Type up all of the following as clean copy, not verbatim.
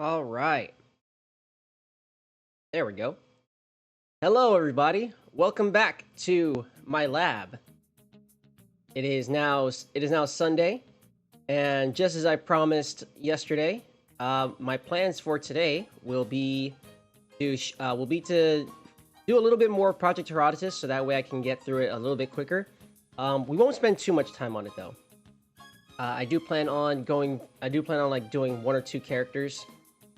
All right. There we go. Hello, everybody. Welcome back to my lab. It is now Sunday, and just as I promised yesterday, my plans for today will be to do a little bit more Project Herodotus, so that way I can get through it a little bit quicker. We won't spend too much time on it though. I do plan on going. I do plan on like doing one or two characters,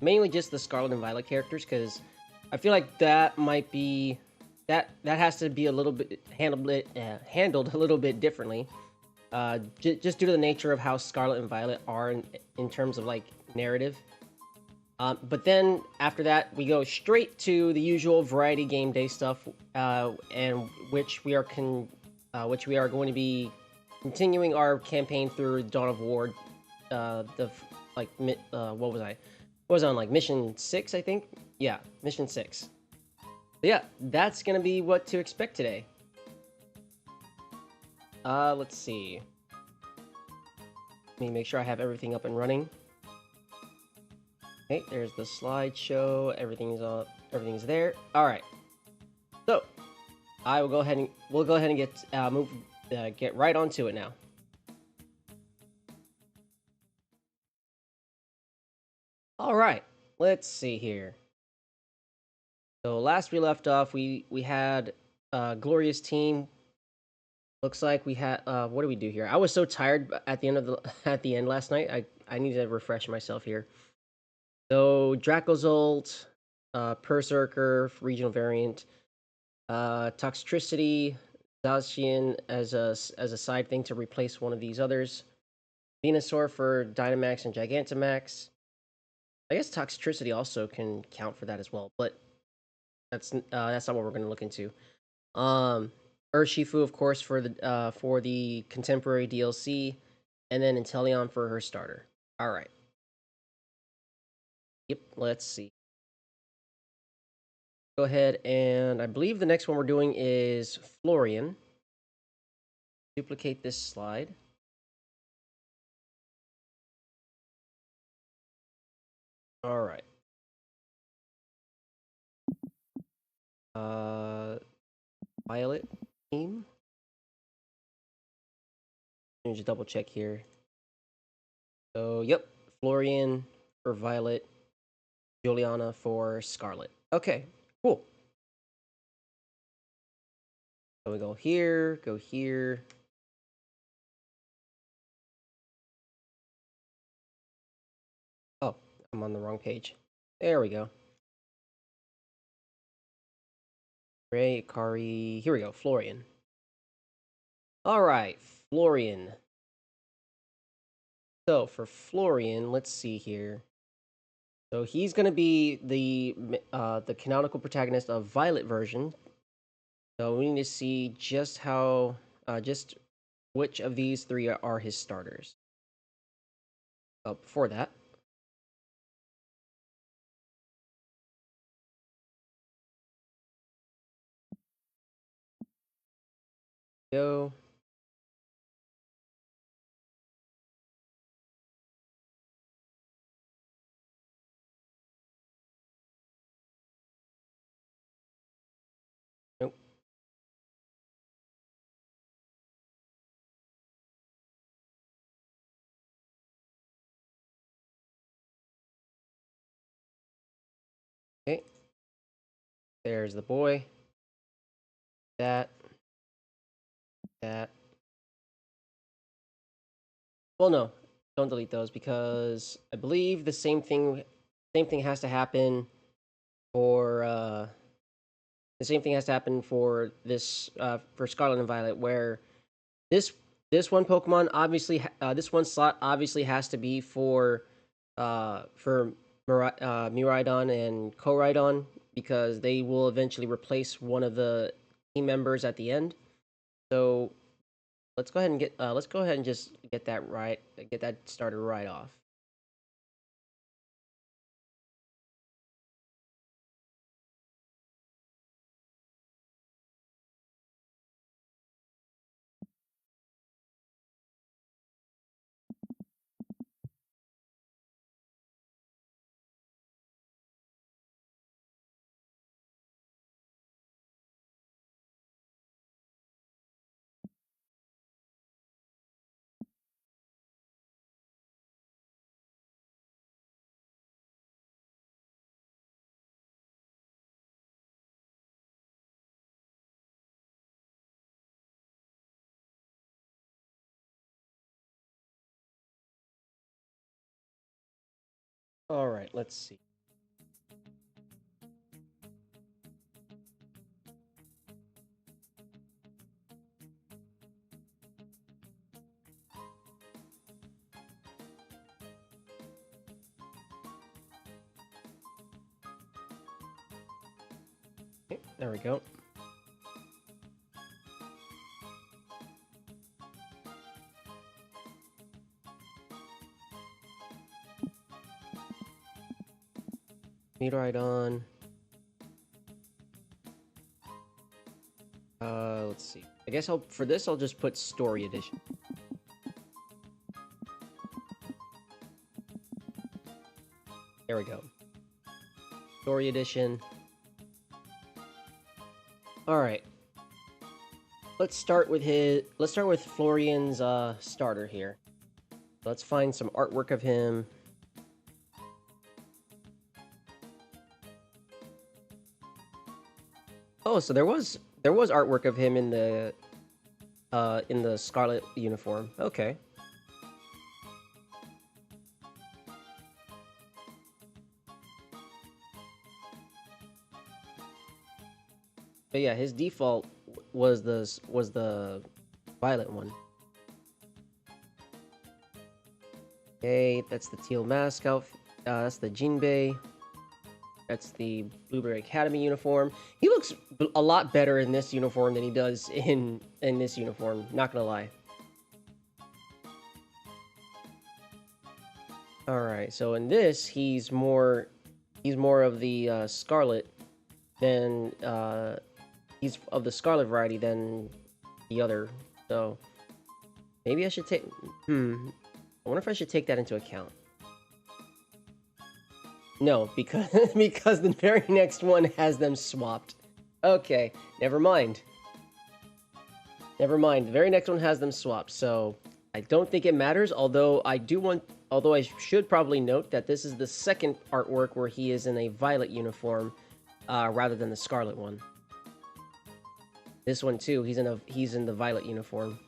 mainly just the Scarlet and Violet characters, because I feel like that might be that has to be a little bit handled a little bit differently. Just due to the nature of how Scarlet and Violet are in terms of like narrative. But then after that, we go straight to the usual variety game day stuff, and which we are going to be continuing our campaign through Dawn of War. What was I? What was I on, like mission 6, I think? Yeah, mission 6. But yeah, that's gonna be what to expect today. Let's see. Let me make sure I have everything up and running. Okay, there's the slideshow. Everything's there. All right. So, we'll go ahead and get right onto it now. All right. Let's see here. So last we left off, we had glorious team. Looks like we had what do we do here? I was so tired at the end of the at the end last night. I need to refresh myself here. So Dracozolt, Berserker, regional variant, Toxtricity, Zacian as a side thing to replace one of these others. Venusaur for Dynamax and Gigantamax. I guess Toxtricity also can count for that as well, but that's not what we're going to look into. Urshifu, of course, for the contemporary DLC, and then Inteleon for her starter. All right. Yep. Let's see. Go ahead, and I believe the next one we're doing is Florian. Duplicate this slide. All right. Violet team. Let me just double check here. So, yep, Florian for Violet, Juliana for Scarlet. Okay, cool. So we go here, go here. Oh, I'm on the wrong page. There we go. Ray, Kari. Here we go, Florian. All right, Florian. So for Florian, let's see here. So he's gonna be the canonical protagonist of Violet version. So we need to see just which of these three are his starters. Before that, go. Nope. Okay. There's the boy. That. That. Well, no, don't delete those because I believe the same thing has to happen for the same thing has to happen for this for Scarlet and Violet, where this this one Pokemon obviously this one slot obviously has to be for Miraidon and Koraidon, because they will eventually replace one of the team members at the end. So let's go ahead and just get that started right off. All right, let's see. Okay, there we go. Meteoridon. Let's see. I guess for this I'll just put Story Edition. There we go. Story Edition. All right. Let's start with Florian's starter here. Let's find some artwork of him. Oh, so there was artwork of him in the Scarlet uniform. Okay. But yeah, his default was the violet one. Okay, that's the teal mask outfit. That's the Jinbei. That's the Blueberry Academy uniform. He looks a lot better in this uniform than he does in this uniform. Not gonna lie. All right, so in this, he's more of the Scarlet than he's of the Scarlet variety than the other. So maybe I should take. I wonder if I should take that into account. No, because because the very next one has them swapped. Okay, never mind. Never mind. The very next one has them swapped, so I don't think it matters. Although I should probably note that this is the second artwork where he is in a violet uniform, rather than the scarlet one. This one too. He's in the violet uniform.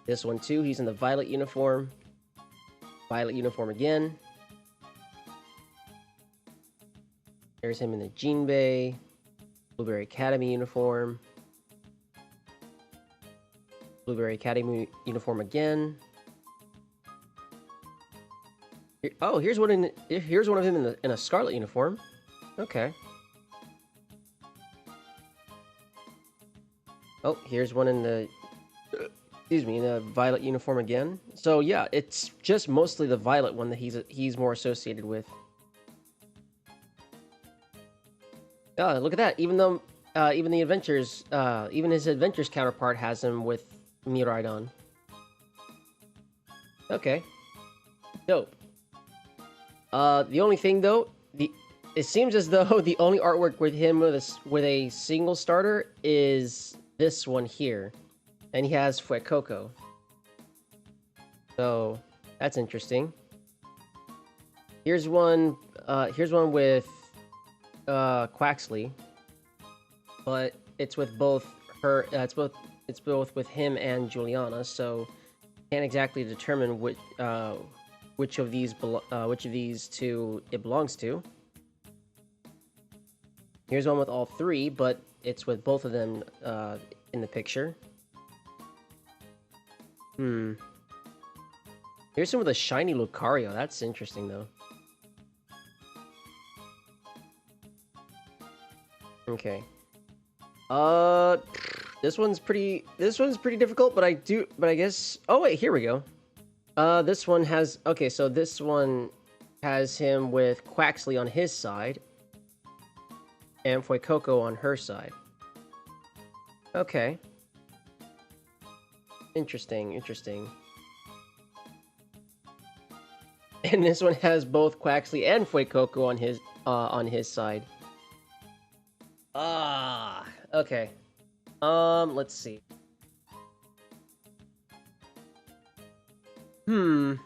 This one too. He's in the violet uniform. Violet uniform again. There's him in the Jinbei, Blueberry Academy uniform. Blueberry Academy uniform again. Oh, here's one of him in a Scarlet uniform. Okay. Oh, here's one in the in the violet uniform again. So yeah, it's just mostly the violet one that he's more associated with. Oh, look at that! Even though even his adventures counterpart has him with Miraidon. Okay, dope. The only thing though, it seems as though the only artwork with him with a single starter is this one here. And he has Fuecoco. So that's interesting. Here's one with Quaxley, but it's with both her. It's both with him and Juliana. So can't exactly determine which of these two it belongs to. Here's one with all three, but it's with both of them in the picture. Here's some of the shiny Lucario. That's interesting, though. Okay. This one's pretty difficult, but I guess. Oh wait, here we go. This one has. Okay, so this one has him with Quaxley on his side, and Fuecoco on her side. Okay. Interesting. And this one has both Quaxley and Fuecoco on his side. Okay. Let's see. You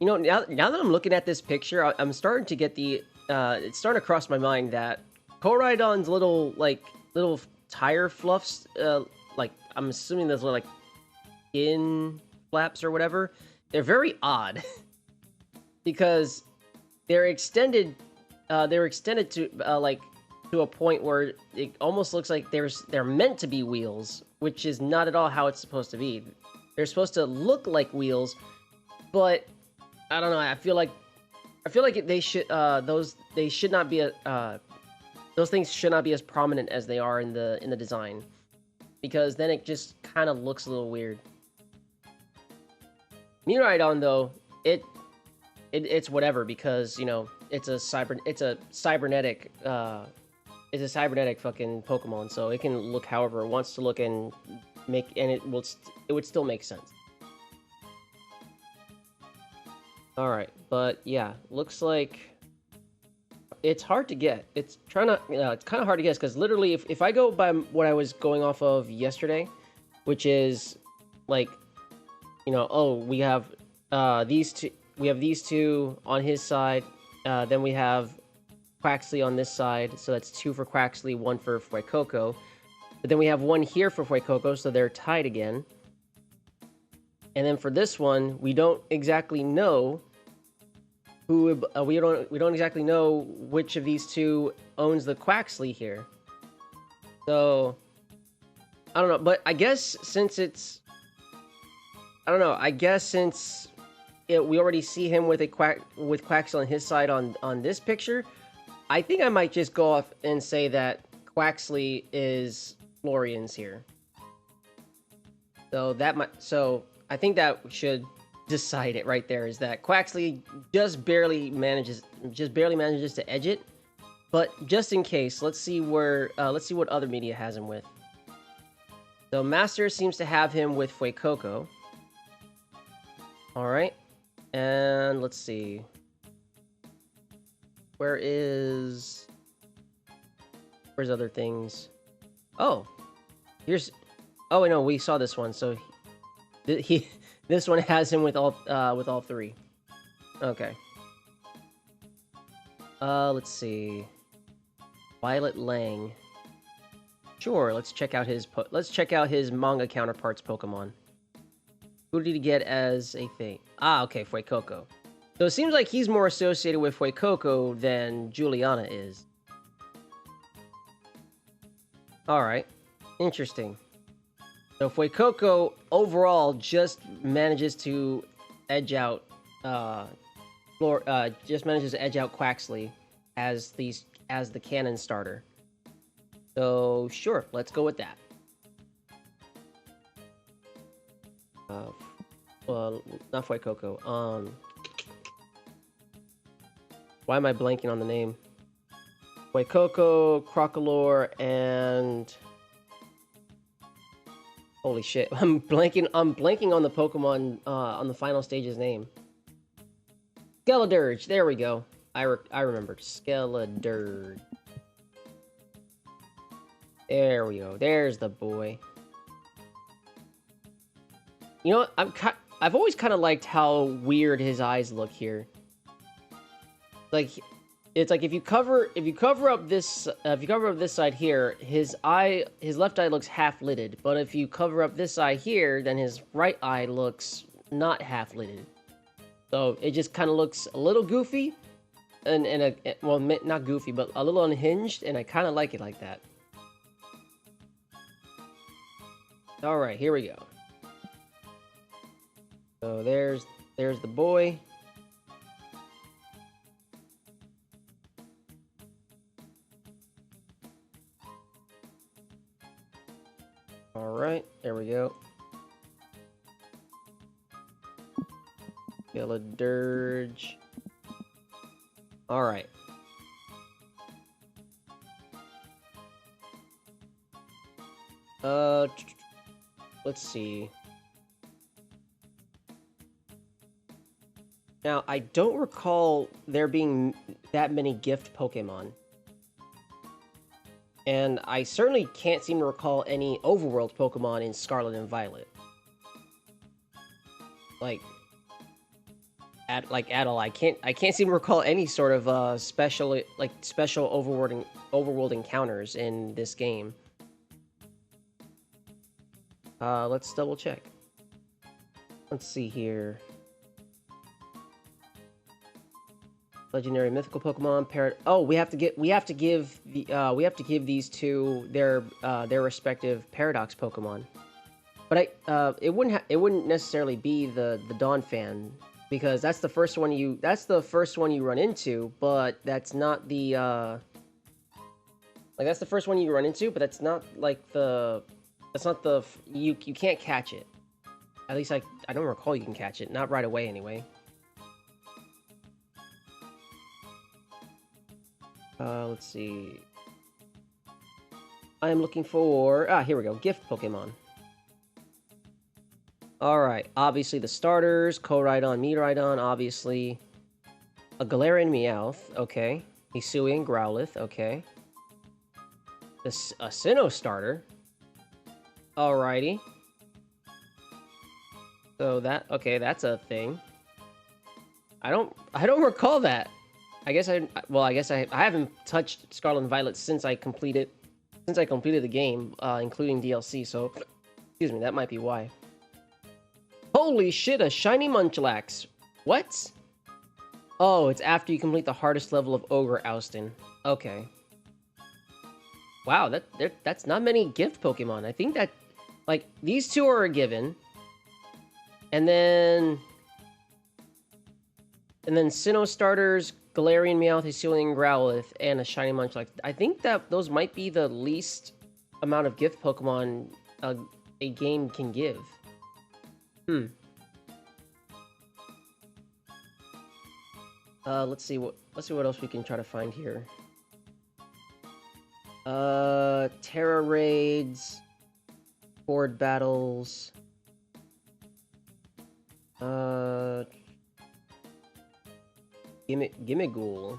know, now that I'm looking at this picture, I'm starting to get it's starting to cross my mind that Koraidon's little tire fluffs, like I'm assuming those are like skin flaps or whatever, they're very odd because they're extended. They're extended to like to a point where it almost looks like they're meant to be wheels, which is not at all how it's supposed to be. They're supposed to look like wheels, but I don't know. I feel like they should they should not be those things should not be as prominent as they are in the design, because then it just kind of looks a little weird. Meteoridon though, it's whatever, because you know it's a cybernetic fucking Pokemon, so it can look however it wants to look and it would still make sense. All right, but yeah, looks like it's hard to get. It's kind of hard to guess, because literally, if I go by what I was going off of yesterday, which is like, you know, oh, we have these two on his side, then we have Quaxley on this side, so that's 2 for Quaxley, 1 for Fuecoco. But then we have 1 here for Fuecoco, so they're tied again. And then for this one, we don't exactly know who we don't exactly know which of these two owns the Quaxley here. So I don't know, but I guess since it's we already see him with Quaxley on his side on this picture, I think I might just go off and say that Quaxley is Florian's here. So I think that should decide it right there, is that Quaxley just barely manages to edge it. But just in case, let's see what other media has him with. So Master seems to have him with Fuecoco. All right, and let's see. Where's other things? Oh, oh, no, we saw this one. So this one has him with all 3. Okay. Let's see. Violet Lang. Sure, let's check out his manga counterparts Pokemon. Who did he get as a thing? Ah, okay, Fuecoco. So it seems like he's more associated with Fuecoco than Juliana is. Alright. Interesting. So Fuecoco overall just manages to edge out Quaxley as the cannon starter. So sure, let's go with that. Well, not Fuecoco. Why am I blanking on the name? Fuecoco, Crocolore, and holy shit, I'm blanking on the Pokemon on the final stage's name. Skeledirge, there we go. I remembered. Skeledirge. There we go. There's the boy. You know what? I've always kind of liked how weird his eyes look here. Like, it's like if you cover up this side here, his left eye looks half lidded. But if you cover up this eye here, then his right eye looks not half lidded. So it just kind of looks a little goofy, and well, not goofy, but a little unhinged, and I kind of like it like that. All right, here we go. So there's the boy. All right, there we go. Skeledirge. All right. Let's see. Now, I don't recall there being that many gift Pokemon. And I certainly can't seem to recall any overworld Pokemon in Scarlet and Violet. Like at all. I can't seem to recall any sort of special overworld encounters in this game. Let's double check. Let's see here. Legendary mythical Pokemon parrot. Oh, we have to give these two their respective Paradox Pokemon. But it wouldn't necessarily be the Dawn fan, because that's the first one you run into, but that's not the like, that's the first one you run into, but that's not like you can't catch it. At least I don't recall you can catch it, not right away anyway. Let's see. I am looking for... here we go. Gift Pokemon. Alright. Obviously the starters. Koraidon, Miraidon, obviously. A Galarian Meowth. Okay. Hisuian Growlithe. Okay. A Sinnoh starter. Alrighty. So that... Okay, that's a thing. I don't recall that. I guess I haven't touched Scarlet and Violet since I completed the game, including DLC, so excuse me, that might be why. Holy shit, a shiny Munchlax. What? Oh, it's after you complete the hardest level of Ogre Oustin. Okay. Wow, that's not many gift Pokemon. I think that, like, these two are a given. And then Sinnoh starters, Galarian Meowth, Hisuian Growlithe, and a shiny Munchlax. I think that those might be the least amount of gift Pokemon a game can give. Let's see what else we can try to find here. Terra raids, board battles. Gimmighoul.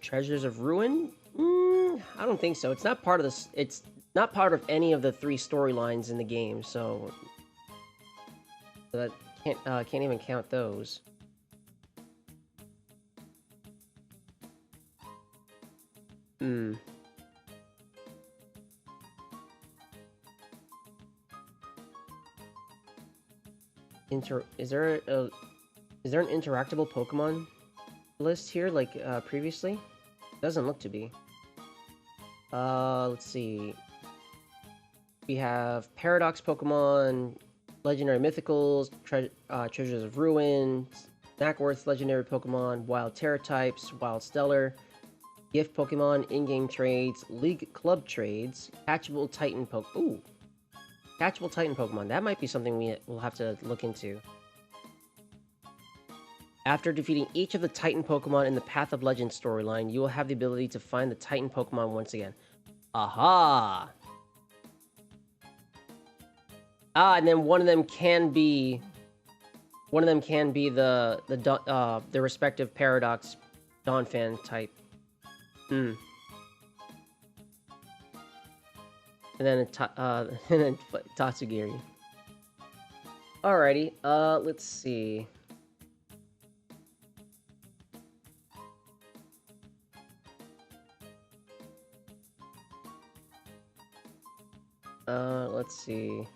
Treasures of Ruin? I don't think so. It's not part of this. It's not part of any of the 3 storylines in the game, so that can't even count those. Is there an interactable Pokemon list here like previously? Doesn't look to be. Let's see. We have Paradox Pokemon, Legendary Mythicals, Treasures of Ruin, Snackworth Legendary Pokemon, Wild Terra types, Wild Stellar, Gift Pokemon, in-game trades, League Club trades, Catchable Titan Catchable Titan Pokemon. That might be something we'll have to look into. After defeating each of the Titan Pokemon in the Path of Legend storyline, you will have the ability to find the Titan Pokemon once again. Aha! And then one of them can be the respective Paradox Donphan type. And then Tatsugiri. Alrighty, let's see. Let's see.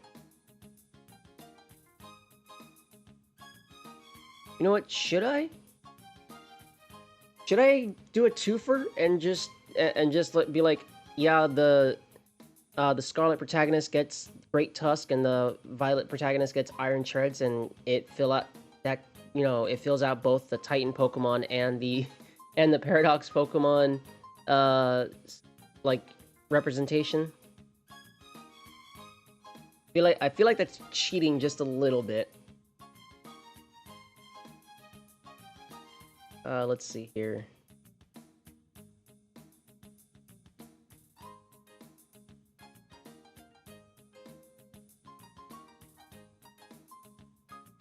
You know what? Should I do a twofer and just be like, yeah, the Scarlet protagonist gets Great Tusk and the Violet protagonist gets Iron Treads, and it fills out both the Titan Pokemon and the Paradox Pokemon like representation. I feel like that's cheating just a little bit. Let's see here.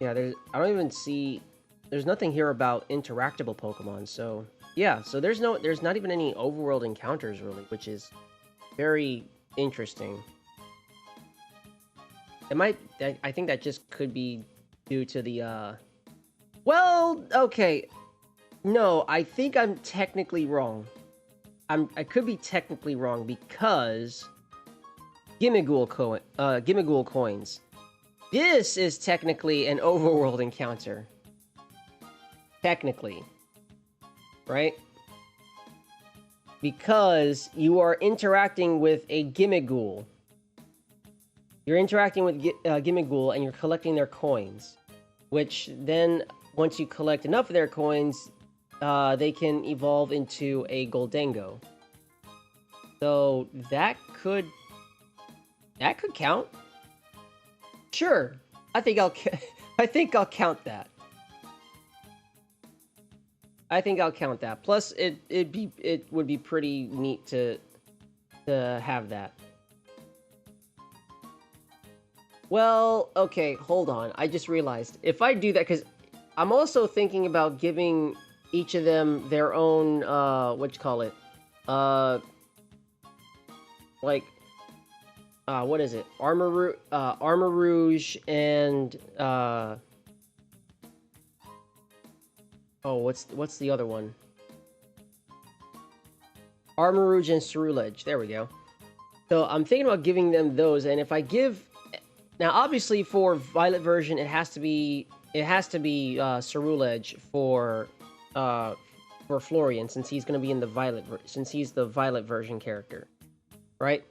Yeah, I don't even see... There's nothing here about interactable Pokemon, so... Yeah, so there's not even any overworld encounters, really, which is very interesting. I think that just could be due to the, Well, okay. No, I think I'm technically wrong. I could be technically wrong because Gimmighoul coins. This is technically an overworld encounter. Technically. Right? Because you are interacting with a Gimmighoul. You're interacting with Gimmighoul and you're collecting their coins. Which then, once you collect enough of their coins, they can evolve into a Goldango. So that could count. Sure, I think I'll count that. I think I'll count that. Plus, it would be pretty neat to have that. Well, okay, hold on. I just realized if I do that, because I'm also thinking about giving each of them their own what you call it, like what is it? Armor Rouge and oh, what's the other one? Armor Rouge and Cerulege. There we go. So I'm thinking about giving them those, and if I give now, obviously for Violet version, it has to be Cerulege for Florian, since he's going to be in the since he's the Violet version character, right?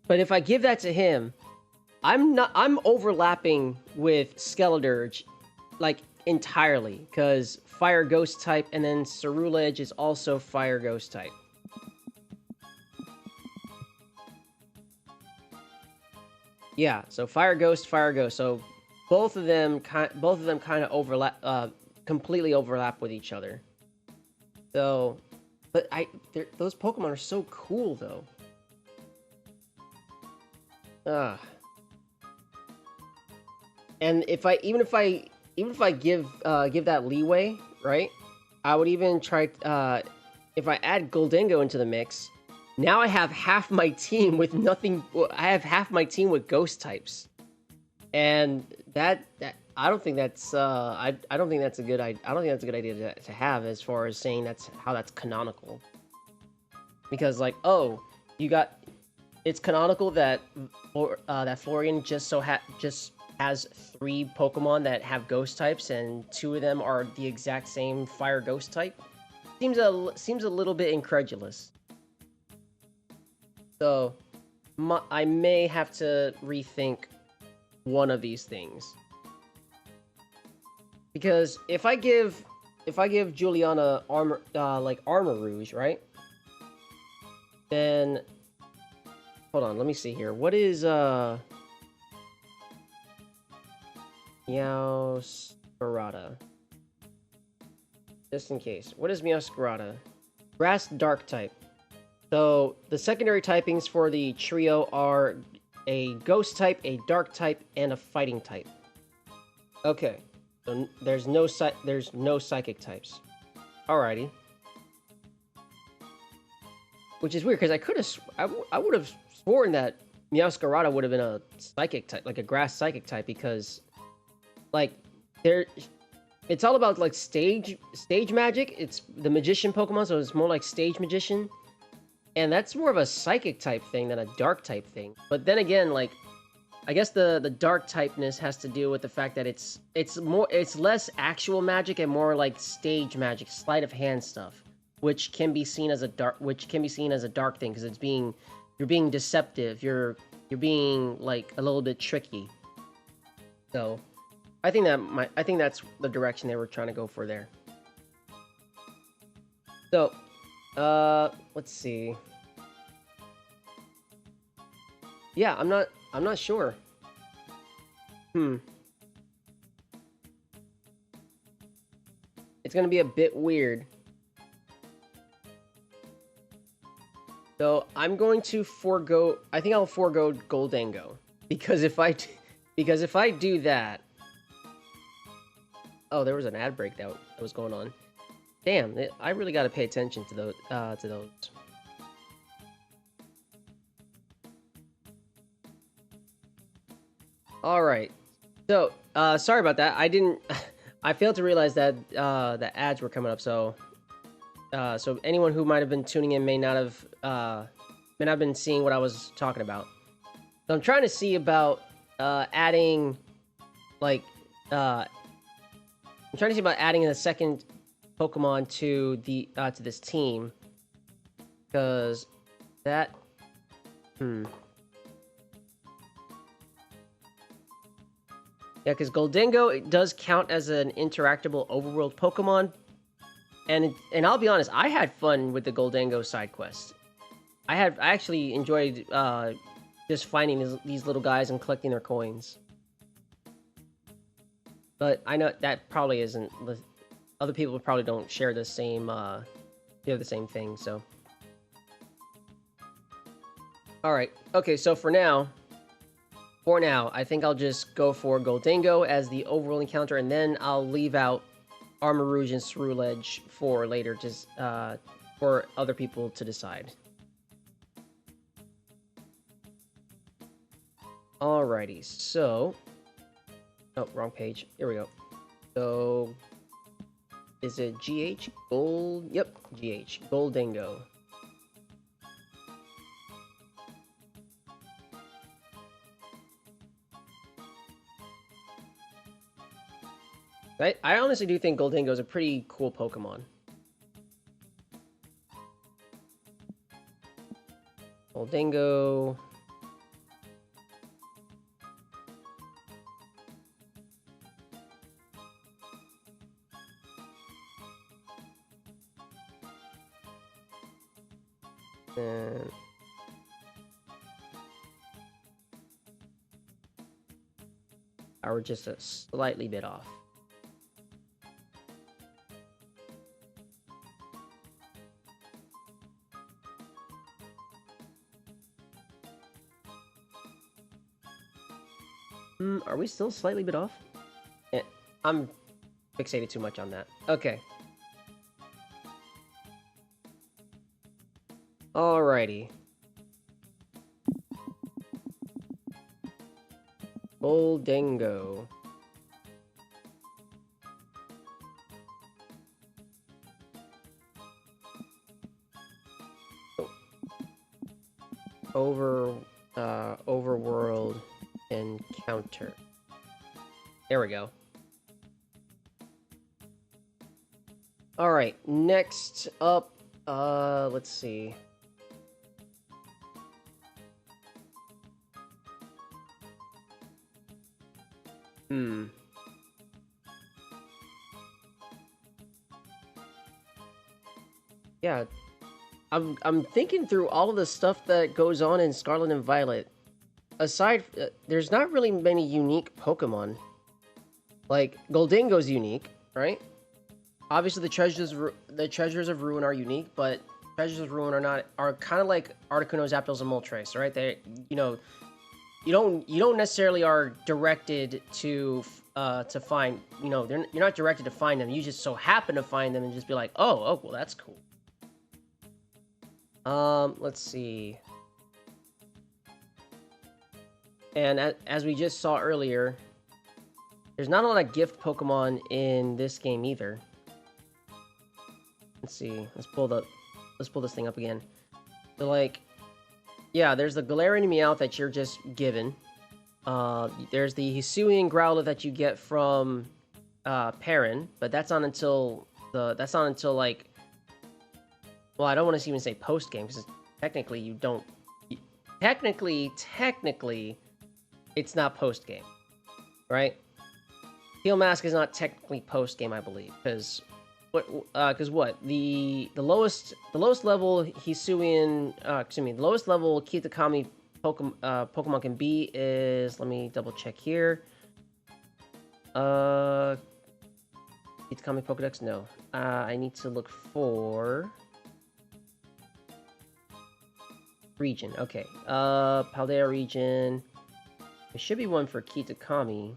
But if I give that to him, I'm overlapping with Skeledirge, like, entirely, because Fire Ghost type, and then Cerulege is also Fire Ghost type. Yeah, so Fire Ghost. So both of them kind of overlap, completely overlap with each other. So, but those Pokemon are so cool, though. And even if I give that leeway, right? I would even try if I add Goldango into the mix. Now I have half my team with nothing. I have half my team with Ghost types, and that I don't think that's I don't think that's a good idea to have, as far as saying that's canonical. Because, like, oh, it's canonical that Florian just has 3 Pokemon that have Ghost types, and 2 of them are the exact same Fire Ghost type. Seems a little bit incredulous. So, I may have to rethink one of these things. Because if I give Juliana Armor Rouge, right? Then hold on, let me see here. What is Meowscarada? Just in case. What is Meowscarada? Grass Dark type. So, the secondary typings for the trio are a Ghost type, a Dark type, and a Fighting type. Okay. So, there's no Psychic types. Alrighty. Which is weird, because I would have sworn that Meowscarada would have been a Psychic type, like a Grass Psychic type, because, like, it's all about, like, stage magic. It's the Magician Pokemon, so it's more like Stage Magician. And that's more of a Psychic type thing than a Dark type thing. But then again, like, I guess the Dark typeness has to do with the fact that it's less actual magic and more like stage magic, sleight of hand stuff, which can be seen as a dark thing, because you're being deceptive, you're being, like, a little bit tricky. So, I think that's the direction they were trying to go for there. So, let's see. Yeah, I'm not sure. It's gonna be a bit weird. So I'm going to forego. I think I'll forego Goldango, because if I do that. Oh, there was an ad break that was going on. Damn, I really got to pay attention to those. All right. So, sorry about that. I failed to realize that the ads were coming up. So anyone who might have been tuning in may not have been seeing what I was talking about. So I'm trying to see about adding, like, I'm trying to see about adding a second Pokemon to the to this team, because that, yeah, because Goldengo, it does count as an interactable overworld Pokemon, and I'll be honest, I had fun with the Goldengo side quest. I actually enjoyed just finding these little guys and collecting their coins. But I know that probably isn't. Other people probably don't share the same thing. So, all right, okay. So for now, I think I'll just go for Goldengo as the overall encounter, and then I'll leave out Armarouge and Ceruledge for later, just for other people to decide. Alrighty, so... Oh, wrong page. Here we go. So... Is it GH? Gold... Yep, GH. Goldengo. I honestly do think Goldengo is a pretty cool Pokemon. Goldengo... Or just a slightly bit off. Are we still slightly bit off? I'm fixated too much on that. Okay. Alrighty. Goldengo. Overworld encounter. There we go. Alright, next up, let's see. Yeah, I'm thinking through all of the stuff that goes on in Scarlet and Violet. Aside, there's not really many unique Pokemon. Like Goldengo's unique, right? Obviously, the treasures of Ruin are unique, but treasures of Ruin are kind of like Articuno, Zapdos, and Moltres, right? They, you don't necessarily are directed to find, you're not directed to find them. You just so happen to find them and just be like, oh, well, that's cool. Let's see. And as we just saw earlier, there's not a lot of gift Pokemon in this game either. Let's see. Let's pull this thing up again. So like, yeah, there's the Galarian Meowth that you're just given. There's the Hisuian Growlithe that you get from Perrin, but that's not until like, well, I don't want to even say post game because technically you don't. Technically, it's not post game, right? Heal Mask is not technically post game, I believe, because the lowest level Hisuian, the lowest level Kitakami Pokemon can be is, let me double check here. Kitakami Pokedex, no. I need to look for region. Okay. Paldea region. There should be one for Kitakami.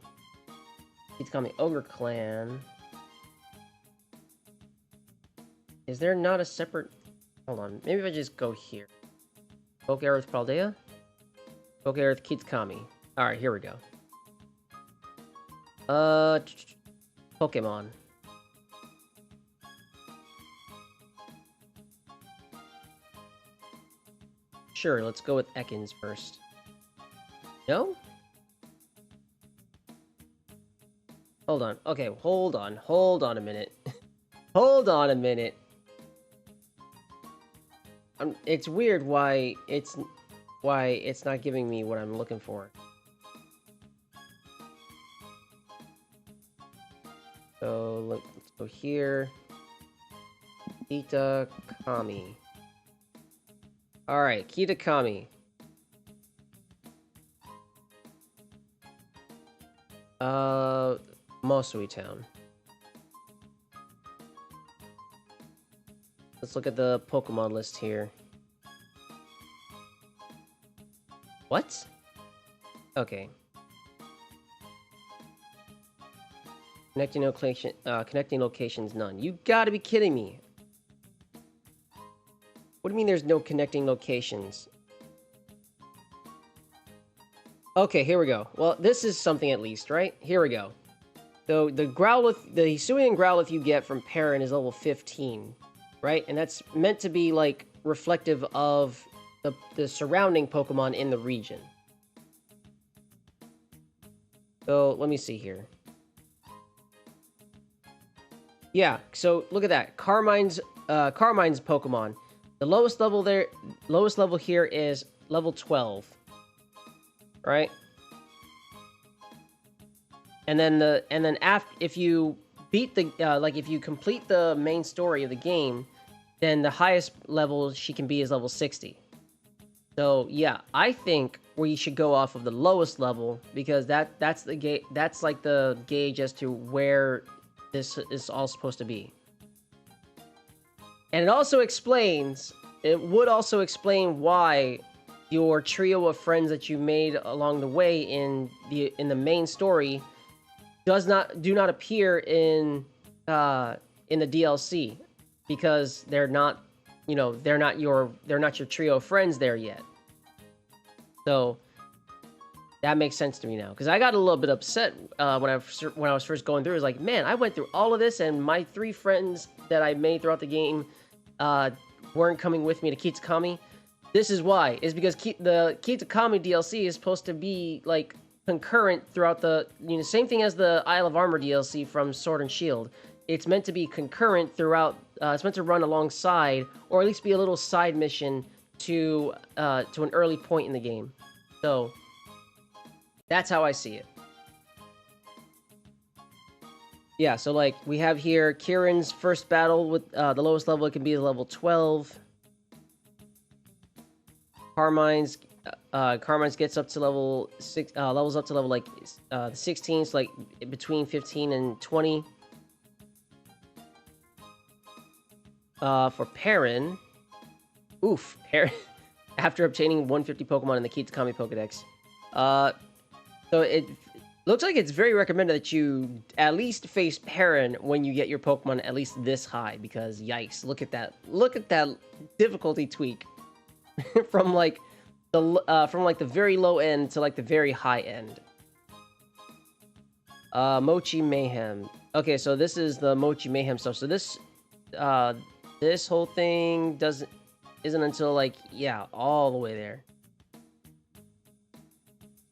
Kitakami Ogre Clan. Is there not a separate... Hold on. Maybe if I just go here. Poke-Air Paldea? Poke-Air Kitakami. Alright, here we go. Pokemon. Sure, let's go with Ekans first. No? Hold on. Okay, hold on. Hold on a minute. Hold on a minute. It's weird why it's not giving me what I'm looking for. So let's go here. Kitakami. Alright, Kitakami. Mosui Town. Let's look at the Pokemon list here. What? Okay. Connecting locations, none. You gotta be kidding me. What do you mean there's no connecting locations? Okay, here we go. Well, this is something at least, right? Here we go. So the Hisuian Growlithe you get from Perrin is level 15, right? And that's meant to be like reflective of the surrounding Pokemon in the region. So let me see here. Yeah, so look at that. Carmine's Pokemon. The lowest level here is level 12. Right? And then if you beat the if you complete the main story of the game, then the highest level she can be is level 60. So yeah, I think we should go off of the lowest level because that's like the gauge as to where this is all supposed to be. And it would also explain why your trio of friends that you made along the way in the main story do not appear in the DLC because they're not your trio of friends there yet. So that makes sense to me now because I got a little bit upset when I was first going through. It was like, man, I went through all of this and my 3 friends that I made throughout the game weren't coming with me to Kitakami. This is why. Is because the Kitakami DLC is supposed to be like concurrent throughout the same thing as the Isle of Armor DLC from Sword and Shield. It's meant to be concurrent throughout. It's meant to run alongside, or at least be a little side mission to an early point in the game. So that's how I see it. Yeah, so like we have here Kieran's first battle with the lowest level it can be is level 12. Carmine's gets up to level 6, levels up to level like 16, so like between 15 and 20. For Perrin, Perrin, after obtaining 150 Pokemon in the Kitakami Pokedex. So it looks like it's very recommended that you at least face Perrin when you get your Pokemon at least this high, because yikes, look at that difficulty tweak from like the very low end to like the very high end. Mochi Mayhem. Okay, so this is the Mochi Mayhem stuff. So this whole thing isn't until like, yeah, all the way there.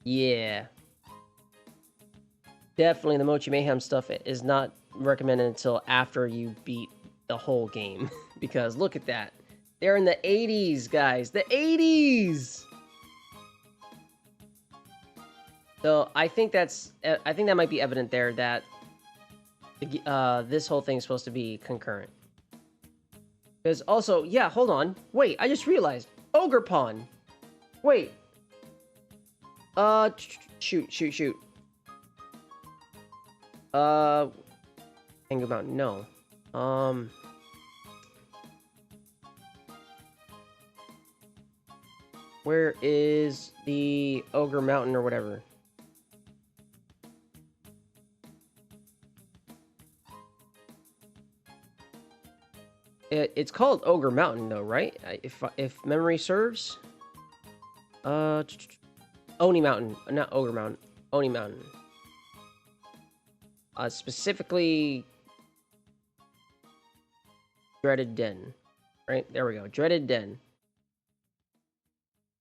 Yeah. Definitely the Mochi Mayhem stuff is not recommended until after you beat the whole game. Because look at that. They're in the 80s, guys. The 80s! So I think that might be evident there that this whole thing is supposed to be concurrent. Because also, yeah, hold on. Wait, I just realized. Ogerpon. Wait. Shoot. Anger Mountain, no. Where is the Ogre Mountain or whatever? It's called Ogre Mountain, though, right? If memory serves. Oni Mountain, not Ogre Mountain. Oni Mountain. Specifically, Dreaded Den. Right there we go. Dreaded Den.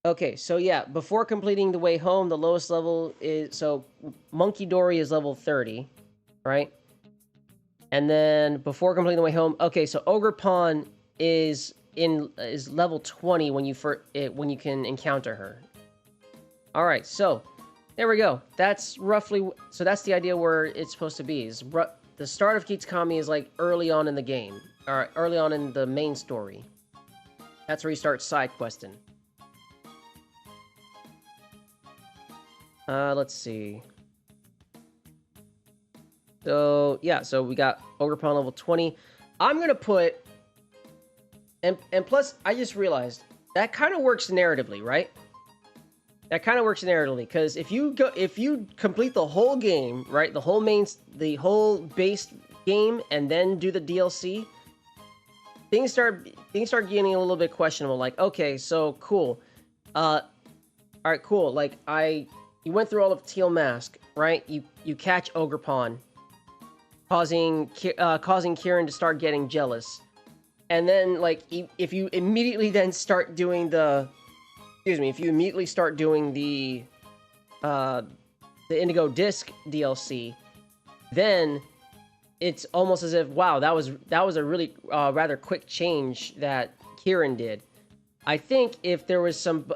Okay, so yeah, before completing the way home, the lowest level is so Monkey Dory is level 30, right? And then before completing the way home, okay, so Ogre Pawn is level 20 when when you can encounter her. All right, so there we go. That's roughly so that's the idea where it's supposed to be. The start of Kitsukami is like early on in the game, or early on in the main story. That's where you start side questing. Let's see. So yeah, so we got Ogre Pawn level 20. I'm gonna put and plus I just realized that kind of works narratively, right? That kind of works narratively because if you complete the whole game, right, the whole base game, and then do the DLC, things start getting a little bit questionable. Like, okay, so cool, all right, cool. Like you went through all of Teal Mask, right? You catch Ogre Pawn, causing Kieran to start getting jealous, and then like if you immediately then start doing if you immediately start doing the Indigo Disc DLC, then it's almost as if, wow, that was a really rather quick change that Kieran did. I think if there was some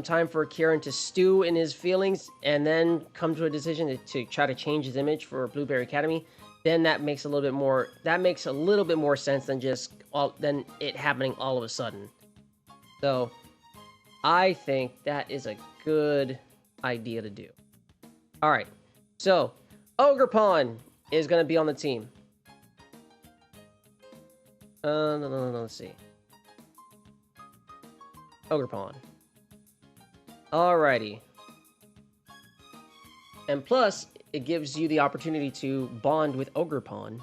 time for Kieran to stew in his feelings and then come to a decision to try to change his image for Blueberry Academy, then that makes a little bit more sense than than it happening all of a sudden. So I think that is a good idea to do. All right, so Ogre Pawn is going to be on the team. No, let's see. Ogre Pawn. Alrighty. And plus, it gives you the opportunity to bond with Ogre Pawn.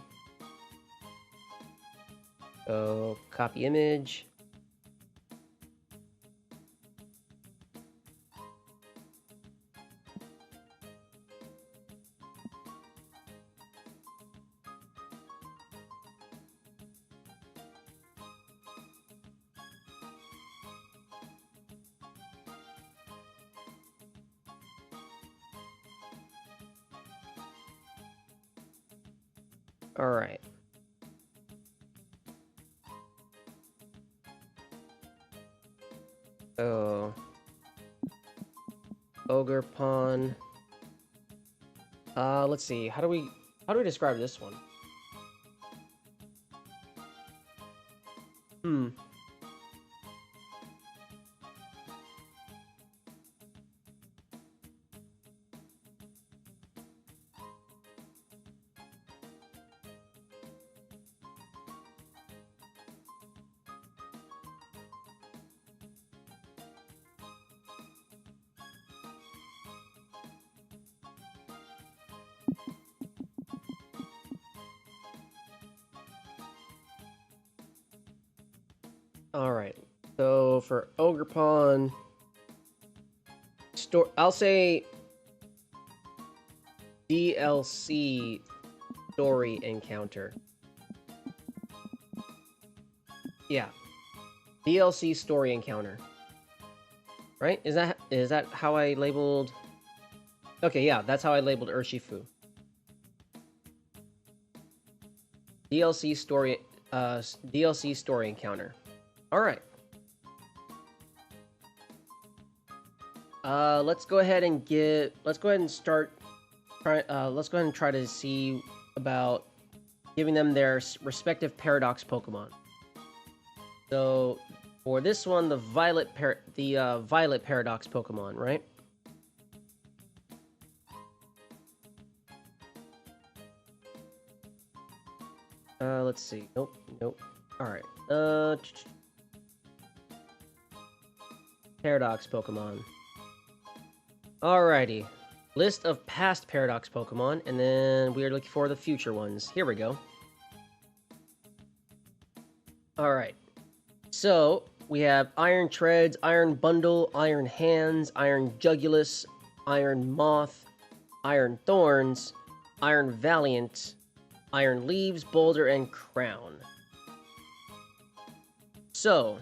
So, copy image. All right. So, Ogre Pawn. Let's see. How do we describe this one? All right. So for Ogre Pawn, I'll say DLC story encounter. Yeah, DLC story encounter. Right? Is that how I labeled? Okay, yeah, that's how I labeled Urshifu. DLC story encounter. All right. Let's go ahead and start. Let's go ahead and try to see about giving them their respective Paradox Pokemon. So for this one, the Violet Paradox Pokemon, right? Let's see. Nope. All right. Paradox Pokemon. Alrighty. List of past Paradox Pokemon, and then we are looking for the future ones. Here we go. Alright. So, we have Iron Treads, Iron Bundle, Iron Hands, Iron Jugulus, Iron Moth, Iron Thorns, Iron Valiant, Iron Leaves, Boulder, and Crown. So,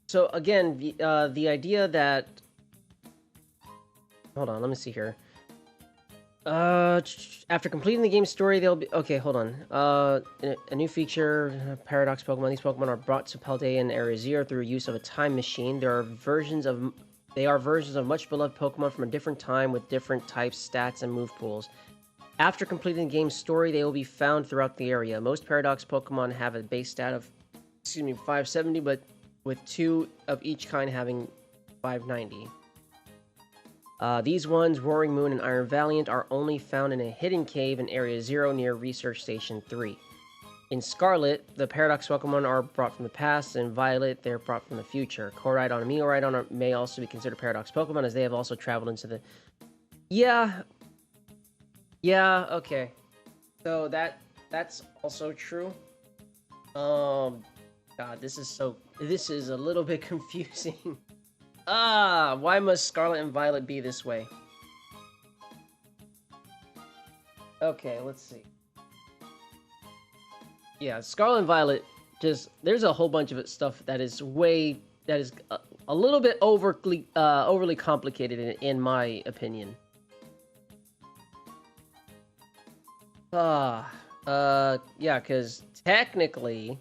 So again, the idea that... Hold on, let me see here. After completing the game's story, they'll be... Okay, hold on. A new feature, Paradox Pokemon. These Pokemon are brought to Paldea in Area Zero through use of a time machine. They are versions of much beloved Pokemon from a different time with different types, stats, and move pools. After completing the game's story, they will be found throughout the area. Most Paradox Pokemon have a base stat of, 570, but with 2 of each kind having 590. These ones, Roaring Moon and Iron Valiant, are only found in a hidden cave in Area 0 near Research Station 3. In Scarlet, the Paradox Pokemon are brought from the past, and Violet, they're brought from the future. Koraidon and Miraidon may also be considered Paradox Pokemon, as they have also traveled into the... Yeah, okay. So that's also true. God, this is a little bit confusing. Why must Scarlet and Violet be this way? Okay, let's see. Yeah, Scarlet and Violet, there's a whole bunch of stuff that is a little bit overly complicated in my opinion. Yeah, because technically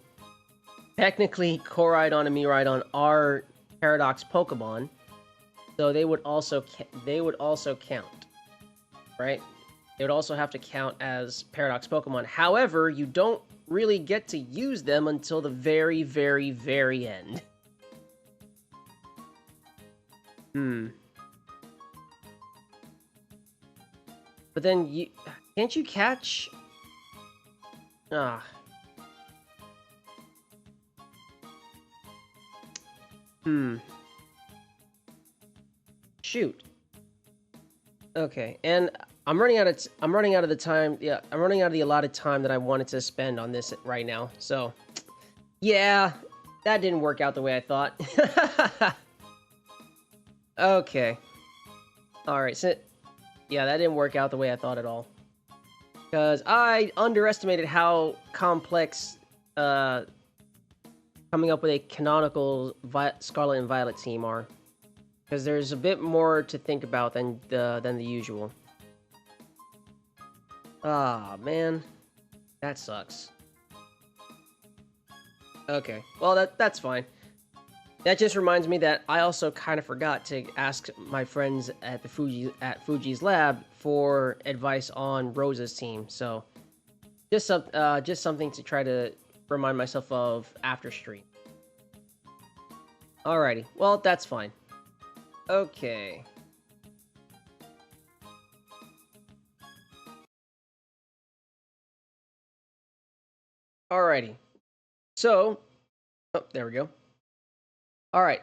Koraidon and Miraidon are Paradox Pokemon, so they would also count, right? They would also have to count as Paradox Pokemon. However, you don't really get to use them until the very, very, very end. But then can't you catch... Shoot. Okay, and I'm running out of the time. Yeah, I'm running out of the allotted time that I wanted to spend on this right now. So, yeah, that didn't work out the way I thought. Okay. Alright, so... Yeah, that didn't work out the way I thought at all. Because I underestimated how complex coming up with a canonical Scarlet and Violet team are. Because there's a bit more to think about than the usual. Man. That sucks. Okay, well that's fine. That just reminds me that I also kind of forgot to ask my friends at Fuji's lab for advice on Rosa's team. So just something to try to remind myself of after stream. Alrighty, well that's fine. Okay. Alrighty. So, oh, there we go. All right,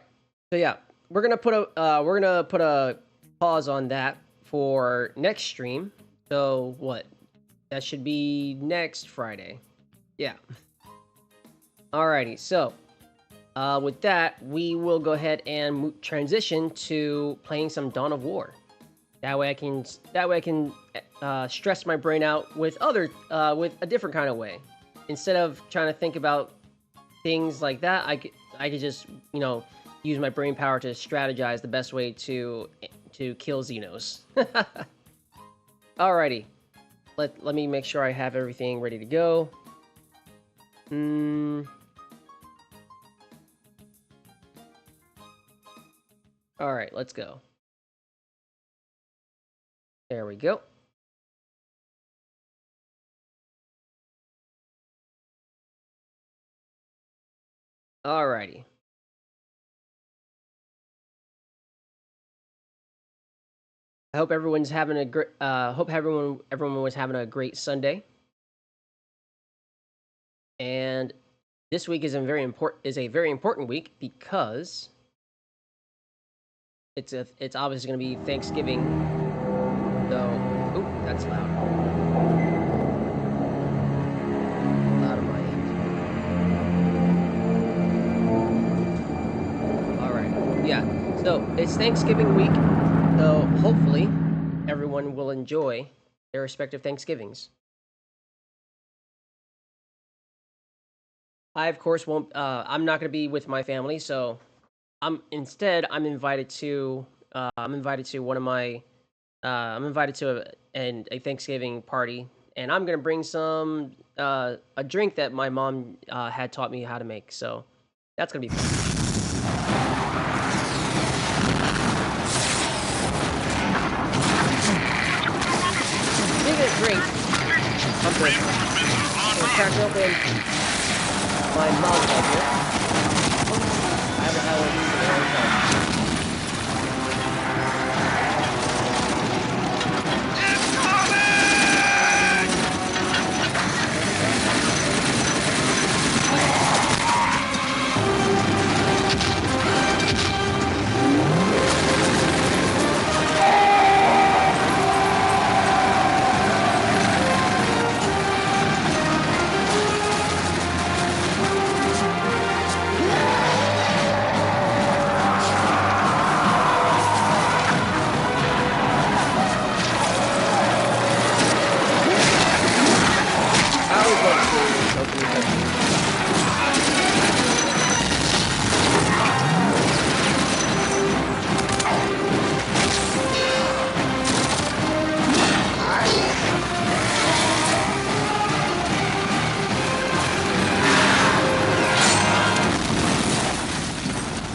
so yeah, we're gonna put a pause on that for next stream. So what? That should be next Friday. Yeah. Alrighty, so with that, we will go ahead and transition to playing some Dawn of War. That way I can stress my brain out with with a different kind of way. Instead of trying to think about things like that, I could just, use my brain power to strategize the best way to kill Xenos. Alrighty. Let me make sure I have everything ready to go. Alright, let's go. There we go. Alrighty. I hope everyone's having a great. Hope everyone was having a great Sunday. And this week is a very important week because it's obviously going to be Thanksgiving. So, oop, that's loud. Loud on my end. All right. Yeah. So it's Thanksgiving week. So hopefully everyone will enjoy their respective Thanksgivings. I of course won't. I'm not gonna be with my family, so I'm invited to. I'm invited to one of my. I'm invited to a Thanksgiving party, and I'm gonna bring some a drink that my mom had taught me how to make. So that's gonna be fun. Speaking of drink, I'm drinking. I'm cracking open my mug right here. I haven't had one of these in a long time. I always love seeing these opening cutscenes.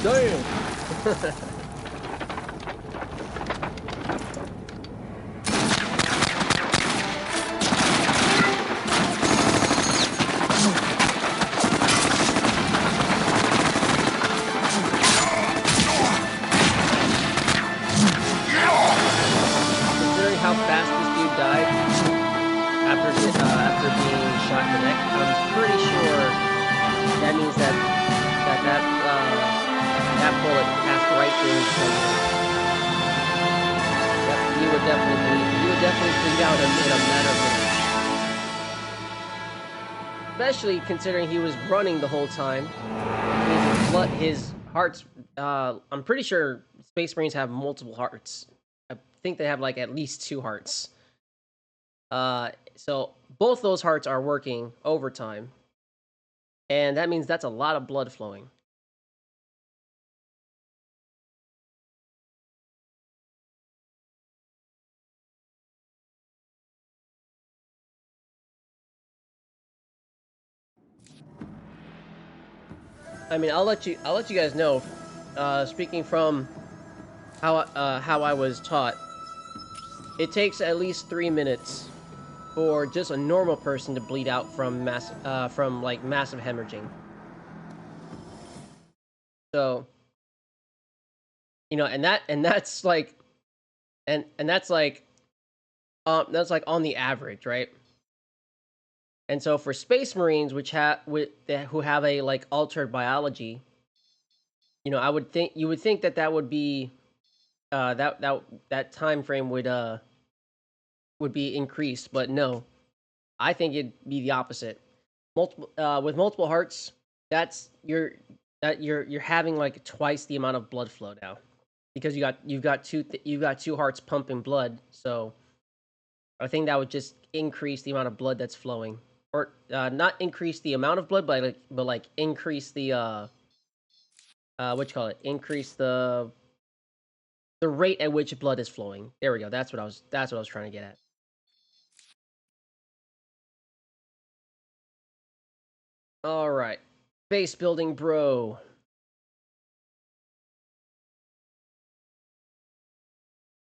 Damn. Considering how fast this dude died after being shot in the neck, I'm pretty sure that means that bullet passed right through his brain. Yep, he would definitely bleed out in a matter of minutes. Especially considering he was running the whole time. His heart's. I'm pretty sure Space Marines have multiple hearts. I think they have like at least two hearts. So both those hearts are working overtime, and that means that's a lot of blood flowing. I mean, I'll let you guys know. Speaking from how I was taught, it takes at least 3 minutes for just a normal person to bleed out from like massive hemorrhaging. So and that's like on the average, right? And so for Space Marines, who have a like altered biology, I would think that that would be that time frame would be increased, but no, I think it'd be the opposite. Multiple with multiple hearts, that's you're having like twice the amount of blood flow now because you've got two hearts pumping blood. So I think that would just increase the amount of blood that's flowing, or not increase the amount of blood, but like increase the what you call it, increase the rate at which blood is flowing. There we go. That's what I was trying to get at. All right, base building, bro.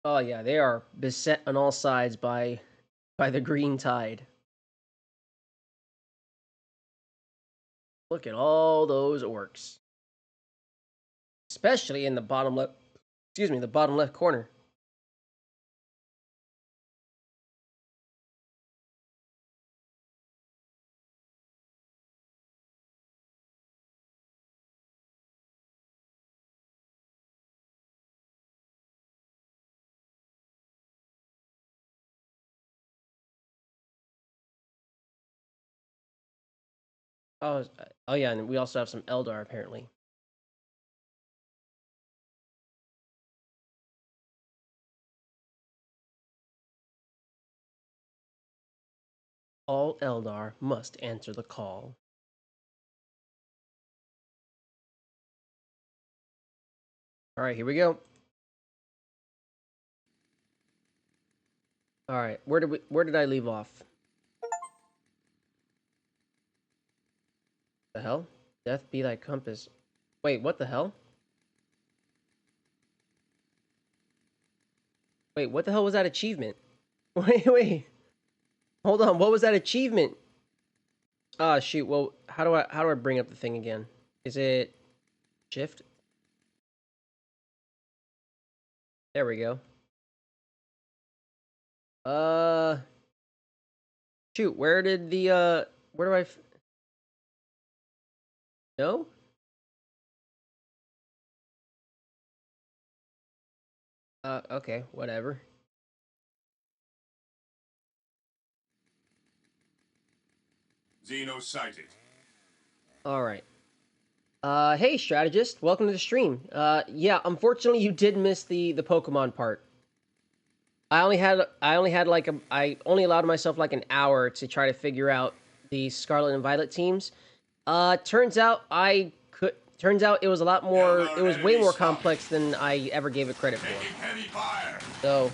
Oh yeah, they are beset on all sides by the green tide. Look at all those orcs, especially in the bottom left. Excuse me, the bottom left corner. Oh, oh yeah, and we also have some Eldar apparently. All Eldar must answer the call. All right, here we go. All right, where did I leave off? The hell? Death be thy compass. Wait, what the hell? Wait, what the hell was that achievement? Wait. Hold on, what was that achievement? Ah, shoot. Well, how do I bring up the thing again? Is it shift? There we go. Shoot, where did the where do I no? Okay, whatever. Xeno sighted. All right. Hey, strategist, welcome to the stream. Yeah, unfortunately, you did miss the Pokemon part. I only allowed myself like an hour to try to figure out the Scarlet and Violet teams. Turns out Turns out it was a lot more. It was way more complex than I ever gave it credit for. Heavy fire. So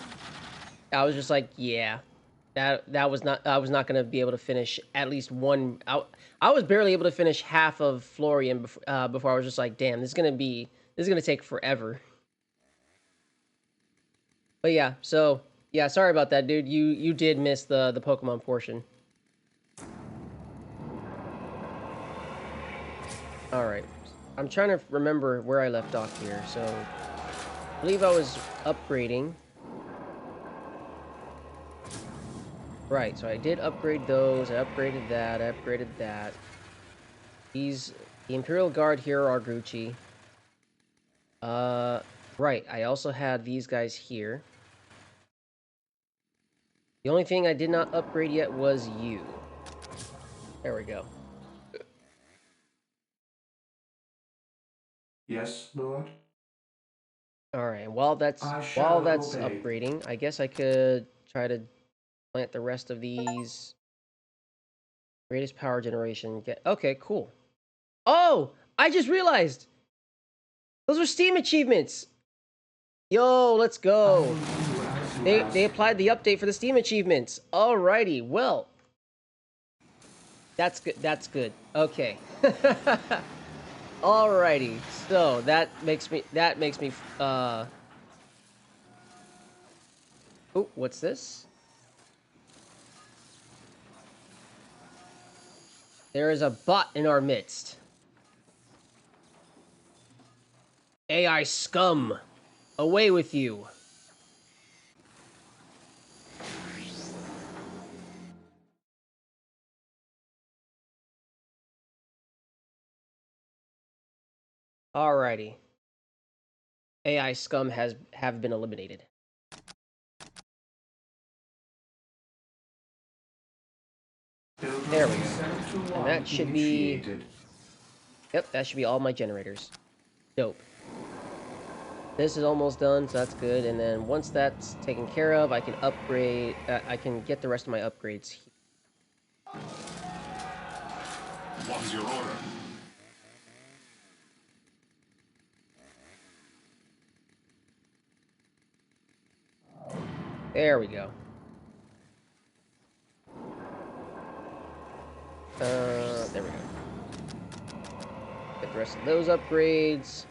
I was just like, yeah, that was not. I was not gonna be able to finish at least one. I was barely able to finish half of Florian before I was just like, damn, this is gonna take forever. But yeah, so yeah, sorry about that, dude. You did miss the Pokemon portion. All right, I'm trying to remember where I left off here. So I believe I was upgrading. Right, so I did upgrade those. I upgraded that. I upgraded that. These, the Imperial Guard here are Gucci. Right, I also had these guys here. The only thing I did not upgrade yet was you. There we go. Yes, Lord? Alright, while that's upgrading, I guess I could try to plant the rest of these. Greatest power generation. Okay, cool. Oh! I just realized! Those are Steam achievements! Yo, let's go! They applied the update for the Steam achievements. Alrighty, well. That's good. That's good. Okay. Alrighty. So that makes me oh, what's this? There is a bot in our midst. AI scum. Away with you. Alrighty. AI scum have been eliminated. There we go. And that should be... Yep, that should be all my generators. Dope. This is almost done, so that's good. And then once that's taken care of, I can upgrade... I can get the rest of my upgrades. What's your order? There we go. There we go. Get the rest of those upgrades.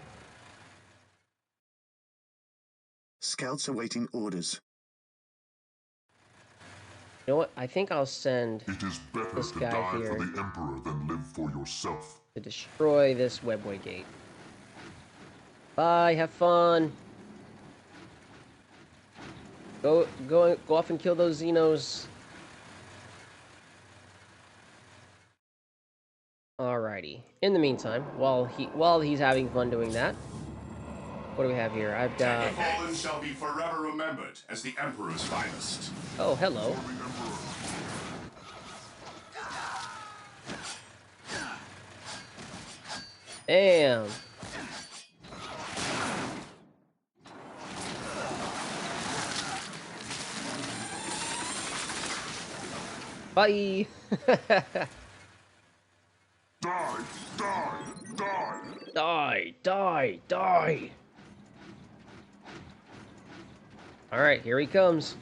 Scouts awaiting orders. You know what? I think I'll send It is better this to guy die here for the Emperor than live for yourself. to destroy this webway gate. Bye, have fun. Go off and kill those Xenos. Alrighty. In the meantime, while he's having fun doing that, what do we have here? I've got... The fallen shall be forever remembered as the Emperor's finest. Oh, hello. Damn. Bye. Die! Die! Die! Die, die, die. All right, here he comes.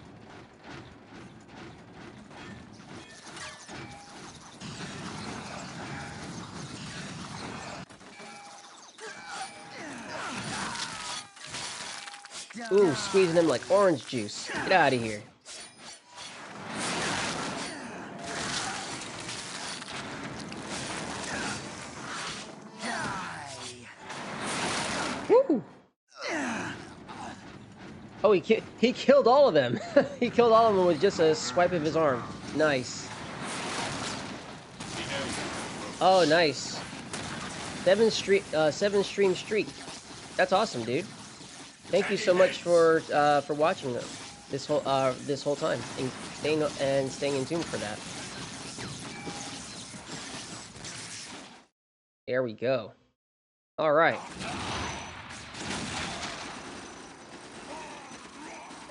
Ooh, squeezing him like orange juice. Get out of here. Woo! Oh, he killed all of them. He killed all of them with just a swipe of his arm. Nice. Oh, nice. 7 stream streak. That's awesome, dude. Thank you so much for watching this whole time and staying in tune for that. There we go. All right.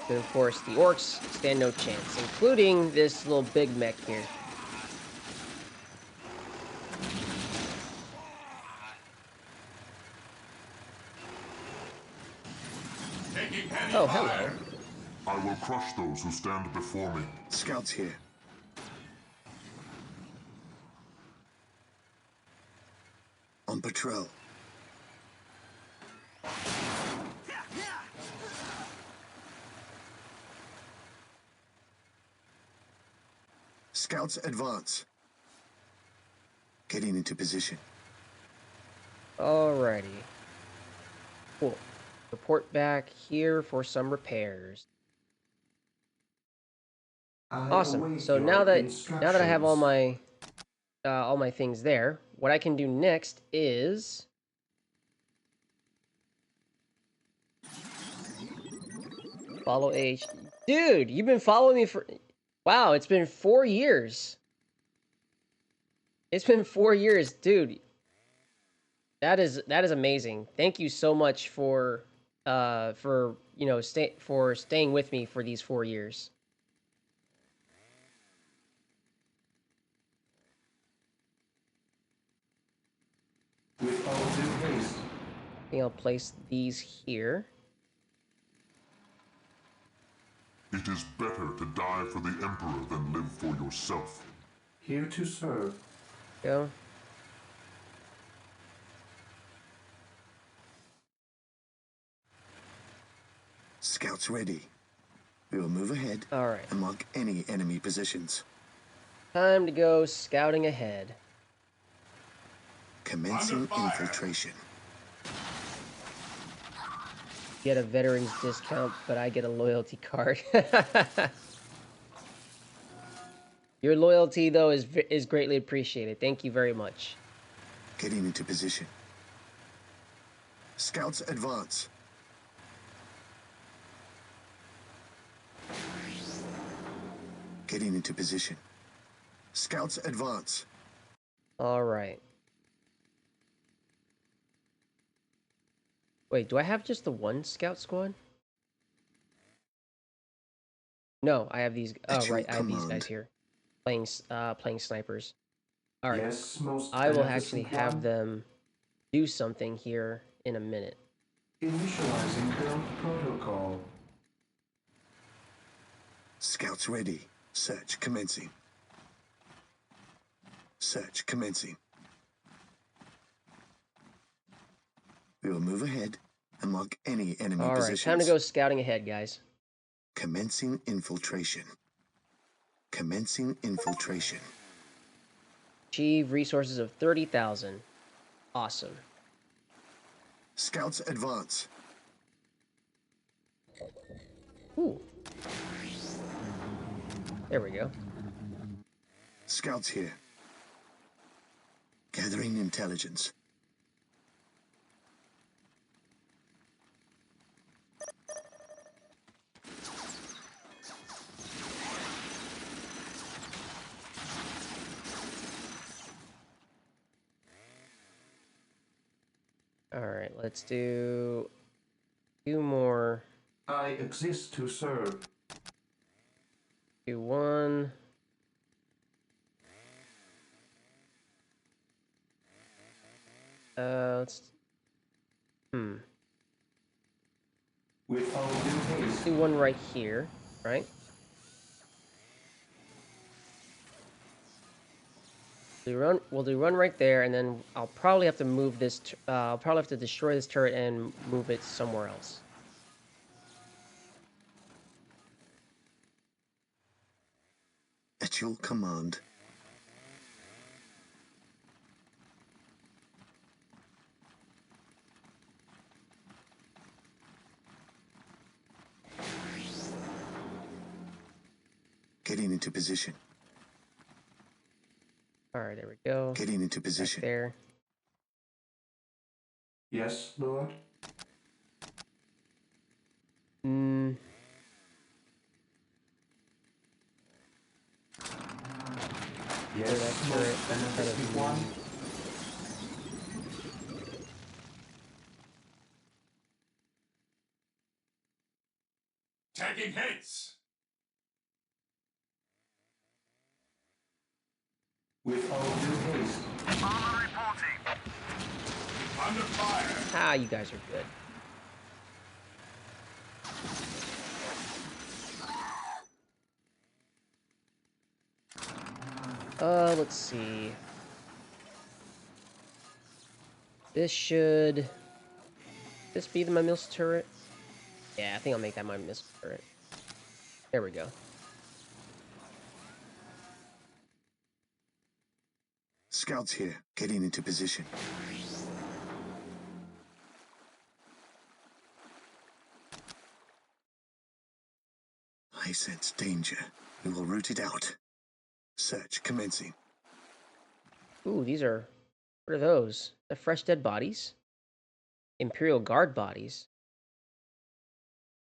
And of course, the orcs stand no chance, including this little big mech here. Oh, hello. I will crush those who stand before me. Scouts here. On patrol. Scouts advance. Getting into position. Alrighty. Cool. Report back here for some repairs. Awesome. So now that I have all my things there, what I can do next is follow H. Dude, you've been following me for... Wow, it's been 4 years. It's been 4 years, dude. That is amazing. Thank you so much for staying with me for these 4 years. With all due haste. I think I'll place these here. It is better to die for the Emperor than live for yourself. Here to serve. Go. Scouts ready. We will move ahead All right. and mark any enemy positions. Time to go scouting ahead. Commencing infiltration. Get a veteran's discount, but I get a loyalty card. Your loyalty, though, is greatly appreciated. Thank you very much. Getting into position. Scouts advance. Getting into position. Scouts advance. All right. Wait, do I have just the one scout squad? No, I have these. Oh, right, I have these guys here, playing snipers. All right. Yes, most I will beneficent actually have one. them do something here in a minute. Initializing build protocol. Scouts ready. Search commencing. Search commencing. We will move ahead and mark any enemy All right, positions. time to go scouting ahead, guys. Commencing infiltration. Commencing infiltration. Achieve resources of 30,000. Awesome. Scouts advance. Ooh. There we go. Scouts here. Gathering intelligence. All right, let's do 2 more. I exist to serve. Do 1. Let's. With all due haste. do one right here, right? We'll do one right there, and then I'll probably have to move this. I'll probably have to destroy this turret and move it somewhere else. At your command. Getting into position. All right, there we go. Getting into Right position. there. Yes, Lord? Hmm. Yes, that most turret beneficent one. Taking hits. With all due haste. Armor reporting. Under fire. Ah, you guys are good. Let's see. This be my missile turret? Yeah, I think I'll make that my missile turret. There we go. Scouts here. Getting into position. I sense danger. We will root it out. Search commencing. Ooh, these are... What are those? The fresh dead bodies? Imperial Guard bodies?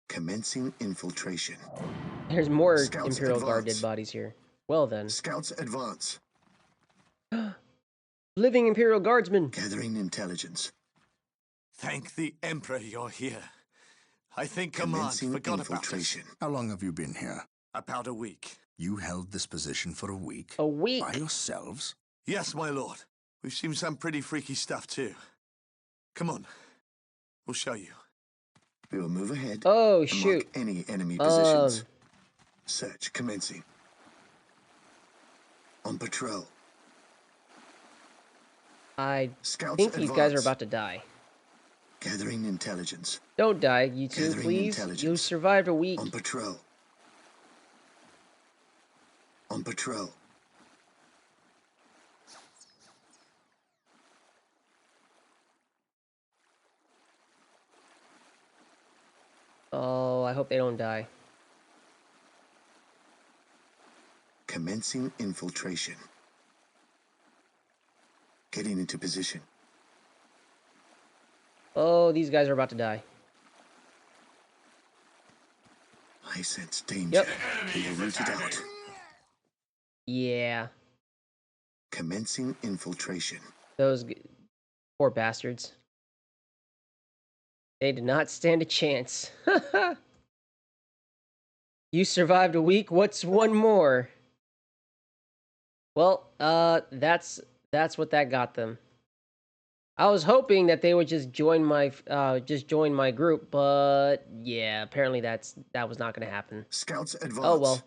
Commencing infiltration. There's more Scouts Imperial Guard advance. dead bodies here. Well then. Scouts advance. Living Imperial Guardsmen! Gathering intelligence. Thank the Emperor you're here. I think Command Commencing forgot about us. infiltration. How long have you been here? About a week. You held this position for a week? A week? By yourselves? Yes, my lord. We've seen some pretty freaky stuff, too. Come on. We'll show you. We will move ahead. Oh, and shoot. mark any enemy positions. Um, Search commencing. On patrol. I Scouts think these guys are advance. about to die. Gathering intelligence. Don't die, you two, Gathering please. You intelligence. survived a week. On patrol. On patrol. Oh, I hope they don't die. Commencing infiltration. Getting into position. Oh, these guys are about to die. I sense danger. Yep. We will root it out. Yeah. Commencing infiltration. Poor bastards. They did not stand a chance. You survived a week. What's one more? Well, that's what that got them. I was hoping that they would just join my group, but yeah, apparently that was not going to happen. Scouts advance. Oh well.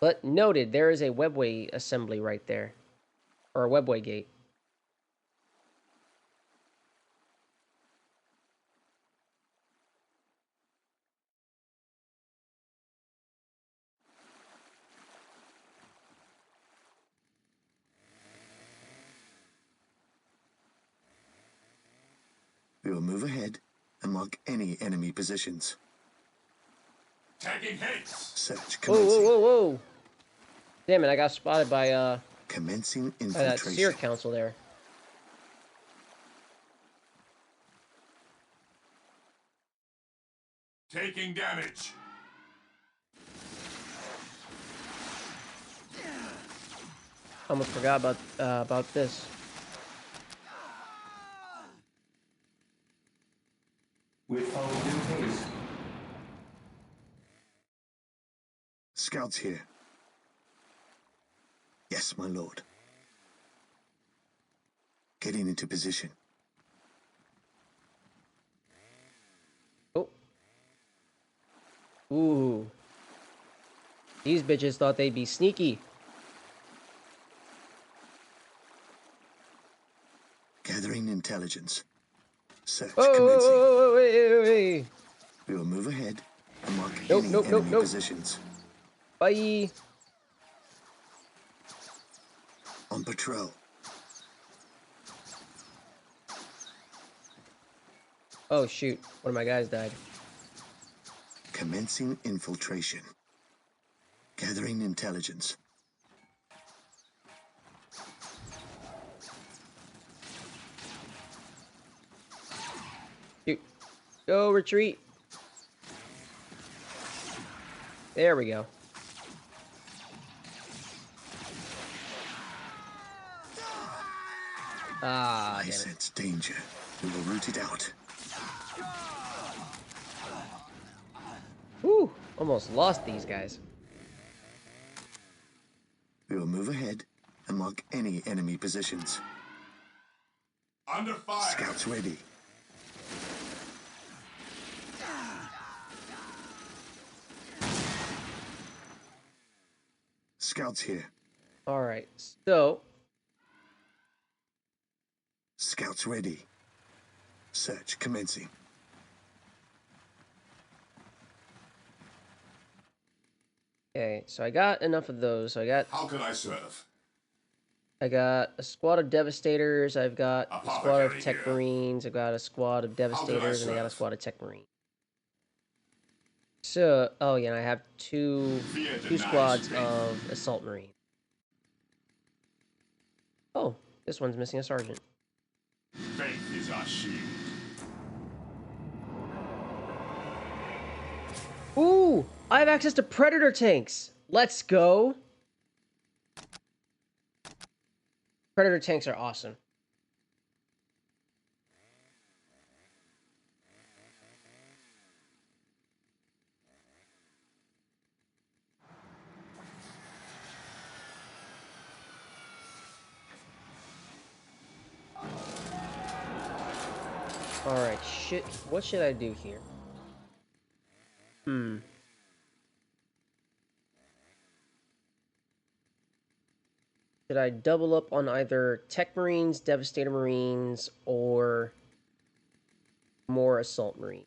But noted, there is a webway assembly right there, or a webway gate. We will move ahead and mark any enemy positions. Taking hits. Search Whoa, commencing. whoa, whoa, whoa! Damn it! I got spotted by Commencing that infiltration. Seer Council there. Taking damage. Almost forgot about this. With all due haste. Scouts here. Yes, my lord. Getting into position. Oh, Ooh. These bitches thought they'd be sneaky. Gathering intelligence. Search Oh, commencing. wait. We will move ahead and mark Nope, any nope, nope, enemy nope. positions. Bye. On patrol. Oh, shoot. One of my guys died. Commencing infiltration. Gathering intelligence. Shoot. Go, retreat. There we go. Ah, I damn it. sense danger. We will root it out. Whew. Almost lost these guys. We will move ahead and mark any enemy positions. Under fire. Scouts ready. Scouts here. Alright, so... Scouts ready. Search commencing. Okay, so I got enough of those. So How can I serve? I got a squad of Devastators, I've got a squad of Apothecary Tech here. Marines, I've got a squad of Devastators, and I got a serve? squad of Tech Marines. So, oh yeah, and I have two Fear squads denies of Assault Marine. Oh, this one's missing a sergeant. Faith is our shield. Ooh, I have access to Predator tanks. Let's go. Predator tanks are awesome. Alright, shit. What should I do here? Should I double up on either Tech Marines, Devastator Marines, or more Assault Marine?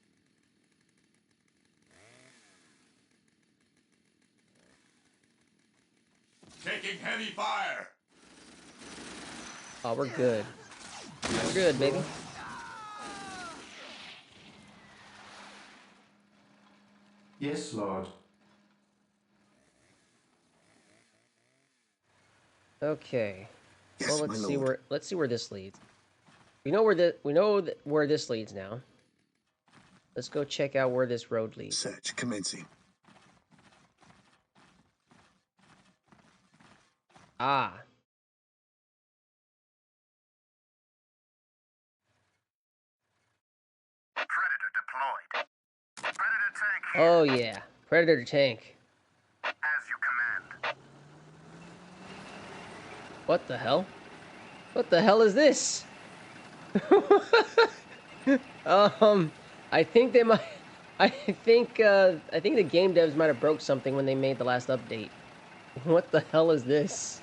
Taking heavy fire. Oh, we're good. We're good, baby. Yes, Lord. Okay. Yes, Well, my let's see where this leads. We know where this leads now. Let's go check out where this road leads. Search commencing. Ah. Predator deployed. Predator tank here, Oh yeah, Predator tank. as you command. What the hell? What the hell is this? I think they might. I think the game devs might have broke something when they made the last update. What the hell is this?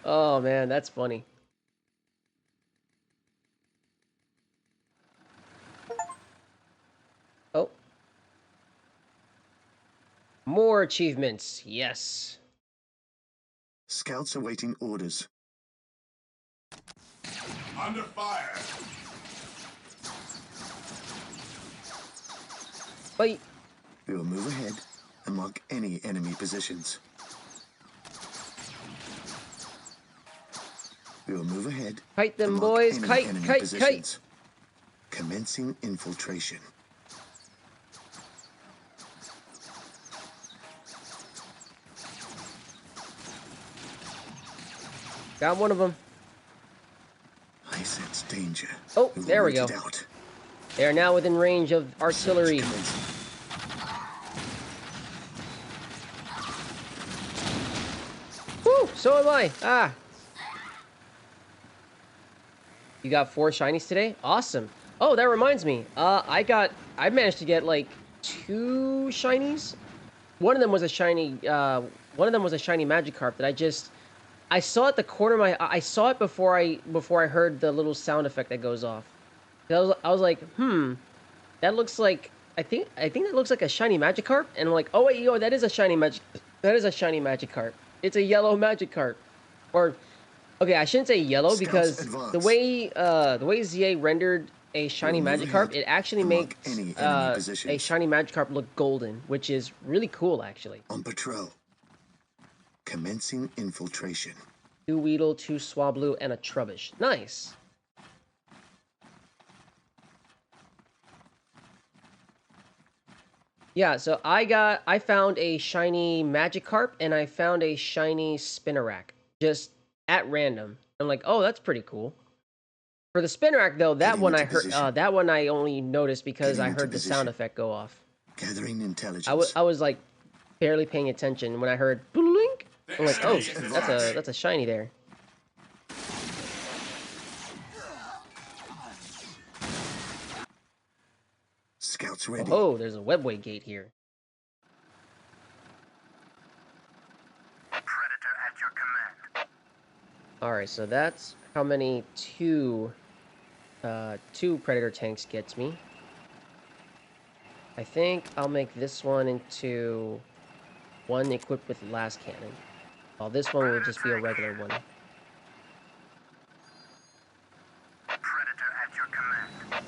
Oh man, that's funny. Oh. More achievements. Yes. Scouts awaiting orders. Under fire. Fight. We will move ahead and mark any enemy positions. We will move ahead. Kite them, and mark boys. any Kite, enemy kite, positions. Commencing infiltration. Got one of them. I sense danger. Oh, will there we root go. it out. They are now within range of artillery. Search commencing. Woo! So am I. Ah. You got 4 shinies today? Awesome. Oh, that reminds me. I managed to get like 2 shinies. One of them was a shiny Magikarp that I saw at the corner of my I saw it before I heard the little sound effect that goes off. I was like, that looks like I think that looks like a shiny Magikarp, and I'm like, oh wait, yo, that is a shiny Magikarp. It's a yellow Magikarp, or okay, I shouldn't say yellow Scouts because advance. the way ZA rendered a shiny We'll move Magikarp, ahead it actually and mark makes any enemy a positions. shiny Magikarp look golden, which is really cool actually. On patrol. Commencing infiltration. 2 Weedle, 2 Swablu, and a Trubbish. Nice. Yeah, so I found a shiny Magikarp and I found a shiny Spinarak just at random. I'm like, oh, that's pretty cool. For the Spinarak though, that Getting one I into heard position. that one I only noticed because Getting I into heard the sound position. effect go off. Gathering intelligence. I was like barely paying attention when I heard blink. I'm like, oh, Scouts that's a shiny there. Scouts ready. Oh, there's a webway gate here. Predator at your command. All right, so that's how many two Predator tanks gets me. I think I'll make this one into one equipped with last cannon, while this one will just be a regular one. Predator at your command.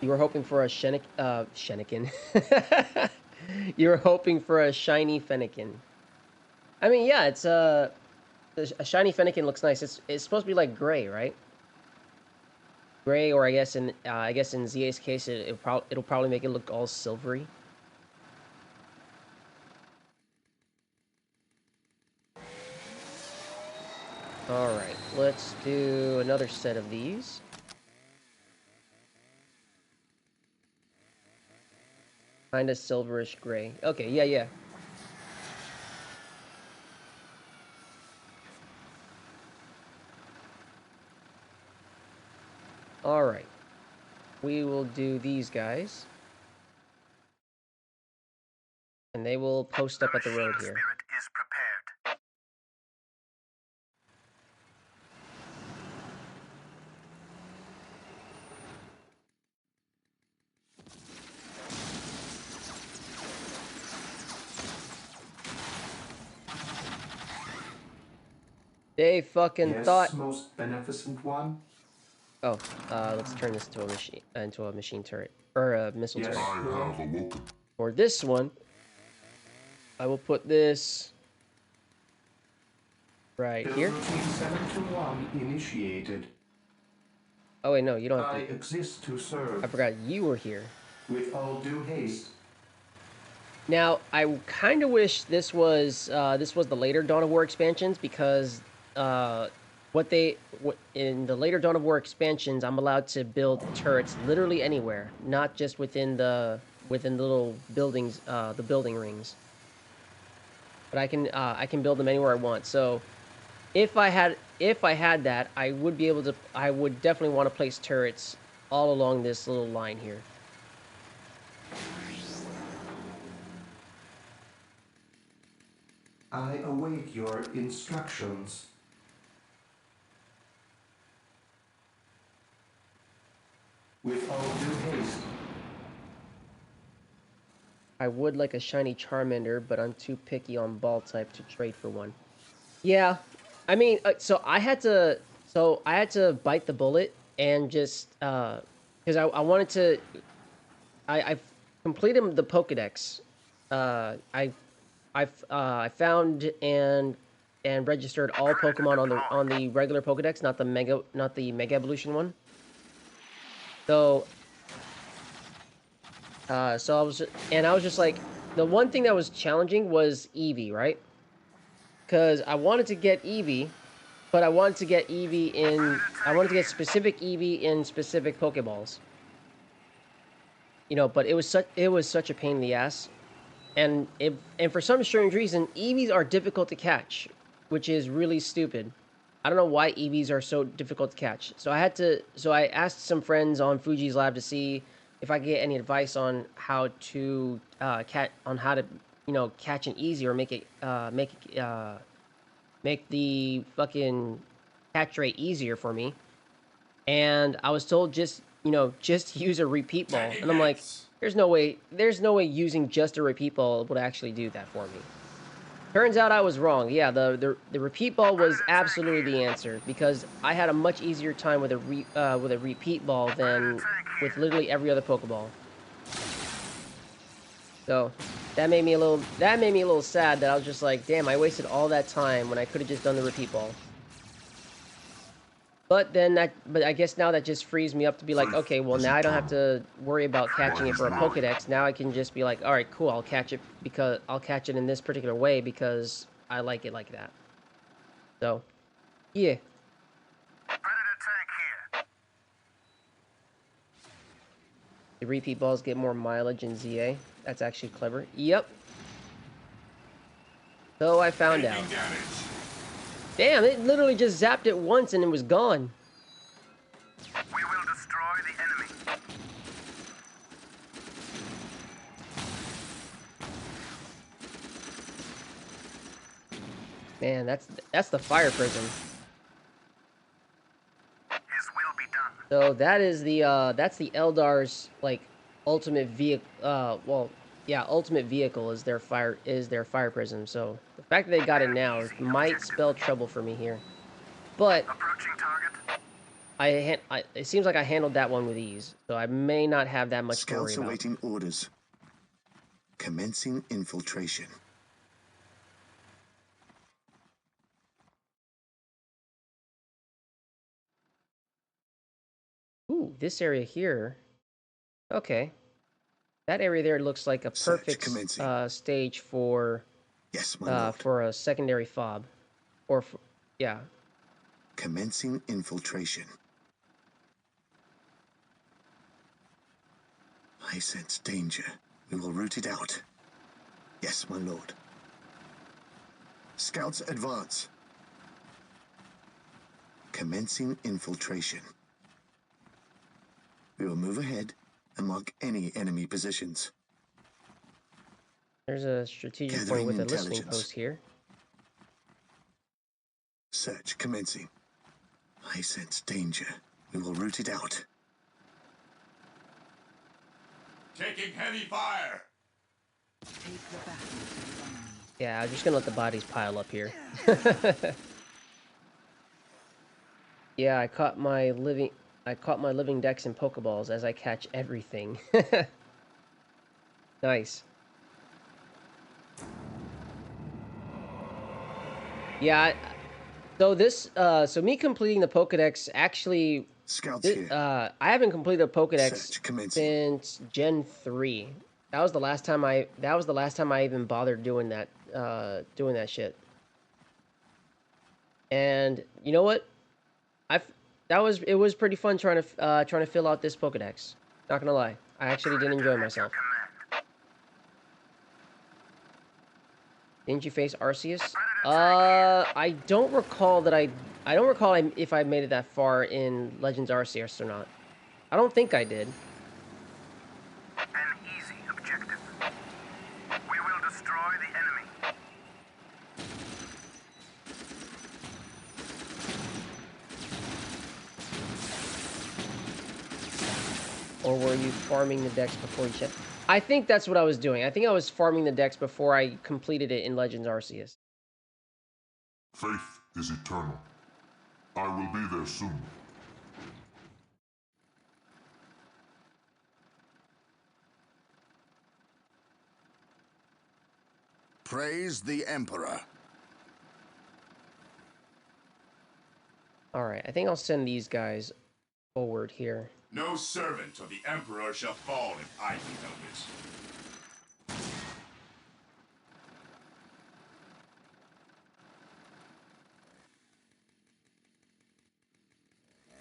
You were hoping for a Shenikin. You were hoping for a shiny Fennekin. I mean, yeah, it's a shiny Fennekin looks nice. It's supposed to be like gray, right? Gray, or I guess in ZA's case, it'll probably make it look all silvery. All right, let's do another set of these. Kind of silverish gray. Okay, yeah. All right. We will do these guys. And they will post up at the road here. Spirit is prepared. They fucking Yes, thought. most beneficent one. Oh, let's turn this into a machine turret or a missile Yes. turret. I have awoken. For this one, I will put this right Build here. routine 721 initiated. Oh wait, no, you don't have I to. exist to serve. I forgot you were here. With all due haste. Now, I kind of wish this was the later Dawn of War expansions because in the later Dawn of War expansions, I'm allowed to build turrets literally anywhere, not just within the little buildings, the building rings. But I can build them anywhere I want. So, if I had that, I would definitely want to place turrets all along this little line here. I await your instructions. With all due haste. I would like a shiny Charmander, but I'm too picky on ball type to trade for one. Yeah, I mean, so I had to bite the bullet and just because I wanted to. I completed the Pokedex. I found and registered all Pokemon on the regular Pokedex, not the Mega Evolution one. So I was just like, the one thing that was challenging was Eevee, right? Because I wanted to get Eevee, but I wanted to get specific Eevee in specific Pokeballs. You know, but it was such a pain in the ass, and for some strange reason, Eevees are difficult to catch, which is really stupid. I don't know why EVs are so difficult to catch. So I asked some friends on Fuji's lab to see if I could get any advice on how to catch an easy or make the fucking catch rate easier for me. And I was told just use a repeat ball. Taking And I'm like, hits. there's no way using just a repeat ball would actually do that for me. Turns out I was wrong. Yeah, the repeat ball was absolutely the answer because I had a much easier time with a repeat ball than with literally every other Pokeball. So that made me a little sad that I was just like, damn, I wasted all that time when I could have just done the repeat ball. But I guess now that just frees me up to be like, okay, well now I don't have to worry about catching it for a Pokedex. Now I can just be like, all right, cool, I'll catch it in this particular way because I like it like that. So, yeah. Predator tank here. The repeat balls get more mileage in ZA. That's actually clever. Yep. So I found out. Taking damage. Damn, it literally just zapped it once and it was gone. We will destroy the enemy. Man, that's the fire prism. His will be done. So that's the Eldar's like ultimate vehicle. Ultimate vehicle is their fire prism. So the fact that they got it now might spell trouble for me here. But Approaching target. it seems like I handled that one with ease. So I may not have that much to worry Scouts about. awaiting orders. Commencing infiltration. Ooh, this area here. Okay. That area there looks like a Search perfect commencing. stage for Yes, my lord. for a secondary fob. Yeah. Commencing infiltration. I sense danger. We will root it out. Yes, my lord. Scouts advance. Commencing infiltration. We will move ahead and mark any enemy positions. There's a strategic point Gathering with a listening intelligence. post here. Search commencing. I sense danger. We will root it out. Taking heavy fire. Yeah, I'm just gonna let the bodies pile up here. Yeah, I caught my living decks in Pokeballs as I catch everything. Nice. Yeah, so me completing the Pokedex actually, Scouts here. I haven't completed a Pokedex Search commencing. since Gen 3. That was the last time I even bothered doing that shit. And you know what? It was pretty fun trying to fill out this Pokedex. Not gonna lie, I actually did enjoy myself. Command. Didn't you face Arceus? I don't recall if I made it that far in Legends Arceus or not. I don't think I did. An easy objective. We will destroy the enemy. Or were you farming the decks before you checked? I think that's what I was doing. I think I was farming the decks before I completed it in Legends Arceus. Faith is eternal. I will be there soon. Praise the Emperor. Alright, I think I'll send these guys forward here. No servant of the Emperor shall fall if I can help it.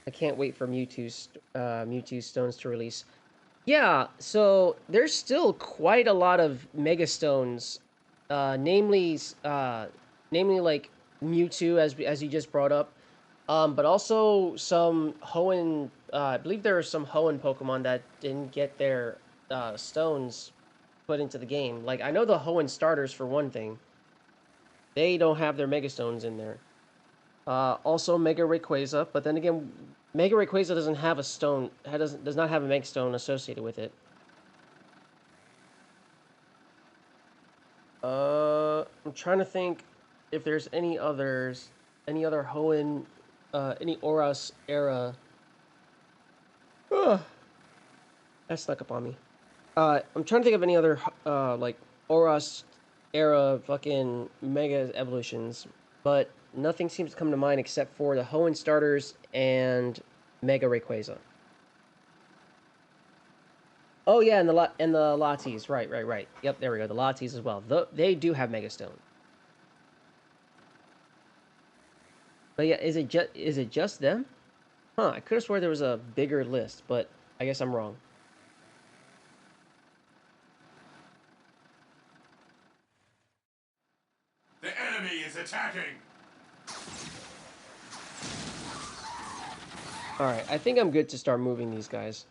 I can't wait for Mewtwo stones to release. Yeah, so there's still quite a lot of Mega Stones, namely like Mewtwo as you just brought up. But also some Hoenn, I believe there are some Hoenn Pokemon that didn't get their stones put into the game. Like, I know the Hoenn starters, for one thing. They don't have their Mega Stones in there. Also Mega Rayquaza, but then again, Mega Rayquaza doesn't have a stone, does not have a Mega Stone associated with it. I'm trying to think if there's any other Hoenn, any Oras era. Ugh, that snuck up on me. I'm trying to think of any other, like, Oras era fucking Mega Evolutions, but nothing seems to come to mind except for the Hoenn starters and Mega Rayquaza. Oh yeah, and the Lattes, right. Yep, there we go. The Lattes as well. They do have Mega Stone. But yeah, is it just them? Huh? I could have swore there was a bigger list, but I guess I'm wrong. The enemy is attacking! All right, I think I'm good to start moving these guys.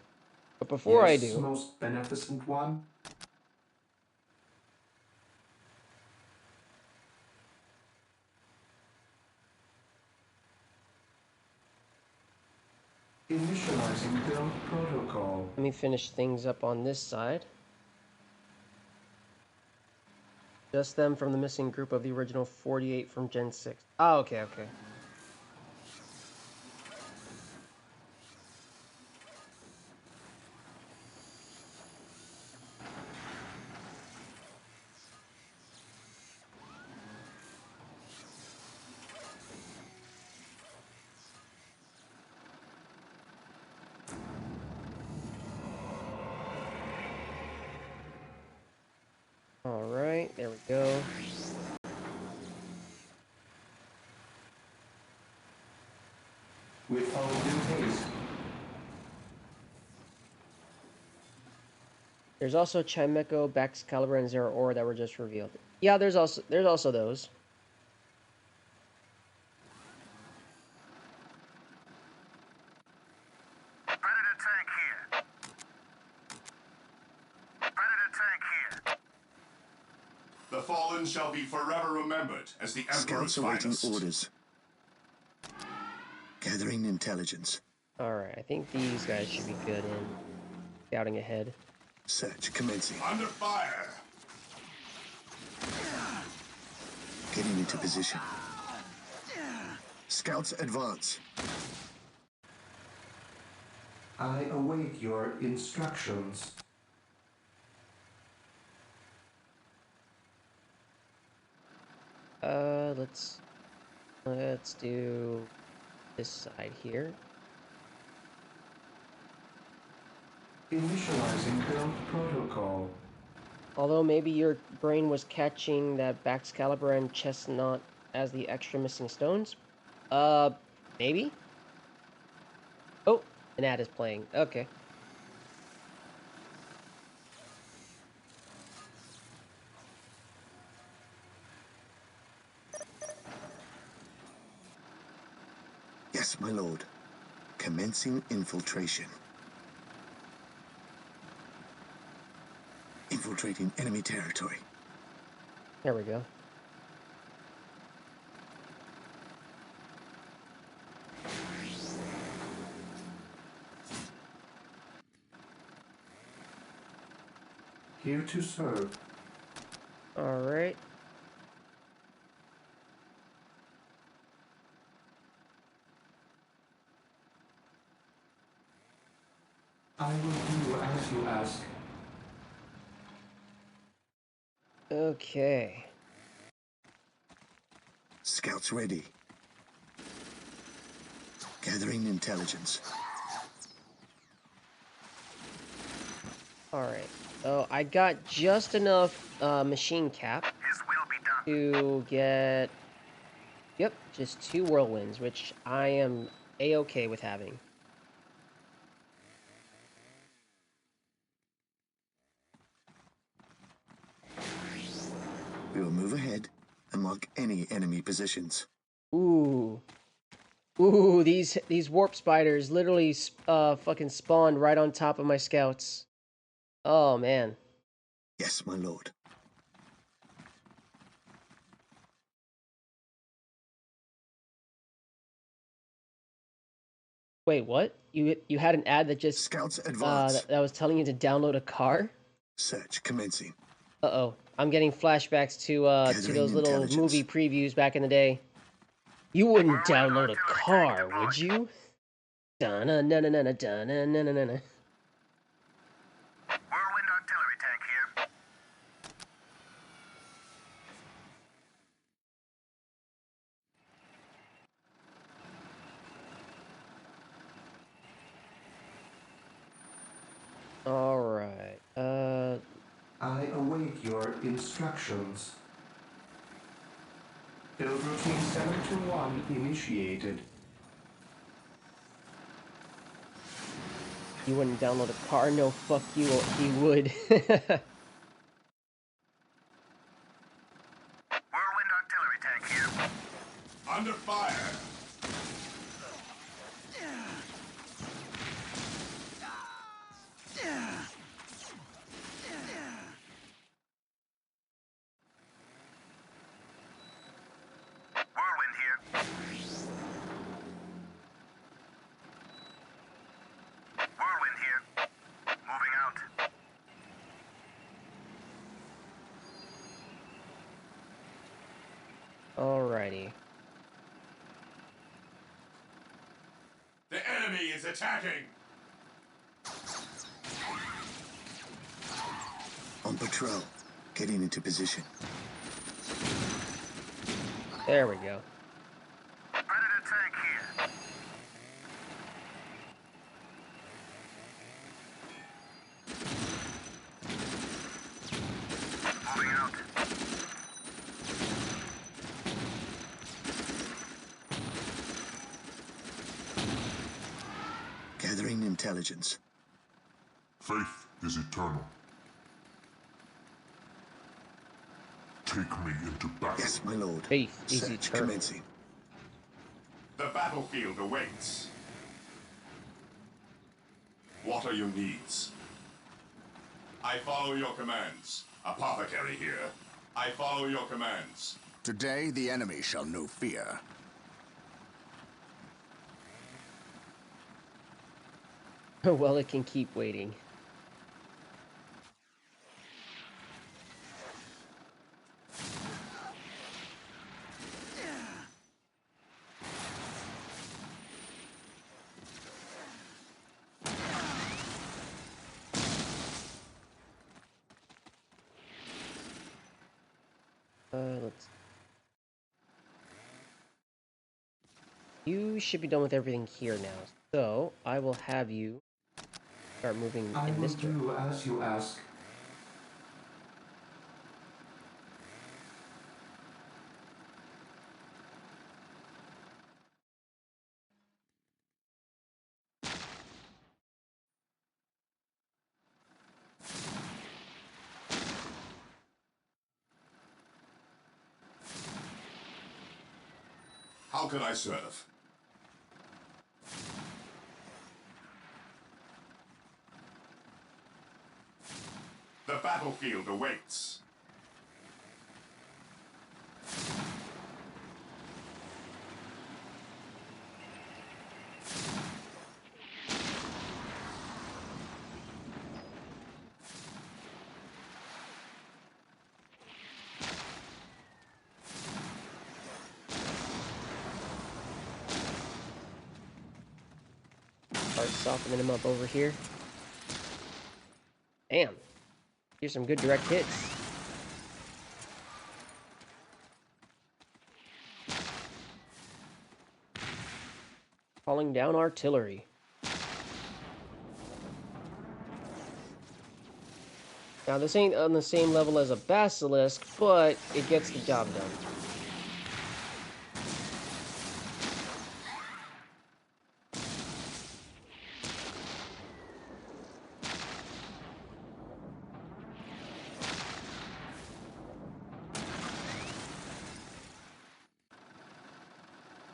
But before I Yes, do, most beneficent one. Initializing build protocol. let me finish things up on this side. Just them from the missing group of the original 48 from Gen 6. Oh, okay. All right, there we go. With all due haste. There's also Chimecho, Baxcalibur, and Zeraora that were just revealed. Yeah, there's also those. Predator tank here. Predator tank here. The fallen shall be forever remembered as the Emperor's Scouts awaiting finest. orders. Gathering intelligence. All right, I think these guys should be good in scouting ahead. Search commencing. Under fire! Getting into position. Scouts advance. I await your instructions. Let's do this side here. Initializing build protocol. Although maybe your brain was catching that Baxcalibur and Chestnut as the extra missing stones. Maybe? Oh, an ad is playing. Okay. Yes, my lord. Commencing infiltration. Infiltrating enemy territory. There we go. Here to serve. All right. I will do as you ask. Okay. Scouts ready. Gathering intelligence. All right. So I got just enough machine cap His will be done. to get, yep, just 2 whirlwinds, which I am a-okay with having. We will move ahead and mark any enemy positions. Ooh. Ooh, these warp spiders literally fucking spawned right on top of my scouts. Oh man. Yes, my lord. Wait, what? You had an ad that just Scouts advance. that was telling you to download a car? Search commencing. Uh-oh. I'm getting flashbacks to Gathering those little movie intelligence. previews back in the day. You wouldn't Whirlwind download a artillery car, tank deployed. would you? Dun-na-na-na-na-na, dun-na-na-na-na. Whirlwind artillery tank here. Alright. I await your instructions. Build routine 721 initiated. You wouldn't download a car? No, fuck you, he would. Whirlwind artillery tank here. Under fire. Whirlwind here. Whirlwind here. Moving out. Alrighty. The enemy is attacking. On patrol. Getting into position. There we go. Predator tank here. Moving out. Gathering intelligence. Faith is eternal. Take me into battle. Yes, my lord. Faith is Search eternal. commencing. The battlefield awaits. What are your needs? I follow your commands. Apothecary here. I follow your commands. Today the enemy shall know fear. Well, it can keep waiting. Let's... You should be done with everything here now. So, I will have you start moving I in will this direction. do as you ask. How can I serve? The battlefield awaits. Start softening him up over here. Damn. Here's some good direct hits. Calling down artillery. Now, this ain't on the same level as a basilisk, but it gets the job done.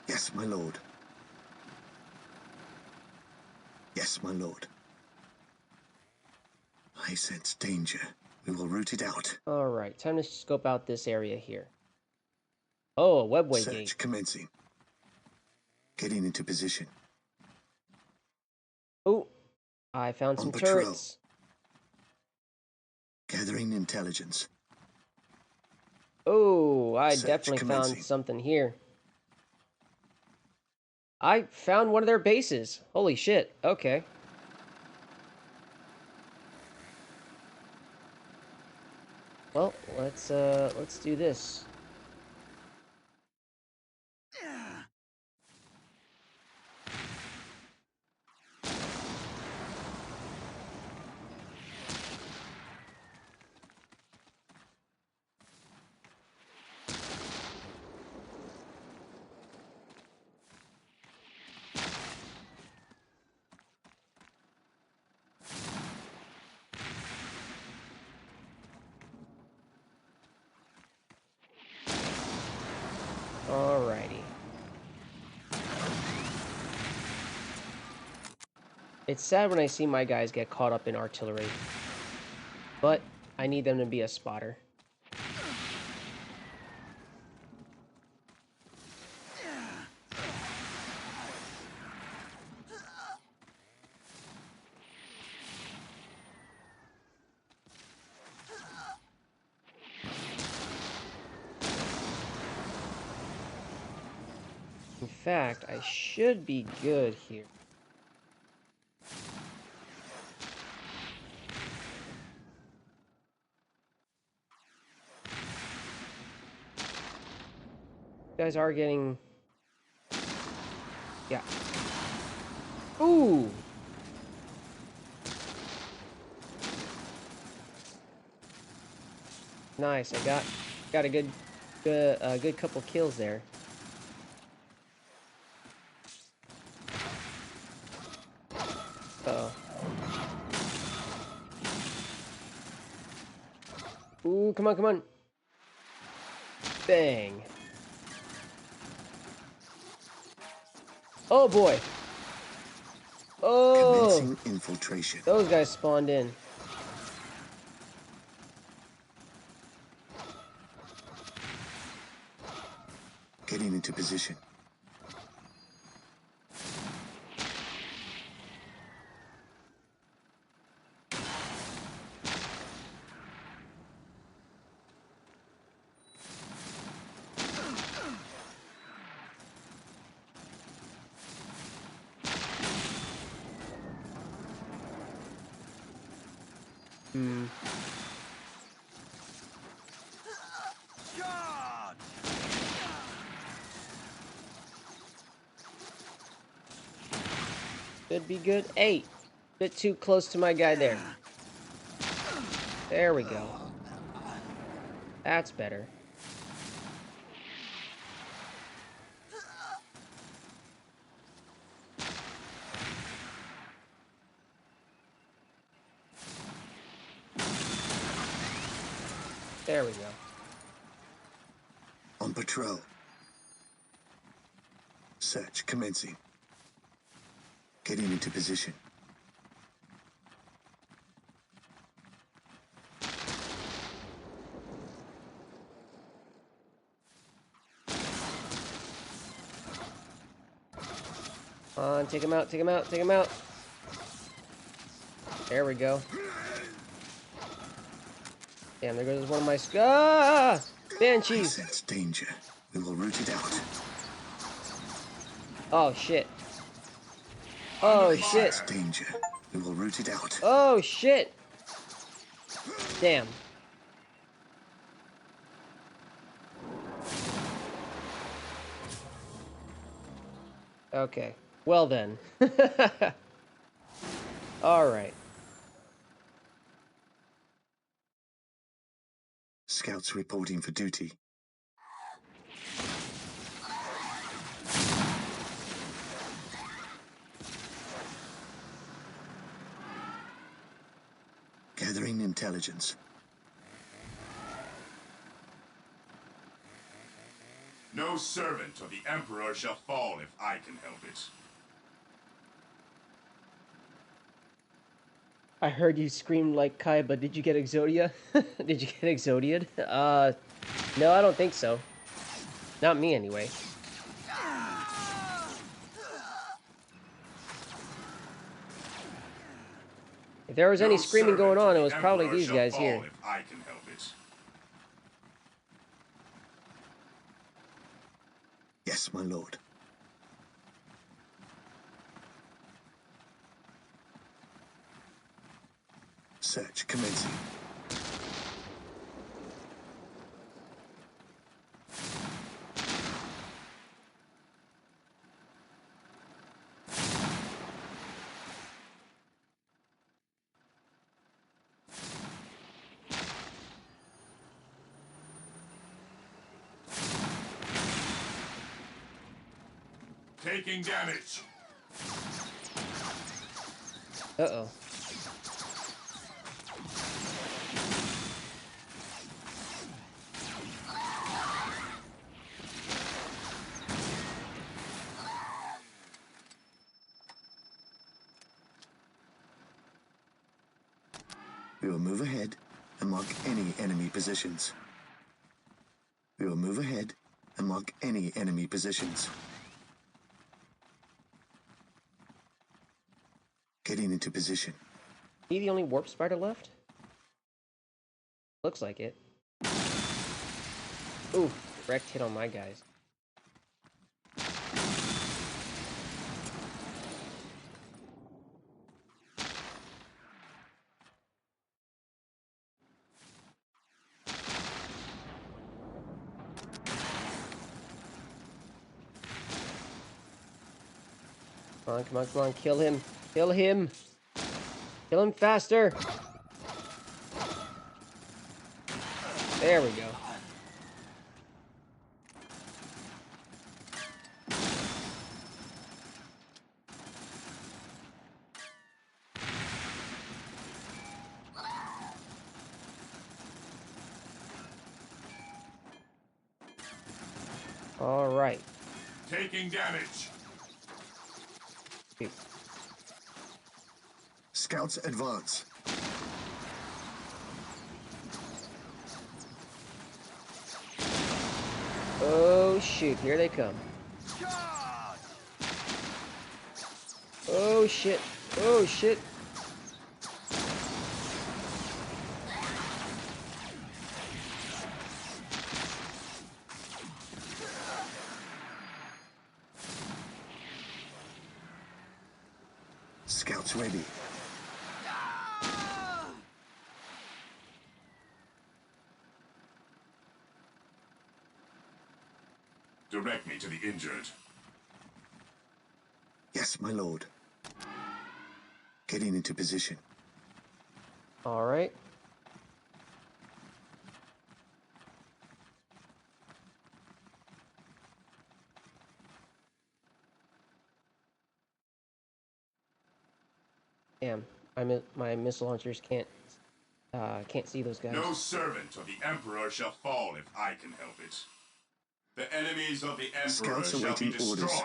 Yes, my lord. Yes, my lord. I sense danger. We will root it out. Alright, time to scope out this area here. Oh, a webway gate. Search commencing. Getting into position. Oh, I found some patrol. turrets. Gathering intelligence. Oh, I Search definitely commencing. found something here. I found one of their bases. Holy shit. Okay. Well, let's do this. Alrighty. It's sad when I see my guys get caught up in artillery, but I need them to be a spotter. In fact, I should be good here. You guys are getting... Yeah. Ooh! Nice, I got a good couple kills there. Uh-oh. Ooh, come on, come on. Bang. Oh boy. Oh, Commencing infiltration. those guys spawned in. Getting into position. Hmm. Should be good. Hey, bit too close to my guy there. There we go. That's better. There we go. On patrol. Search commencing. Getting into position. Come on, take him out, take him out, take him out. There we go. Damn, there goes one of my... Ah! I Banshees! sense danger. We will root it out. Oh, shit. Oh, I shit. sense danger. We will root it out. Oh, shit. Damn. Okay. Well then. Alright. Scouts reporting for duty. Gathering intelligence. No servant of the Emperor shall fall if I can help it. I heard you scream like Kaiba. Did you get Exodia? Did you get Exodia'd? No, I don't think so. Not me, anyway. If there was any No screaming going servant on, of it the was probably Emperor these shall guys fall here. if I can help it. Yes, my lord. Search commencing. Taking damage. Uh-oh. We will move ahead and mark any enemy positions. We will move ahead and mark any enemy positions. Getting into position. He the only warp spider left? Looks like it. Ooh, direct hit on my guys. Come on, come on, come on, kill him. Kill him. Kill him faster. There we go. All right. Taking damage. Scouts advance. Oh shoot, here they come. Oh shit. Oh shit. Scouts ready. Direct me to the injured. Yes, my lord. Getting into position. All right. Damn, my missile launchers can't see those guys. No servant of the Emperor shall fall if I can help it. The enemies of the Emperor Scouts shall be awaiting destroyed. orders.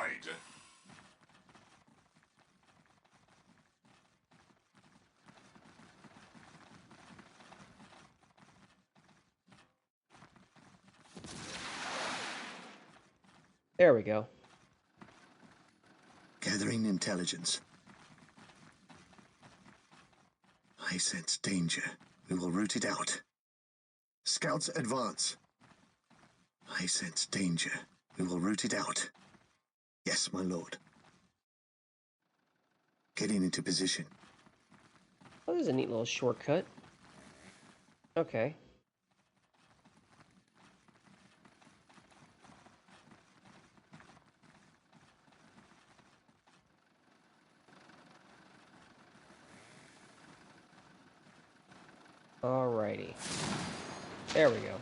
There we go. Gathering intelligence. I sense danger. We will root it out. Scouts advance. I sense danger. We will root it out. Yes, my lord. Getting into position. Oh, there's a neat little shortcut. Okay. Alrighty. There we go.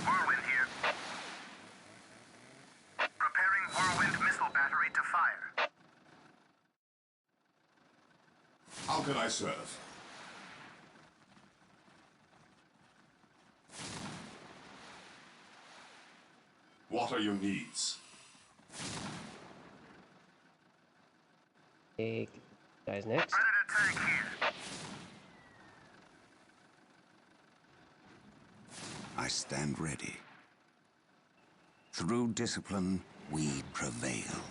Whirlwind here. Preparing Whirlwind missile battery to fire. How can I serve? What are your needs? Take guys next. Predator tank here. I stand ready. Through discipline, we prevail.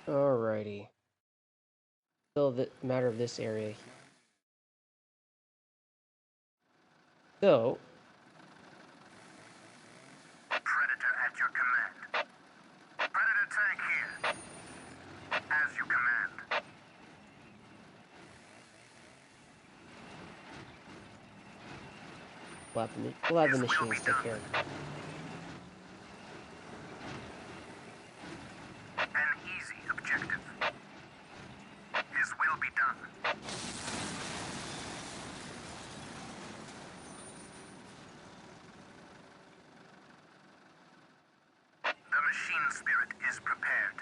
Alrighty. Still the matter of this area. So, Predator at your command. Predator tank here. As you command. we'll have the machines take care of it. An easy objective. His will be done. The machine spirit is prepared.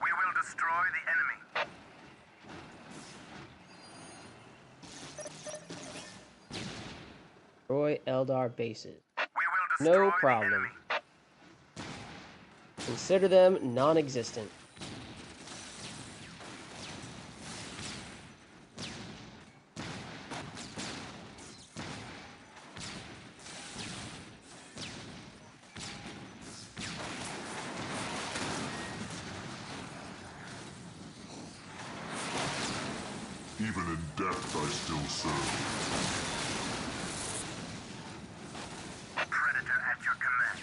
We will destroy the enemy. Destroy Eldar bases. We will destroy No the problem. enemy. Consider them non-existent. Even in death, I still serve. Predator at your command.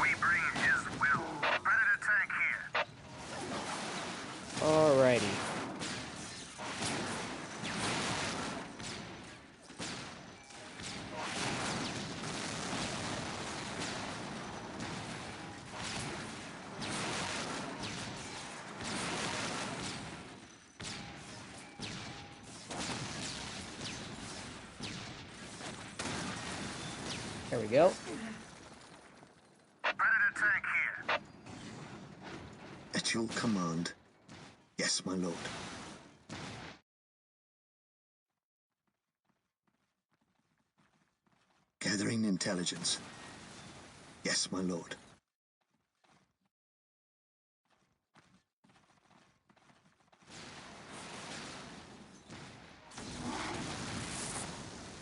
We bring his will. Predator tank here. Alrighty. There we go. Predator tank here. At your command. Yes, my lord. Gathering intelligence. Yes, my lord.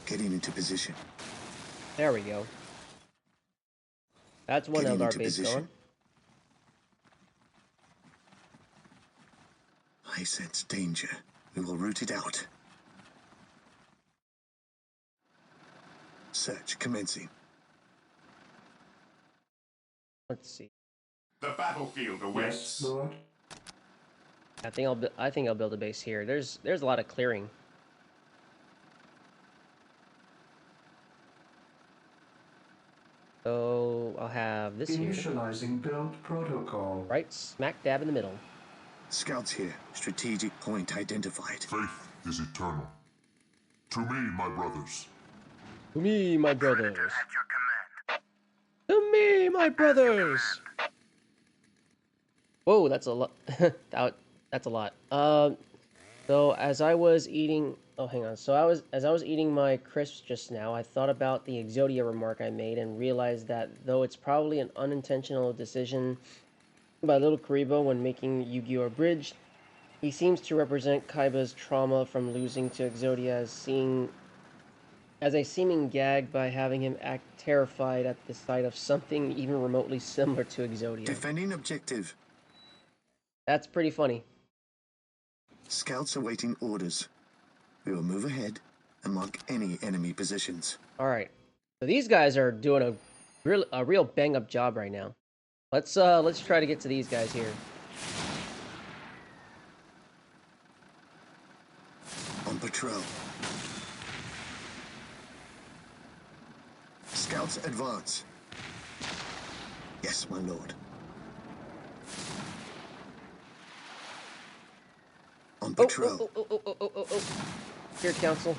Getting into position. There we go. That's one Getting Eldar into base position. gone. I sense danger. We will root it out. Search commencing. Let's see. The battlefield awaits. Yes, Lord. I think I'll build a base here. There's a lot of clearing. So I'll have this here, Initializing build protocol. right smack dab in the middle. Scouts here. Strategic point identified. Faith is eternal. To me, my brothers. To me, my Predator brothers. at your command. To me, my brothers. Whoa, that's a lot. That's a lot. So as I was eating, oh, hang on. So as I was eating my crisps just now, I thought about the Exodia remark I made and realized that though it's probably an unintentional decision by Little Karibo when making Yu-Gi-Oh! Bridge, he seems to represent Kaiba's trauma from losing to Exodia as a seeming gag by having him act terrified at the sight of something even remotely similar to Exodia. Defending objective. That's pretty funny. Scouts awaiting orders. We will move ahead and mark any enemy positions. All right, so these guys are doing a real bang up job right now. Let's try to get to these guys here. On patrol. Scouts advance. Yes, my lord. On patrol. Oh. Here, Council.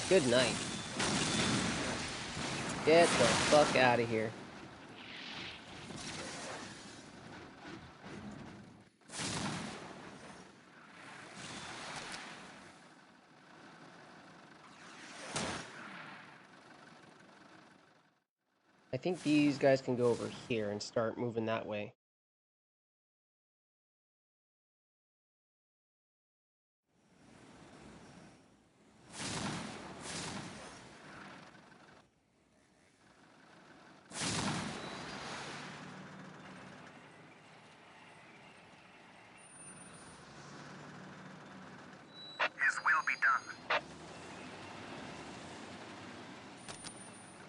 Good night. Get the fuck out of here. I think these guys can go over here and start moving that way. His will be done.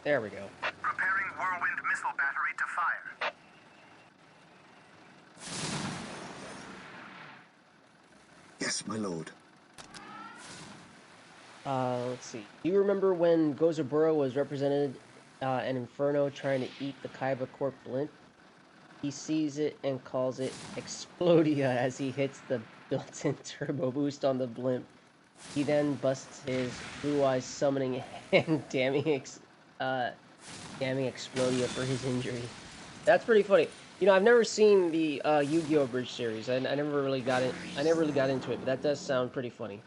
There we go. Preparing whirlwind missile battery to fire. Yes, my lord. Let's see. Do you remember when Gozaburo was represented in Inferno trying to eat the Kaiba Corp blimp? He sees it and calls it Explodia as he hits the built-in turbo boost on the blimp. He then busts his blue eyes summoning and damning Explodia for his injury. That's pretty funny. You know, I've never seen the Yu-Gi-Oh! Bridge series. I never really got it. I never really got into it, but that does sound pretty funny.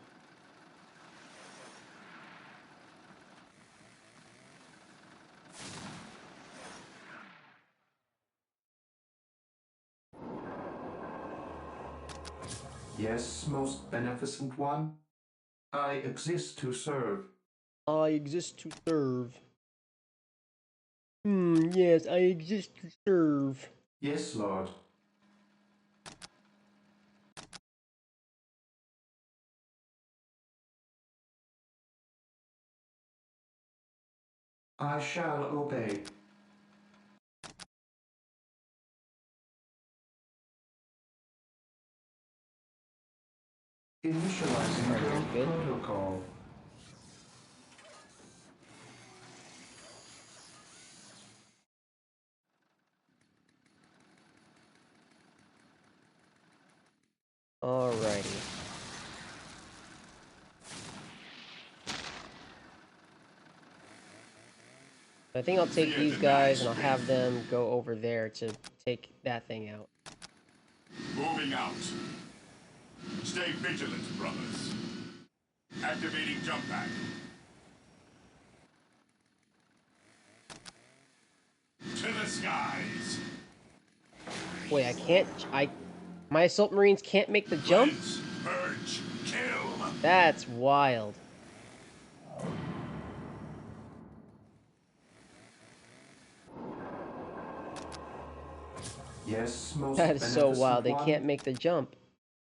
Yes, most beneficent one. I exist to serve. I exist to serve. Yes, I exist to serve. Yes, Lord. I shall obey. Initializing build good. protocol. Alrighty. I think I'll take these guys and I'll have them go over there to take that thing out. Moving out. Stay vigilant, brothers. Activating jump pack. To the skies. Wait, my assault marines can't make the jump? Cleanse, purge, kill. That's wild. Yes, most That is so beneficent wild. They one. can't make the jump.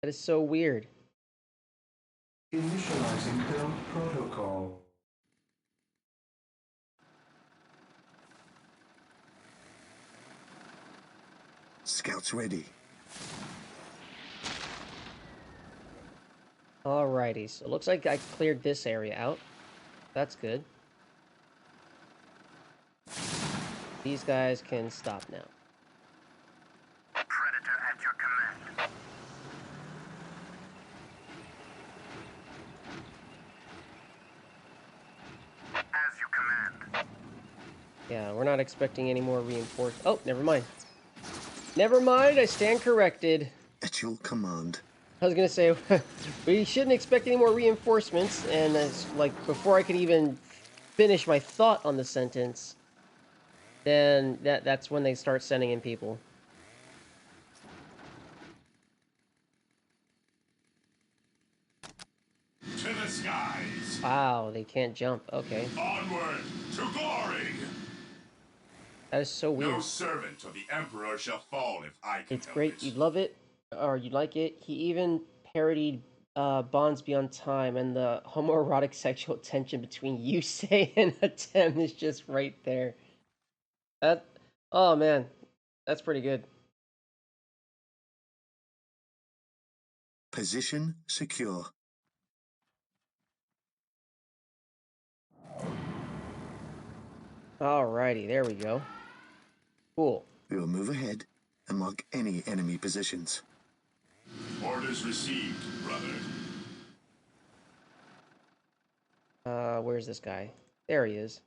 That is so weird. Initializing build protocol. Scouts ready. Alrighty, so it looks like I cleared this area out. That's good. These guys can stop now. Predator at your command. As you command. Yeah, we're not expecting any more reinforcements. Oh, never mind. Never mind, I stand corrected. At your command. I was gonna say, we shouldn't expect any more reinforcements, and it's like, before I could even finish my thought on the sentence, then that's when they start sending in people. To the skies. Wow, they can't jump. Okay. Onward to glory. That is so weird. No servant of the Emperor shall fall if I can It's help great. it. You'd love it, or you'd like it. He even parodied Bonds Beyond Time, and the homoerotic sexual tension between Yusei and Atem is just right there. That, oh man, that's pretty good. Position secure. Alrighty, there we go. Cool. We will move ahead and mark any enemy positions. Orders received, brother. Where's this guy? There he is.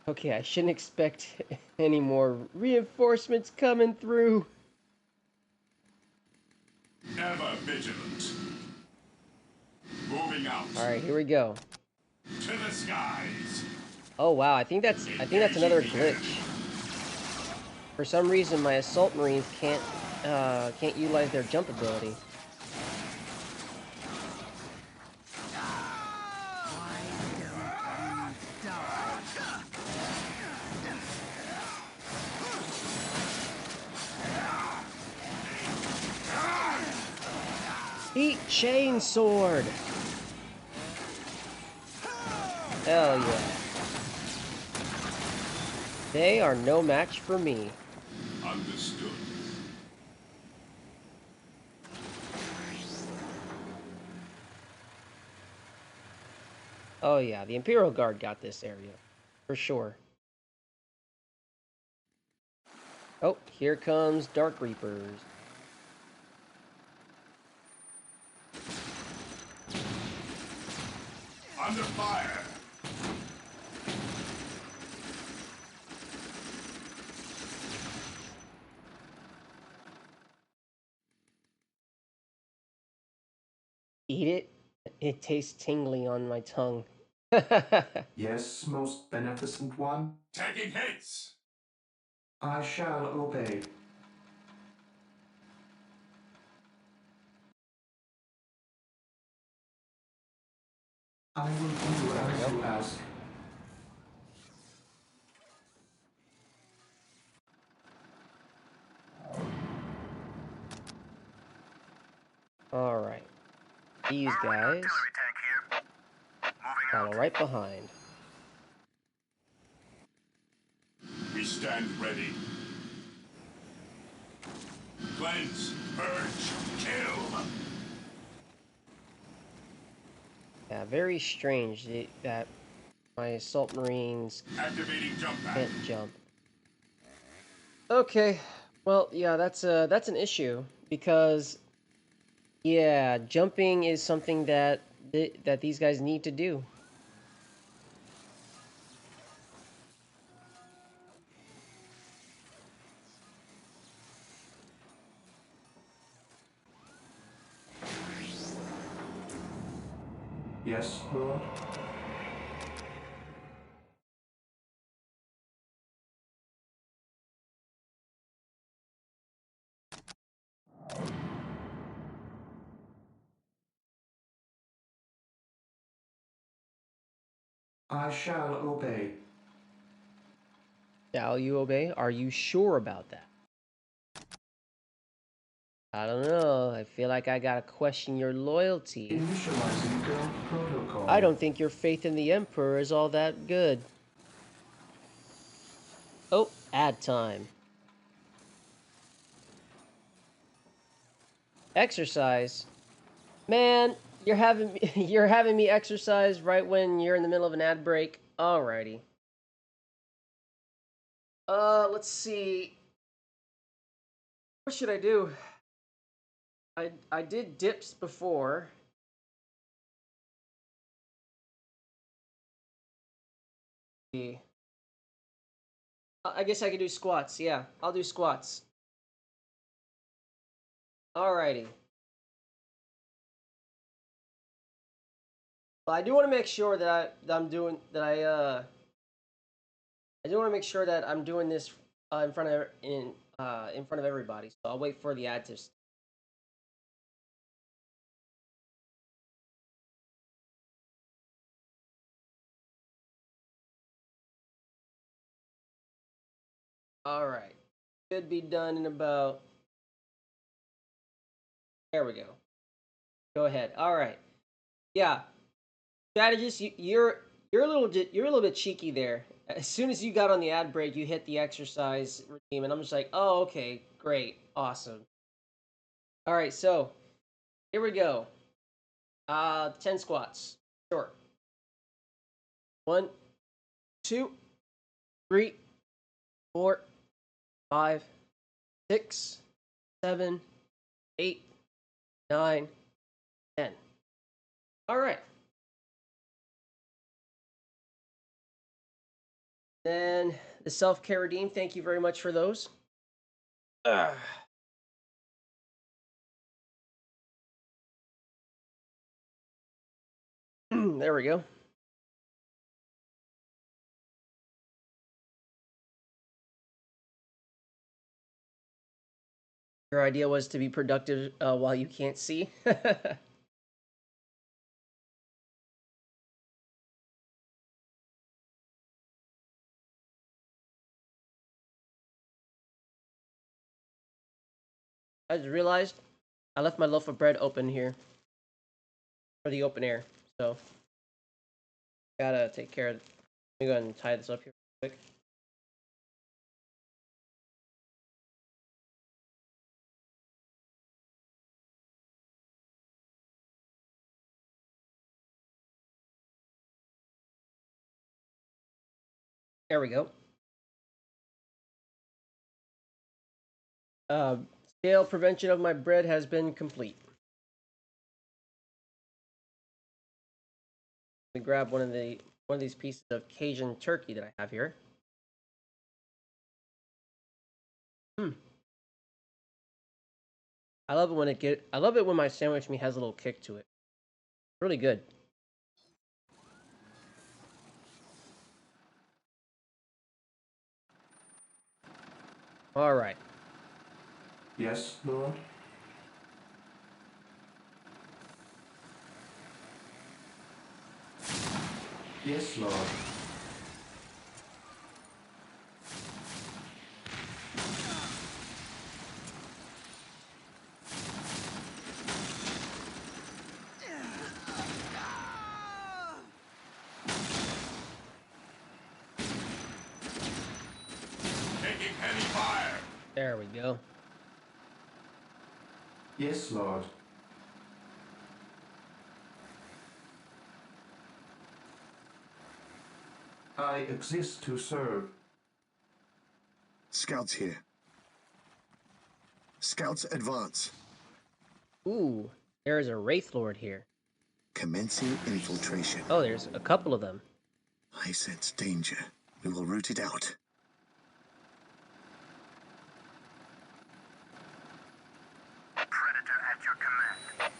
Okay, I shouldn't expect any more reinforcements coming through. Ever vigilant. Moving out. All right, here we go. To the skies. Oh wow, I think that's another glitch. For some reason, my assault marines can't utilize their jump ability. Heat chain sword. Hell yeah. They are no match for me. Understood. Oh yeah, the Imperial Guard got this area. For sure. Oh, here comes Dark Reapers. Under fire. Eat it. It tastes tingly on my tongue. Yes, most beneficent one. Taking hits. I shall obey. I will do as you ask. All right. These guys Armored artillery tank here. Moving follow out. right behind. We stand ready. Cleanse, purge, kill. Yeah, very strange that my assault marines Activating jump pad. can't jump. Okay, well, yeah, that's an issue because yeah, jumping is something that that these guys need to do. Yes, Lord. I shall obey. Shall you obey? Are you sure about that? I don't know. I feel like I gotta question your loyalty. Initializing build protocol. I don't think your faith in the Emperor is all that good. Oh, ad time. Exercise. Man, you're having me exercise right when you're in the middle of an ad break. Alrighty. Let's see. What should I do? I did dips before. I guess I could do squats. Yeah, I'll do squats. Alrighty. Well, I do want to make sure I'm doing that. I do want to make sure that I'm doing this in front of everybody. So I'll wait for the ad to. All right, should be done in about. There we go. Go ahead. All right. Yeah, strategist, you're a little bit cheeky there. As soon as you got on the ad break, you hit the exercise regime, and I'm just like, oh, okay, great, awesome. All right, so here we go. 10 squats. Sure. 1, 2, 3, 4, 5, 6, 7, 8, 9, 10. All right. Then the self-care redeem. Thank you very much for those. There we go. Your idea was to be productive while you can't see. I just realized I left my loaf of bread open here for the open air, so gotta take care of it. Let me go ahead and tie this up here real quick. There we go. Scale prevention of my bread has been complete. Let me grab one of these pieces of Cajun turkey that I have here. I love it when my sandwich meat has a little kick to it. Really good. All right. Yes, Lord? Yes, Lord. Taking heavy fire. There we go. Yes, Lord. I exist to serve. Scouts here. Scouts advance. Ooh, there is a Wraith Lord here. Commencing infiltration. Oh, there's a couple of them. I sense danger. We will root it out. Predator at your command.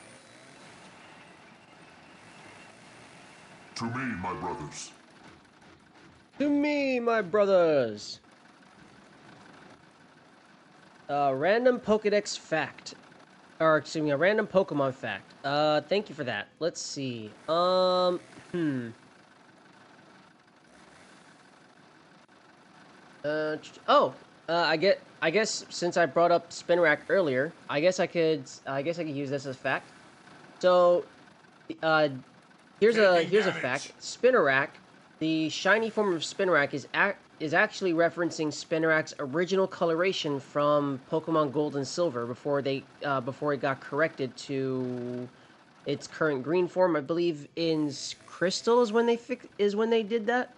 To me, my brothers. To me, my brothers. Random Pokedex fact. Or, excuse me, a random Pokemon fact. Thank you for that. Let's see. I guess since I brought up Spinarak earlier, I guess I could use this as fact. So, uh, here's a fact. Spinarak, the shiny form of Spinarak is actually referencing Spinarak's original coloration from Pokemon Gold and Silver before it got corrected to its current green form. I believe in Crystal is when they did that.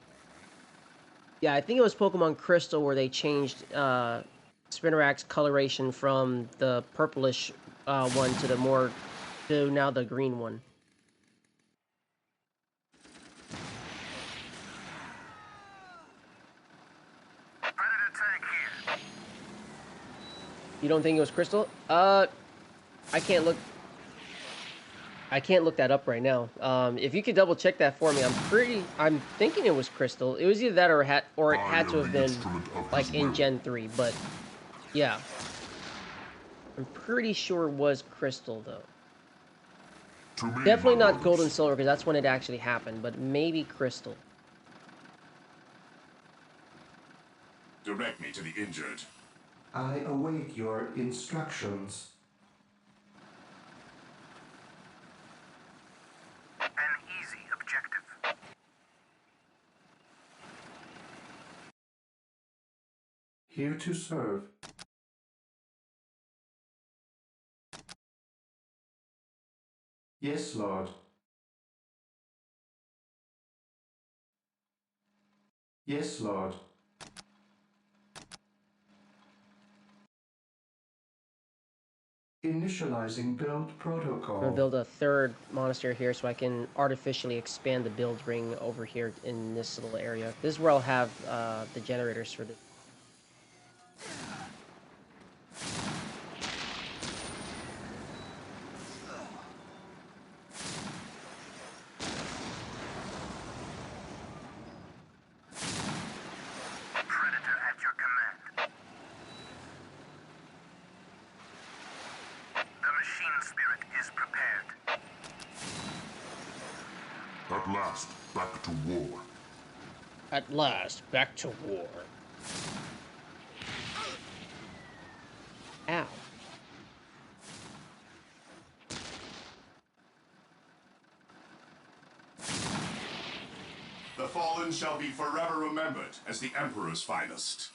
Yeah, I think it was Pokemon Crystal where they changed Spinarak's coloration from the purplish one to now the green one. Predator tank here. You don't think it was Crystal? I can't look. I can't look that up right now. If you could double check that for me, I'm thinking it was Crystal. It was either that or it had to have been like in Gen 3, but yeah. I'm pretty sure it was Crystal though. To me, Definitely my not Gold and brothers. Silver because that's when it actually happened, but maybe Crystal. Direct me to the injured. I await your instructions. An easy objective. Here to serve. Yes, Lord. Yes, Lord. Initializing build I'm protocol. gonna build a third monastery here so I can artificially expand the build ring over here in this little area. This is where I'll have the generators for this. Predator at your command. The machine spirit is prepared. At last, back to war. At last, back to war. Ow. The fallen shall be forever remembered as the Emperor's finest.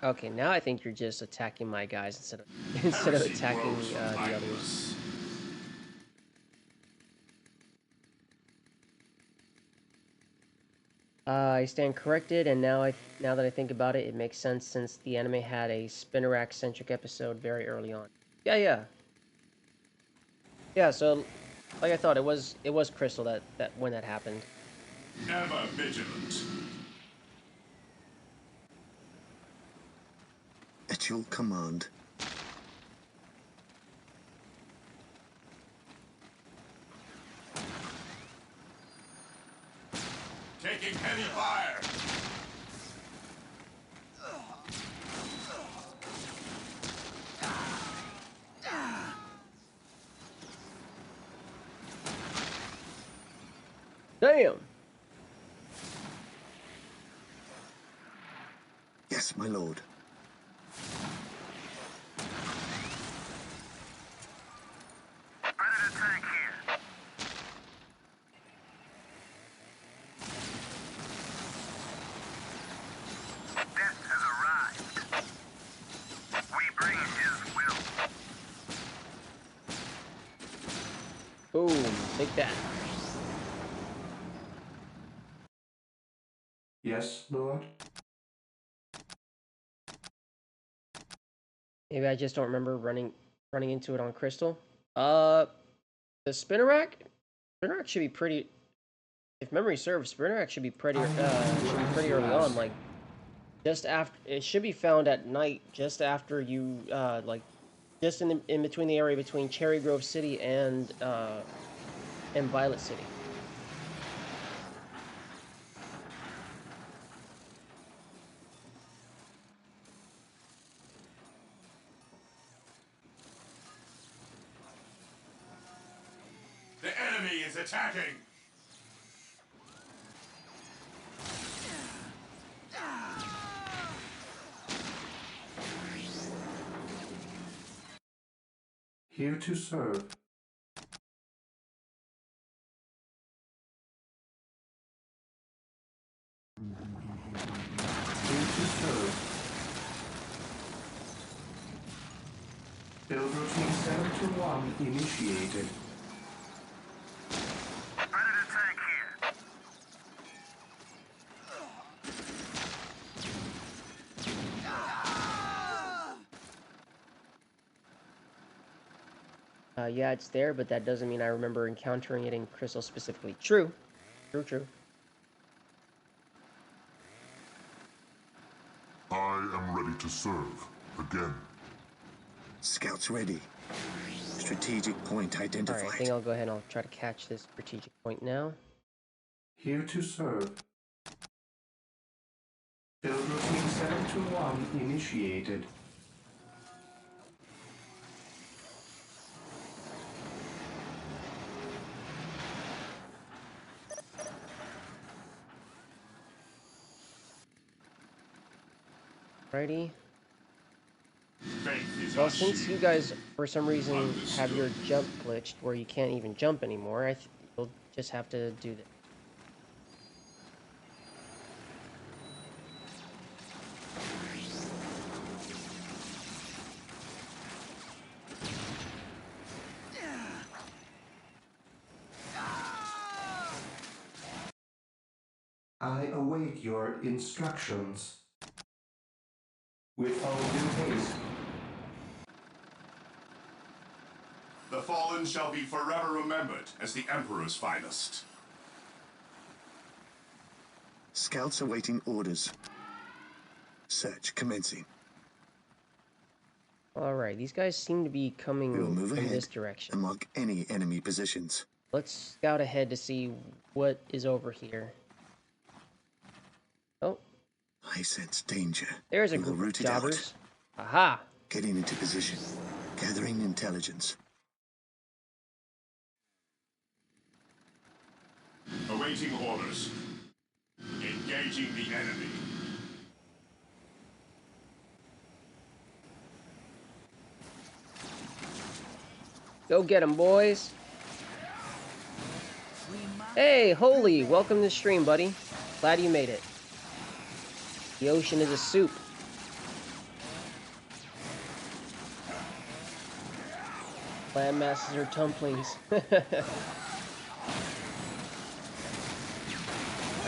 Okay, now I think you're just attacking my guys instead of Heresy attacking grows from the others. idleness. I stand corrected, and now that I think about it, it makes sense since the anime had a Spinnerack centric episode very early on. Yeah. So, like I thought, it was Crystal that when that happened. Ever vigilant. At your command. Taking heavy fire. Damn. Yes, my lord. Predator tank here. Death has arrived. We bring his will. Boom. Take that. Yes, Lord. Maybe I just don't remember running into it on Crystal. The Spinnerack should be pretty. If memory serves, Spinnerack should be pretty early on. Like just after, it should be found at night, just after you like, just in between the area between Cherry Grove City and Violet City. The enemy is attacking. Here to serve. Here to serve. Build routine 7 to 1 initiated. Predator tank here. Yeah, it's there, but that doesn't mean I remember encountering it in Crystal specifically. True. True. I am ready to serve. Again. Scouts ready. Strategic point identified. Alright, I think I'll go ahead and I'll try to catch this strategic point now. Here to serve. Build routine 7 to 1 initiated. Alrighty. Faith is Well, our since shield. you guys, for some reason, have your Understood. jump glitched where you can't even jump anymore, you'll just have to do this. await your instructions. With all due haste. The fallen shall be forever remembered as the Emperor's finest. Scouts awaiting orders. Search commencing. Alright, these guys seem to be coming We will move in ahead this direction. and mark any enemy positions. Let's scout ahead to see what is over here. Oh, I sense danger. there's a We will group of root it out. jobbers. Aha! Getting into position. Gathering intelligence. Awaiting orders. Engaging the enemy. Go get 'em, boys! Hey, Holy! Welcome to the stream, buddy. Glad you made it. The ocean is a soup. Land masses are dumplings. I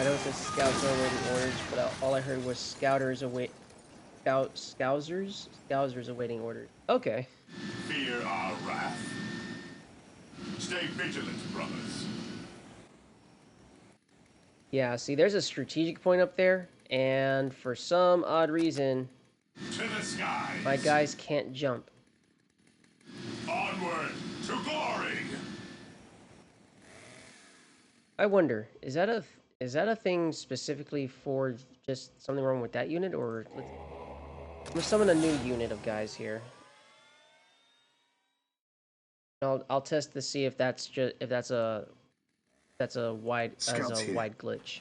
know it says scouts are awaiting orders, but all I heard was scousers awaiting orders. Okay. Fear our wrath. Stay vigilant, brothers. Yeah, see, there's a strategic point up there, and for some odd reason, To the skies. my guys can't jump. Onward to glory. I wonder, is that a thing specifically for just something wrong with that unit, or let's summon a new unit of guys here. I'll test to see if that's a wide Scouts here. wide glitch.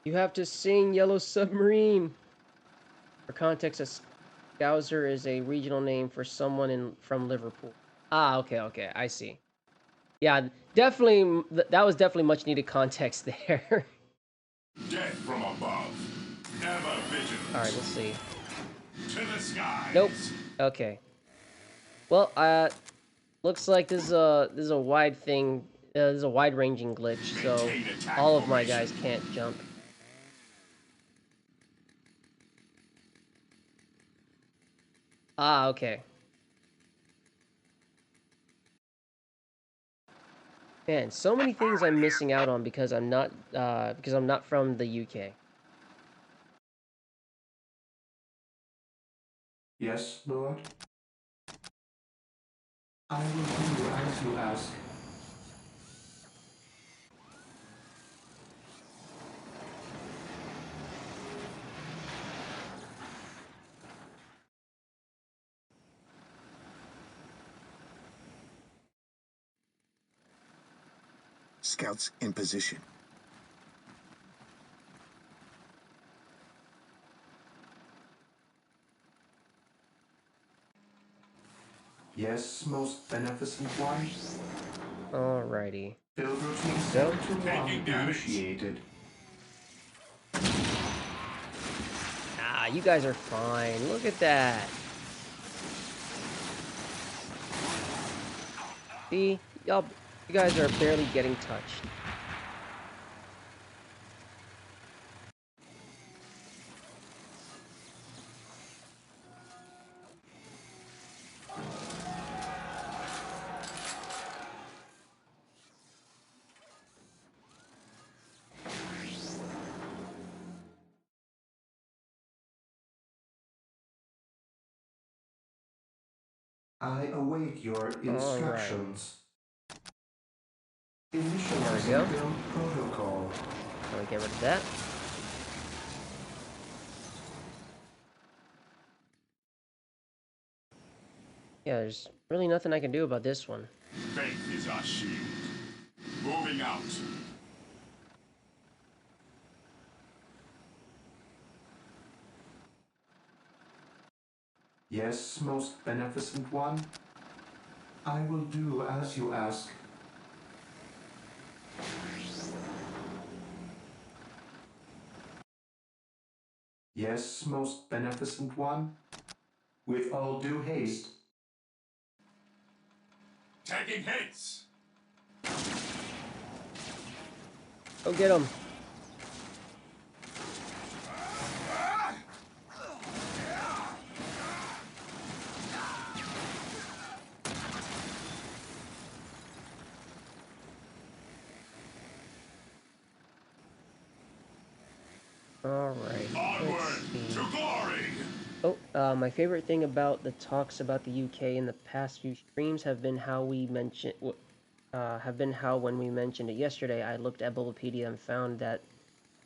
You have to sing Yellow Submarine. For context, a Scouser is a regional name for someone from Liverpool. Ah, okay, I see. Yeah, definitely, that was definitely much needed context there. Death from above. Ever vigilant. All right, let's see. To the skies. Nope. Okay. Well, looks like this is a wide thing. This is a wide-ranging glitch, so all of my guys can't jump. Ah, okay. Man, so many things I'm missing out on because I'm not from the UK. Yes, Lord? I will do as you ask. Scouts in position. Yes, most beneficent one. Alrighty. Build routine Go. 721 initiated. Ah, you guys are fine. Look at that. See, you guys are barely getting touched. I await your instructions. There we Initializing go. build protocol. Let me get rid of that. Yeah, there's really nothing I can do about this one. Faith is our shield. Moving out. Yes, most beneficent one. I will do as you ask. Yes, most beneficent one. With all due haste. Taking hits! Go get him. Alright, Onward let's see. to glory! Oh, my favorite thing about the talks about the UK in the past few streams have been how when we mentioned it yesterday, I looked at Bulbapedia and found that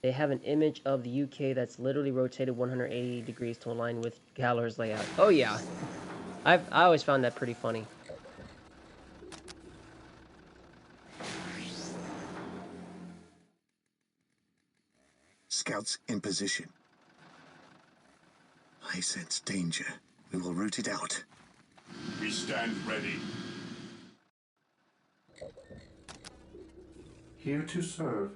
they have an image of the UK that's literally rotated 180 degrees to align with Galar's layout. Oh yeah, I always found that pretty funny. Scouts in position. I sense danger. We will root it out. We stand ready. Here to serve.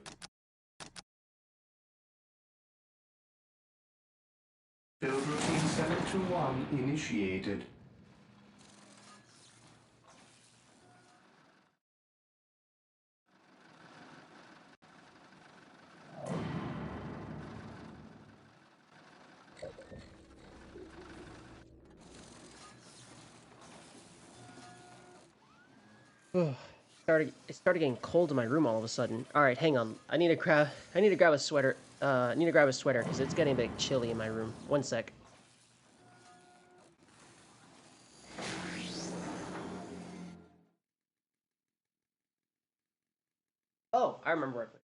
Build routine 721 initiated. It started getting cold in my room all of a sudden. All right, hang on. I need to grab a sweater. I need to grab a sweater because it's getting a bit chilly in my room. One sec. Oh, I remember where I put it.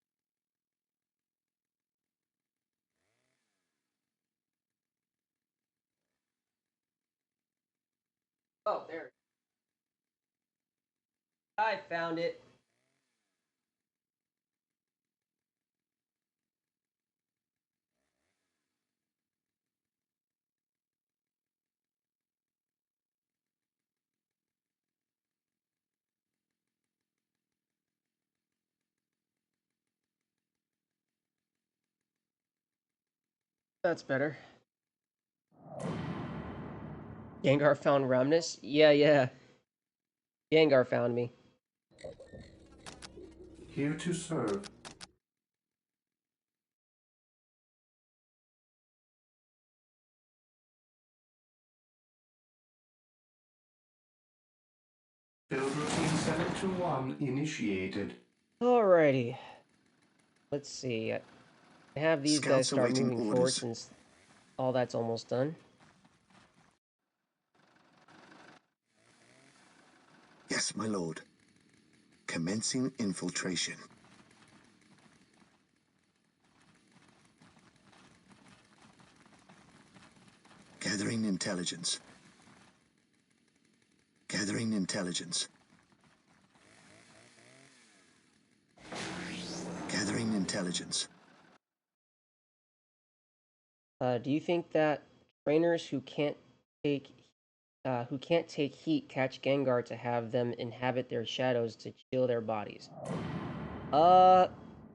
Oh, there. I found it. That's better. Gengar found Ramnus? Yeah. Gengar found me. Here to serve. Build routine 721 initiated. Alrighty. Let's see. I have these guys Scouts start awaiting moving forward orders. since all that's almost done. Yes, my lord. Commencing infiltration. Gathering intelligence. Gathering intelligence. Gathering intelligence. Do you think that trainers take who can't take heat catch Gengar to have them inhabit their shadows to chill their bodies? I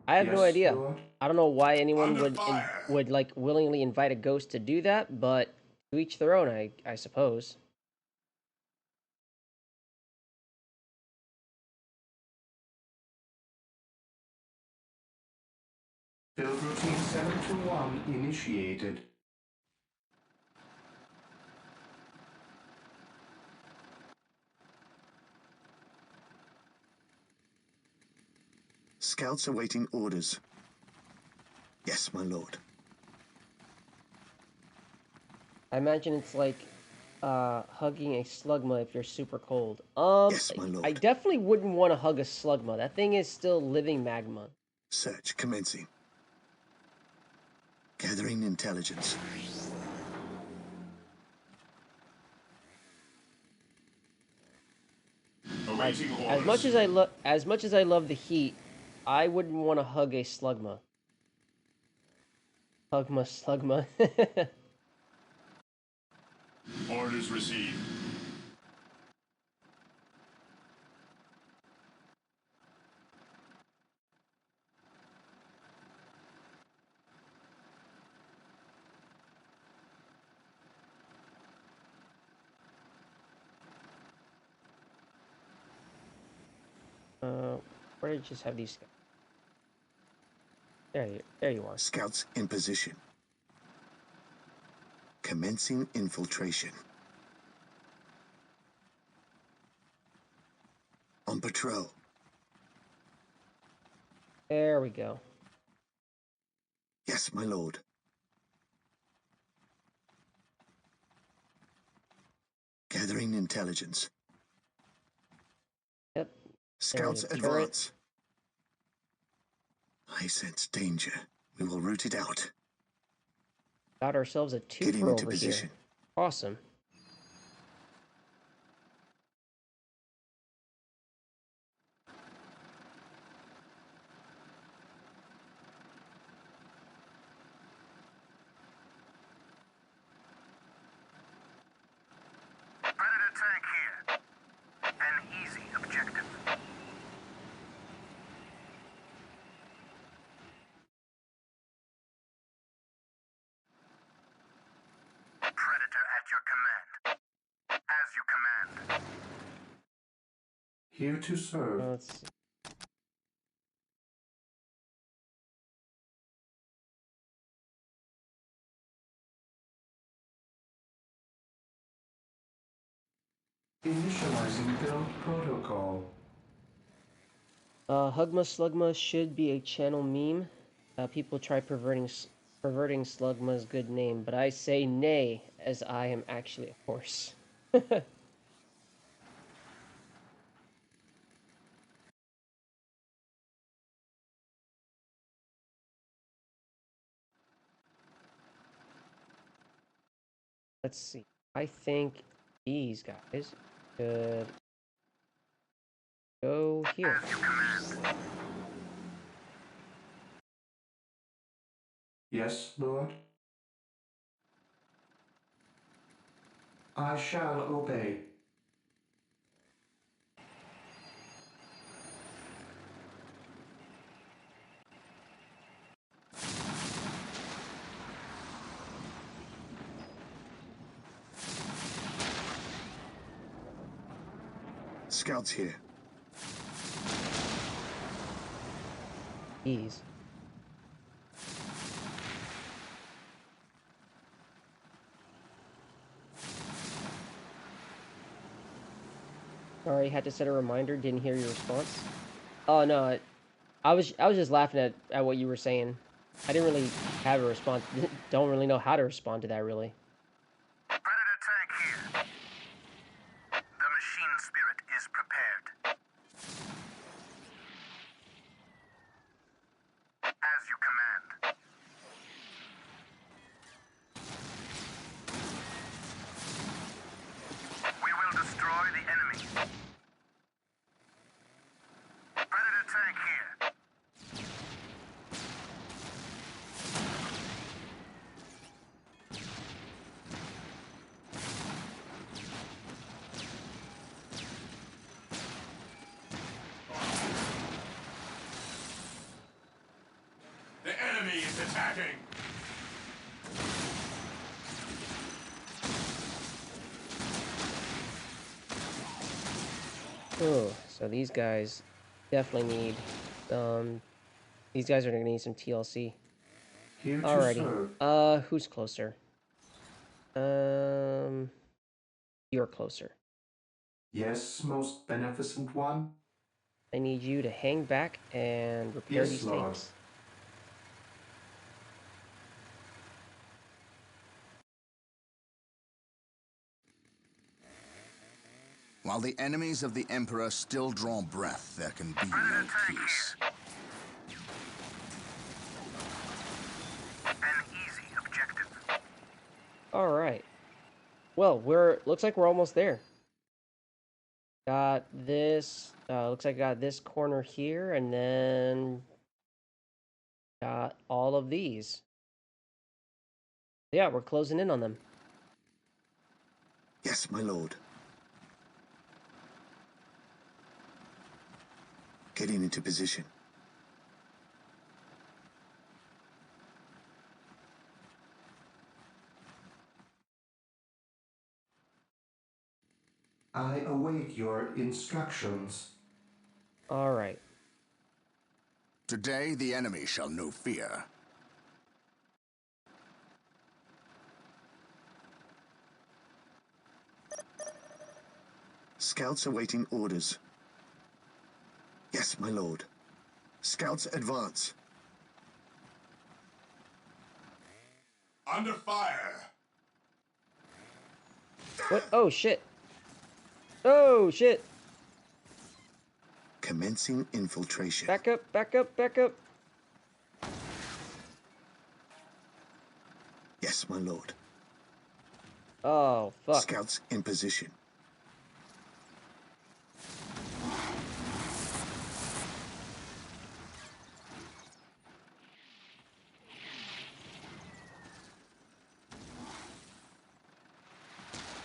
have no Yes, idea. Lord. I don't know why anyone Under fire! would like willingly invite a ghost to do that, but to each their own, I suppose. Build routine 721 initiated. Scouts awaiting orders. Yes, my lord. I imagine it's like hugging a slugma if you're super cold. Yes, my I lord. definitely wouldn't want to hug a slugma. That thing is still living magma. Search commencing. Gathering intelligence. Awaiting orders. As much as I love the heat, I wouldn't want to hug a slugma. Hugma slugma. Orders received. Where did I just have these scouts? There you are. Scouts in position. Commencing infiltration. On patrol. There we go. Yes, my lord. Gathering intelligence. Yep. Scouts There's a turret. advance. I sense danger. We will root it out. Got ourselves a Getting twofer into over position. here. Awesome. Predator tank here. An easy objective. Predator at your command. As you command. Here to serve. Let's see. Initializing build protocol. Hugma Slugma should be a channel meme. People try perverting Slugma's good name, but I say nay, as I am actually a horse. Let's see. I think these guys should go here. As you command. Yes, Lord. I shall obey. Scouts here. These. Sorry, had to set a reminder. Didn't hear your response. Oh no, I was just laughing at what you were saying. I didn't really have a response. Don't really know how to respond to that really. Predator tank here. The machine spirit is prepared. As you command. We will destroy the enemy. Predator tank here. The enemy is attacking! Oh, so these guys definitely need these guys are gonna need some TLC. Here to Alrighty. serve. Who's closer? You're closer. Yes, most beneficent one. I need you to hang back and repair Yes, these Lord. tanks. While the enemies of the Emperor still draw breath, there can be Predator no tank peace. here. An easy objective. Alright. Well, looks like we're almost there. Got this, looks like I got this corner here, and then got all of these. Yeah, we're closing in on them. Yes, my lord. Getting into position. I await your instructions. Alright. Today, the enemy shall know fear. Scouts awaiting orders. Yes, my lord. Scouts advance. Under fire! What? Oh, shit. Oh, shit. Commencing infiltration. Back up, back up, back up. Yes, my lord. Oh, fuck. Scouts in position.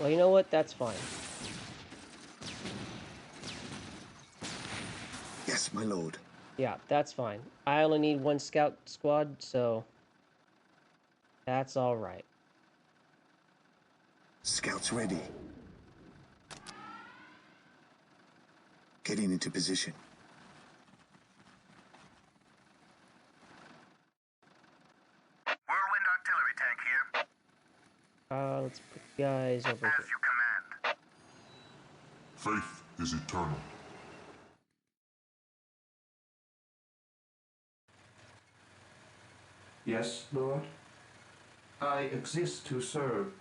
Well, you know what? That's fine. Yes, my lord. Yeah, that's fine. I only need one scout squad, so that's all right. Scouts ready. Getting into position. Whirlwind artillery tank here. Let's put you guys over As here. you command. Faith is eternal. Yes, Lord? I exist to serve.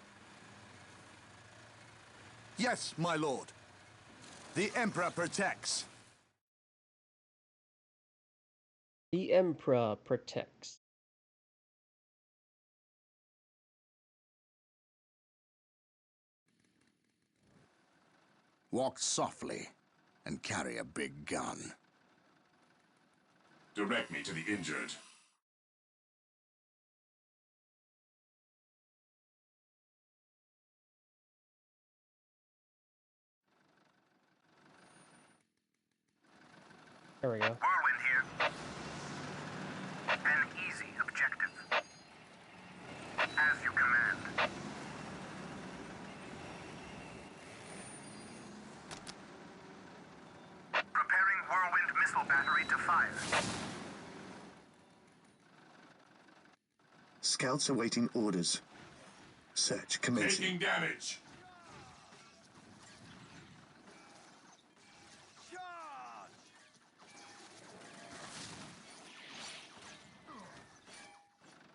Yes, my lord. The Emperor protects. The Emperor protects. Walk softly and carry a big gun. Direct me to the injured. There we go. Whirlwind here. An easy objective. As you command. Preparing whirlwind missile battery to fire. Scouts awaiting orders. Search commencing. Taking damage.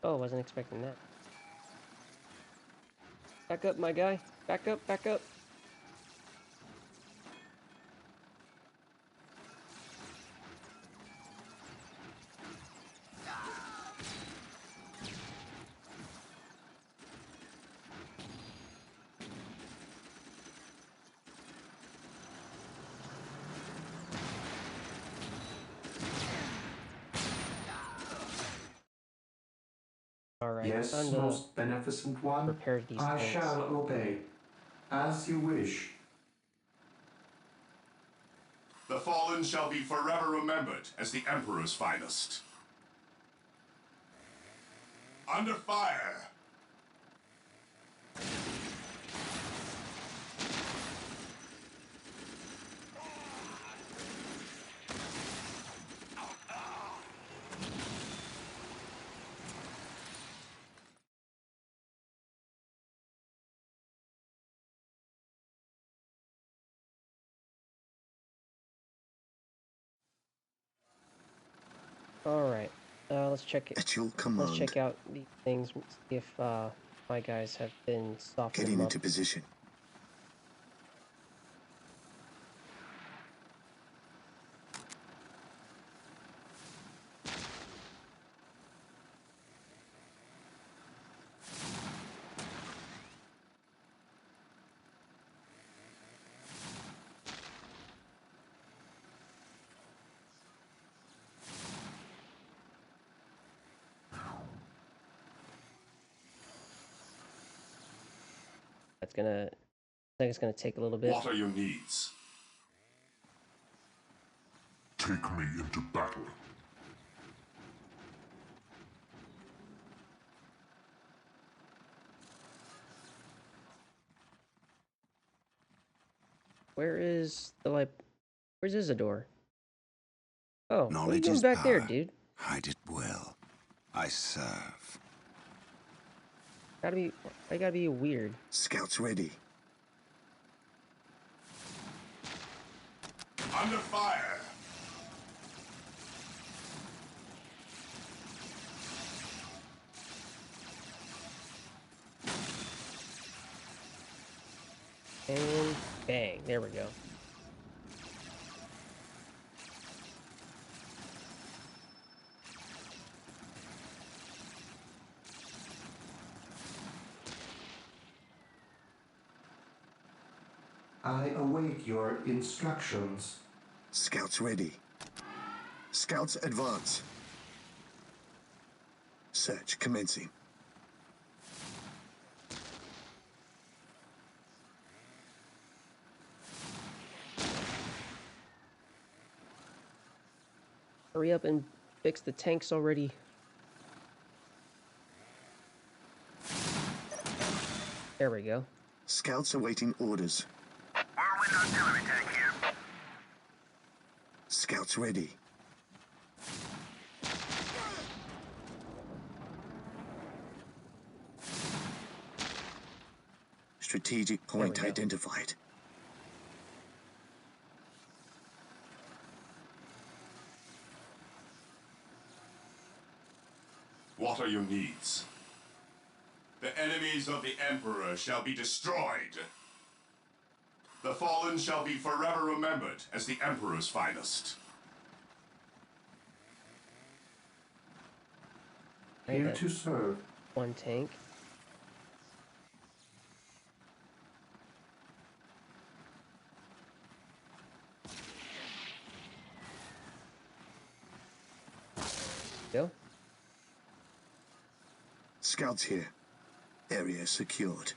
Oh, wasn't expecting that. Back up, my guy. Back up, back up. Alright, Yes, time to most beneficent one. prepare these I things. shall obey. As you wish. The fallen shall be forever remembered as the Emperor's finest. Under fire! Alright, let's check it. At your Let's command. check out these things, see if my guys have been softened Getting them up. into position. That's gonna, I think it's gonna take a little bit. What are your needs? Take me into battle. Where is the, like, where's Isidore? Oh, what are you Knowledge doing is back there, power. dude? Hide it well. I serve. I gotta be weird. Scouts ready. Under fire! And bang, there we go. I await your instructions. Scouts ready. Scouts advance. Search commencing. Hurry up and fix the tanks already. There we go. Scouts awaiting orders. Whirlwind artillery tank here. Scouts ready. Strategic point go. identified. What are your needs? The enemies of the Emperor shall be destroyed. The fallen shall be forever remembered as the Emperor's finest. Here to serve. One tank. Go. Scouts here. Area secured.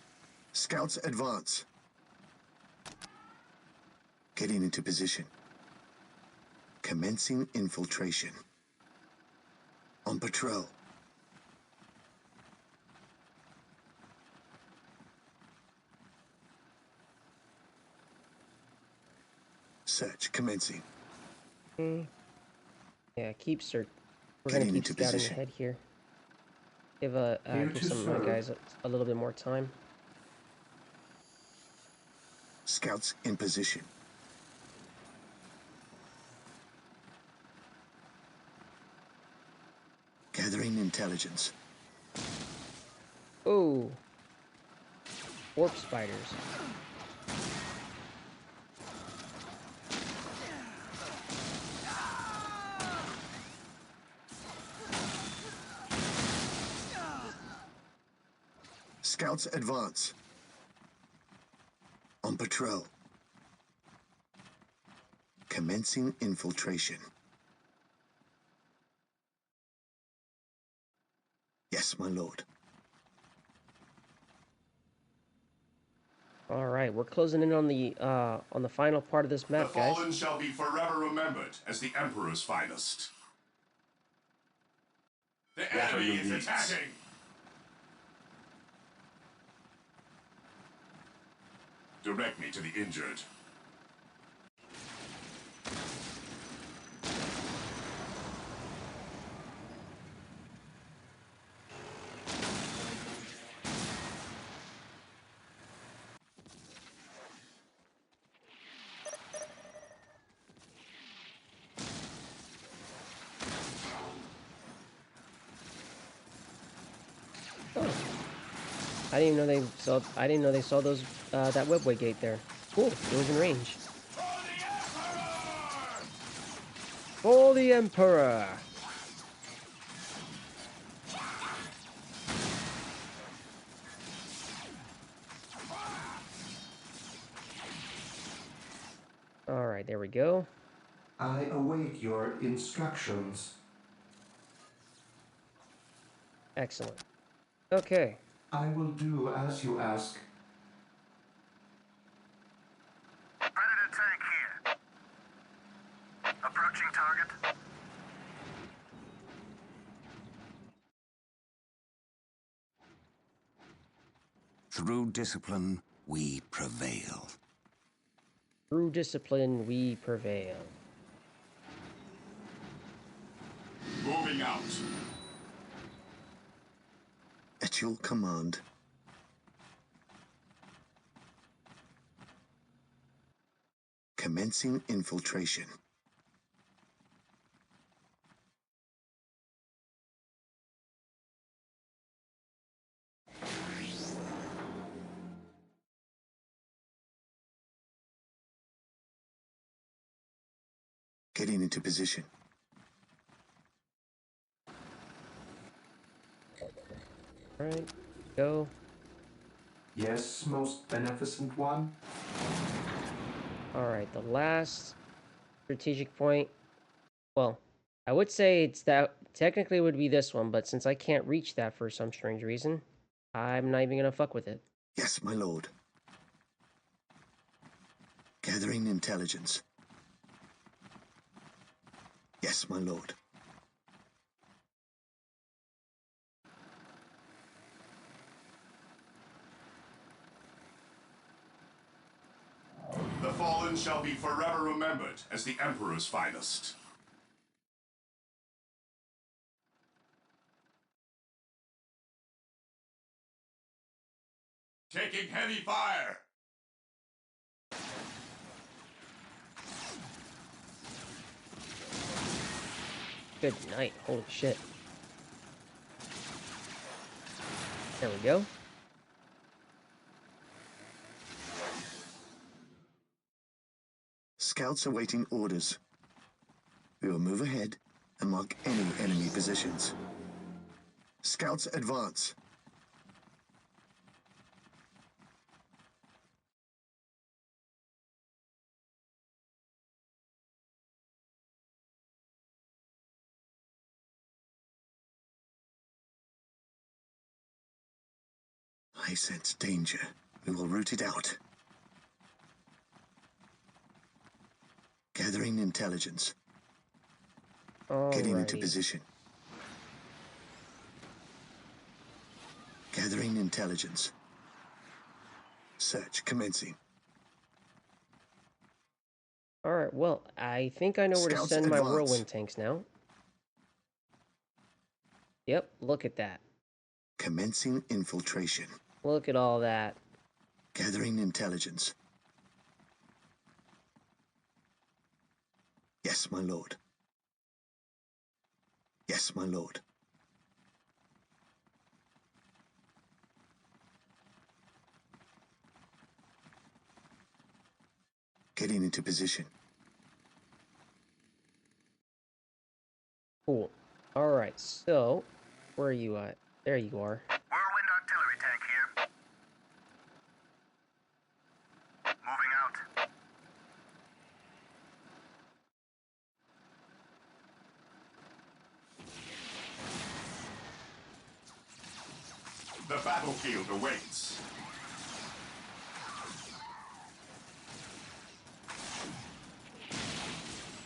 Scouts advance. Getting into position. Commencing infiltration. On patrol. Search commencing. Yeah, keep search. We're Getting gonna keep into scouting position. ahead here. Give Here give to some of my serve. guys a little bit more time. Scouts in position. Gathering intelligence. Oh, warp spiders. Scouts advance. On patrol. Commencing infiltration. Yes, my lord. All right, we're closing in on the final part of this The map, guys. fallen shall be forever remembered as the Emperor's finest. The enemy is attacking! Direct me to the injured. I didn't even know they saw. I didn't know they saw those that webway gate there. Cool. It was in range. For the Emperor. All right, there we go. I await your instructions. Excellent. Okay. I will do as you ask. Predator tank here. Approaching target. Through discipline, we prevail. Through discipline, we prevail. Moving out. At your command. Commencing infiltration. Getting into position. Alright, go. Yes, most beneficent one. Alright, the last strategic point. Well, I would say it's that technically would be this one, but since I can't reach that for some strange reason, I'm not even gonna fuck with it. Yes, my lord. Gathering intelligence. Yes, my lord. The fallen shall be forever remembered as the Emperor's finest. Taking heavy fire! Good night. Holy shit. There we go. Scouts awaiting orders. We will move ahead and mark any enemy positions. Scouts advance. I sense danger. We will root it out. Gathering intelligence. Getting into Alrighty. position. Gathering intelligence. Search commencing. Alright, well, I think I know where to Scouts send my advance. whirlwind tanks now. Yep, look at that. Commencing infiltration. Look at all that. Gathering intelligence. Yes, my lord. Yes, my lord. Getting into position. Cool. Alright, so, where are you at? There you are. Whirlwind artillery tank here. Moving out. The battlefield awaits.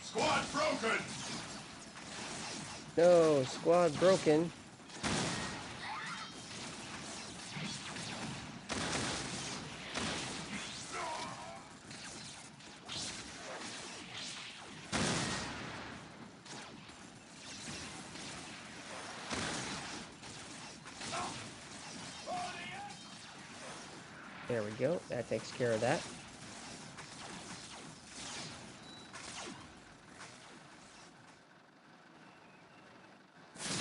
Squad broken! No, squad broken. There we go. That takes care of that.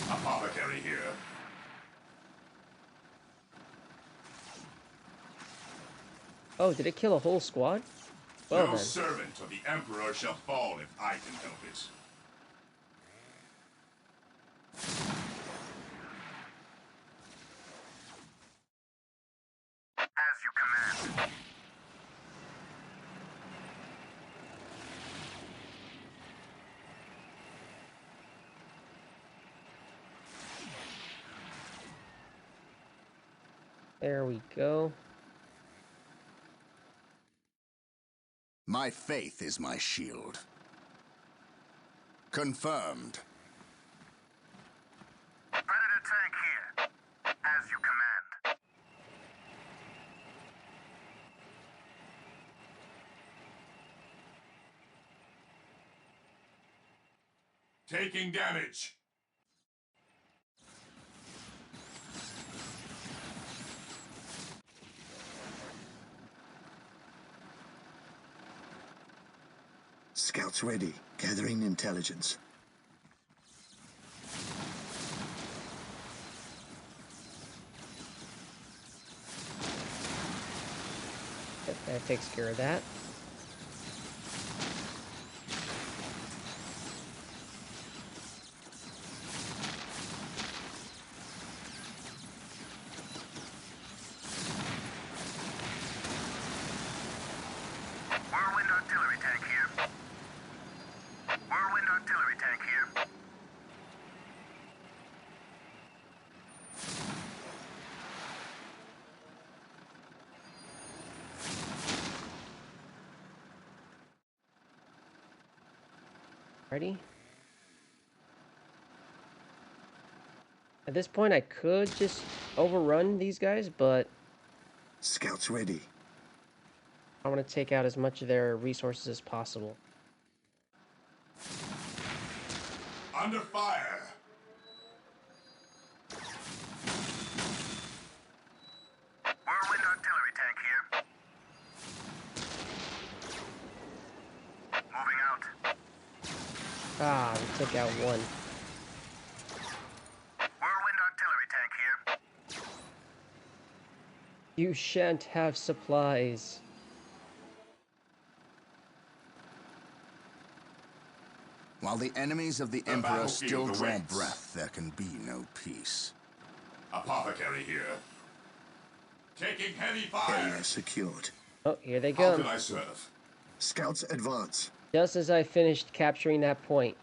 Apothecary here. Oh, did it kill a whole squad? Well No then. servant of the Emperor shall fall if I can help it. As you command. There we go. My faith is my shield. Confirmed. Predator tank here. As you command. Taking damage. Scouts ready, gathering intelligence. Yep, that takes care of that. Whirlwind artillery tank here. Whirlwind artillery tank here. Ready? At this point, I could just overrun these guys, but Scouts ready. I want to take out as much of their resources as possible. Under fire! Whirlwind artillery tank here. Moving out. Ah, we took out one. Whirlwind artillery tank here. You shan't have supplies. While the enemies of the Emperor battlefield still draw awaits. breath, there can be no peace. Apothecary here. Taking heavy Area fire! secured. Oh, here they How go. can I serve? Scouts advance. Just as I finished capturing that point.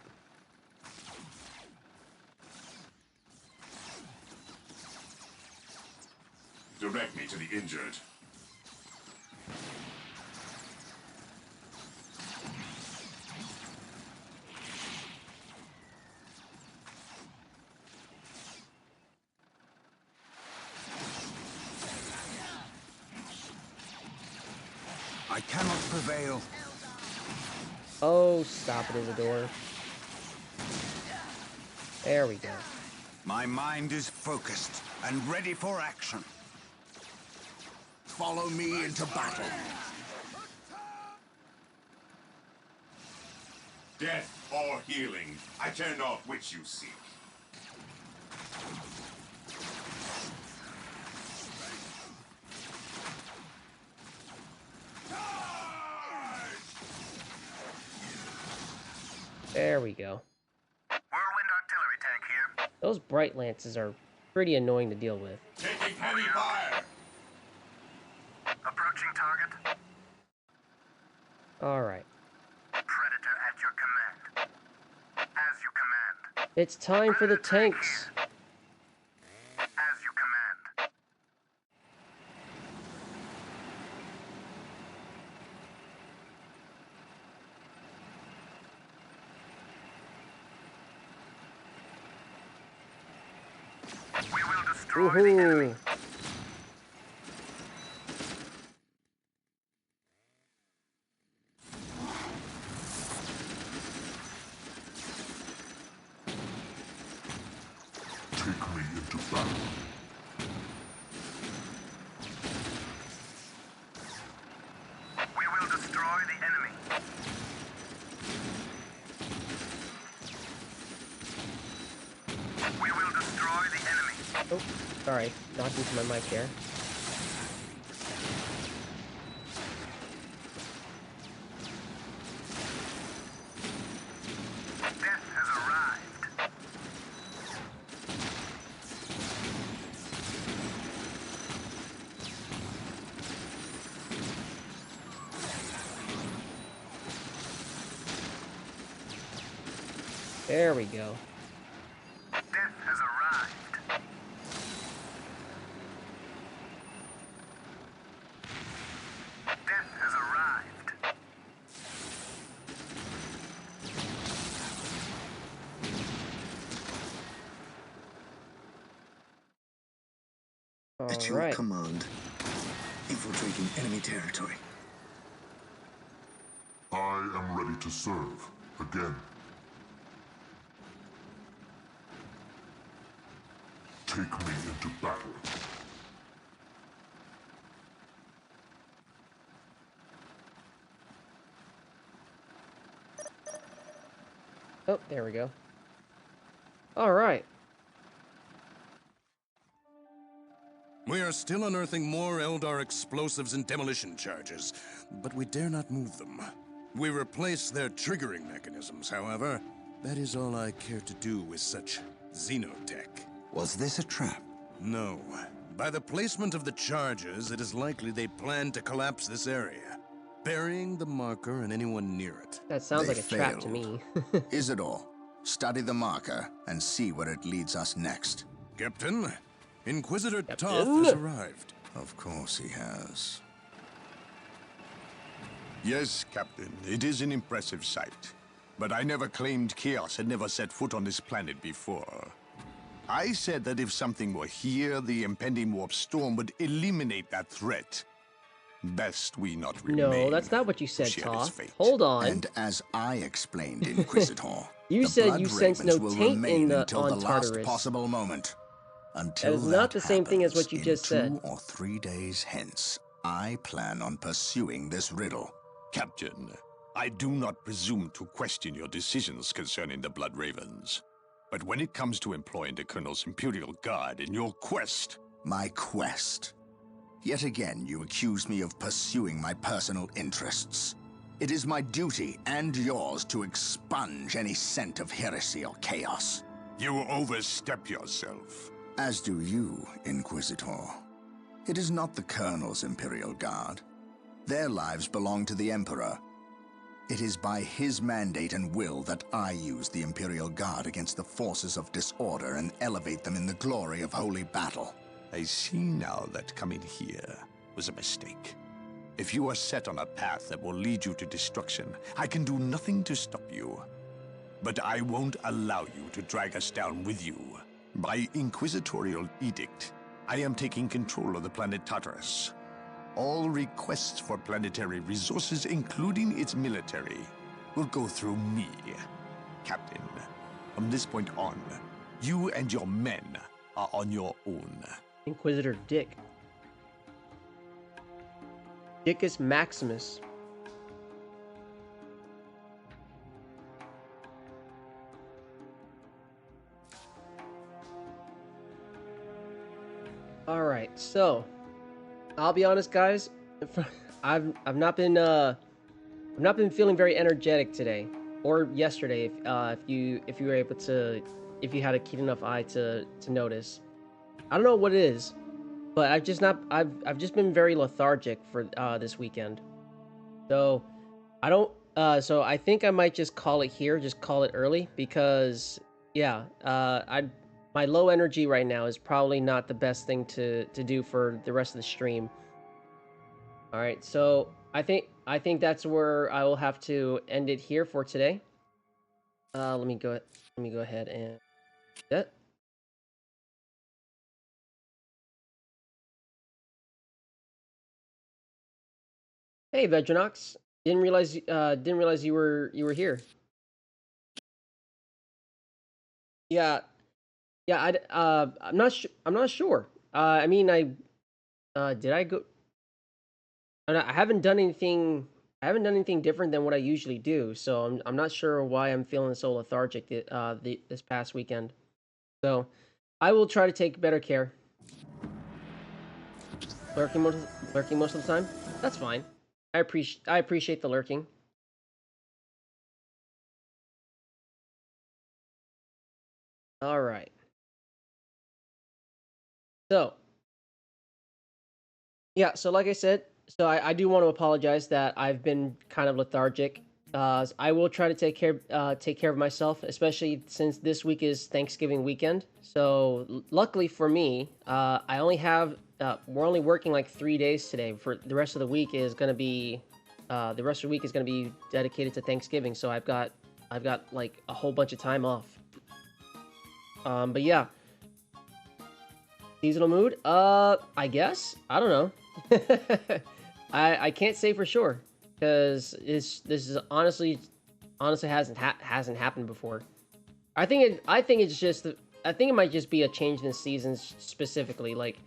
Direct me to the injured. I cannot prevail. Oh, stop it, Isidore. There we go. My mind is focused and ready for action. Follow me into battle. Death or healing, I care not which you seek. There we go. Whirlwind artillery tank here. Those bright lances are pretty annoying to deal with. Taking heavy fire! Approaching target. Alright. Predator at your command. As you command. It's time for the Predator tank tanks. here. As you command. We will destroy the enemy. Woohoo! Take me into battle. We will destroy the enemy. We will destroy the enemy. Oh, sorry. Knocked into my mic there. Death has arrived. There we go. Death has arrived. Death has arrived. At your Alright. command. Infiltrating enemy territory. I am ready to serve. Again. Take me into battle. Oh, there we go. All right. We are still unearthing more Eldar explosives and demolition charges, but we dare not move them. We replace their triggering mechanisms, however. That is all I care to do with such xenotech. Was this a trap? No. By the placement of the charges, it is likely they plan to collapse this area, burying the marker and anyone near it. That sounds They like a trap to me. Isidore, study the marker and see where it leads us next. Captain, Inquisitor Captain? Toth has arrived. Of course he has. Yes, Captain, it is an impressive sight. But I never claimed Chaos had never set foot on this planet before. I said that if something were here, the impending warp storm would eliminate that threat. Best we not remain. No, that's not what you said, share its Toth. fate. Hold on. And as I explained, Inquisitor, You the said Blood you sense no Ravens will taint in remain the until on the last Tartarus. possible moment. Until That is not the same thing as happens, what you in just said. 2 or 3 days hence, I plan on pursuing this riddle. Captain, I do not presume to question your decisions concerning the Blood Ravens. But when it comes to employing the Colonel's Imperial Guard in your quest... My quest. Yet again, you accuse me of pursuing my personal interests. It is my duty, and yours, to expunge any scent of heresy or chaos. You overstep yourself. As do you, Inquisitor. It is not the Colonel's Imperial Guard. Their lives belong to the Emperor. It is by his mandate and will that I use the Imperial Guard against the forces of disorder and elevate them in the glory of holy battle. I see now that coming here was a mistake. If you are set on a path that will lead you to destruction, I can do nothing to stop you. But I won't allow you to drag us down with you. By inquisitorial edict, I am taking control of the planet Tartarus. All requests for planetary resources, including its military, will go through me, Captain. From this point on, you and your men are on your own. Inquisitor Dick. Dickus Maximus. All right, so I'll be honest, guys. I've not been feeling very energetic today or yesterday. If you were able to, if you had a keen enough eye to notice, I don't know what it is, but I've just been very lethargic for this weekend. So I don't. So I think I might just call it here. Just call it early because yeah. My low energy right now is probably not the best thing to do for the rest of the stream. All right, so I think that's where I will have to end it here for today. Let me go ahead and do that. Hey, Vedranox. Didn't realize you were here. Yeah. Yeah, I'm not sure. I mean, did I go? I haven't done anything. I haven't done anything different than what I usually do, so I'm not sure why I'm feeling so lethargic this past weekend. So, I will try to take better care. Lurking most of the time. That's fine. I appreciate the lurking. All right. So, yeah, so like I said, so I do want to apologize that I've been kind of lethargic. I will try to take care of myself, especially since this week is Thanksgiving weekend. So luckily for me, we're only working like 3 days today. For the rest of the week is gonna be dedicated to Thanksgiving. So I've got like a whole bunch of time off. But yeah. Seasonal mood? I guess. I don't know. I can't say for sure because this is honestly hasn't happened before. I think it might just be a change in the seasons specifically. Like,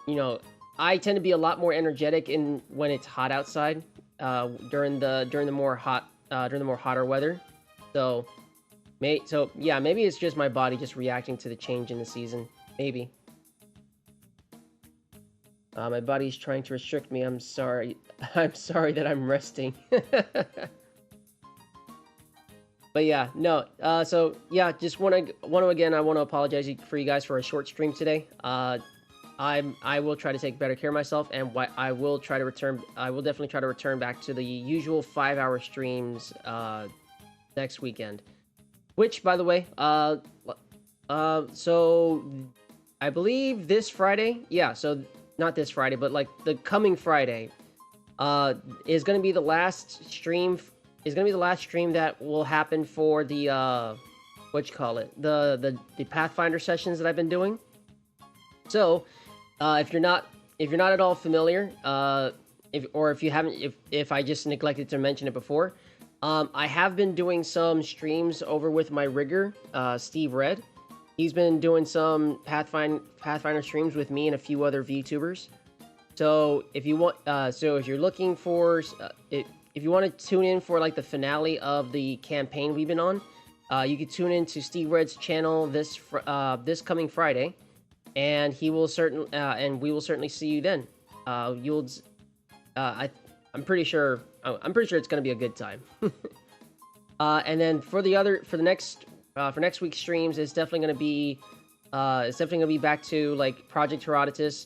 you know, I tend to be a lot more energetic when it's hot outside during the more hotter weather. So So yeah, maybe it's just my body just reacting to the change in the season. Maybe. My body's trying to restrict me. I'm sorry. I'm sorry that I'm resting. But yeah, no. So yeah, just want to again. I want to apologize for you guys for a short stream today. I will try to take better care of myself, and I will try to return. I will definitely try to return back to the usual 5-hour streams next weekend. Which, by the way, so I believe this Friday. Yeah, so not this Friday, but like the coming Friday, is going to be the last stream. Is going to be the last stream that will happen for the the Pathfinder sessions that I've been doing. So, if you're not at all familiar, if I just neglected to mention it before, I have been doing some streams over with my rigger, Steve Red. He's been doing some Pathfinder streams with me and a few other VTubers. So if you want, if you're looking for, if you want to tune in for like the finale of the campaign we've been on, you can tune in to Steve Red's channel this coming Friday, and we will certainly see you then. I'm pretty sure it's gonna be a good time. And then for next week's streams, it's definitely gonna be back to like Project Herodotus.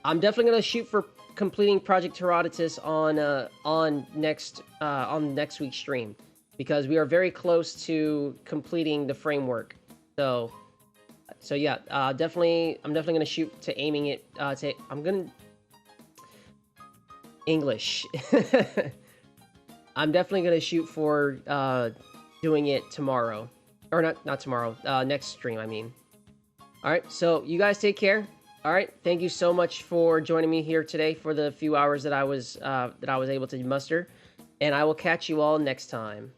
I'm definitely gonna shoot for completing Project Herodotus on next week's stream, because we are very close to completing the framework. So yeah, I'm definitely gonna shoot to aiming it. English. I'm definitely gonna shoot for doing it tomorrow, or not tomorrow. Next stream, I mean. All right, so you guys take care. All right, thank you so much for joining me here today for the few hours that I was able to muster, and I will catch you all next time.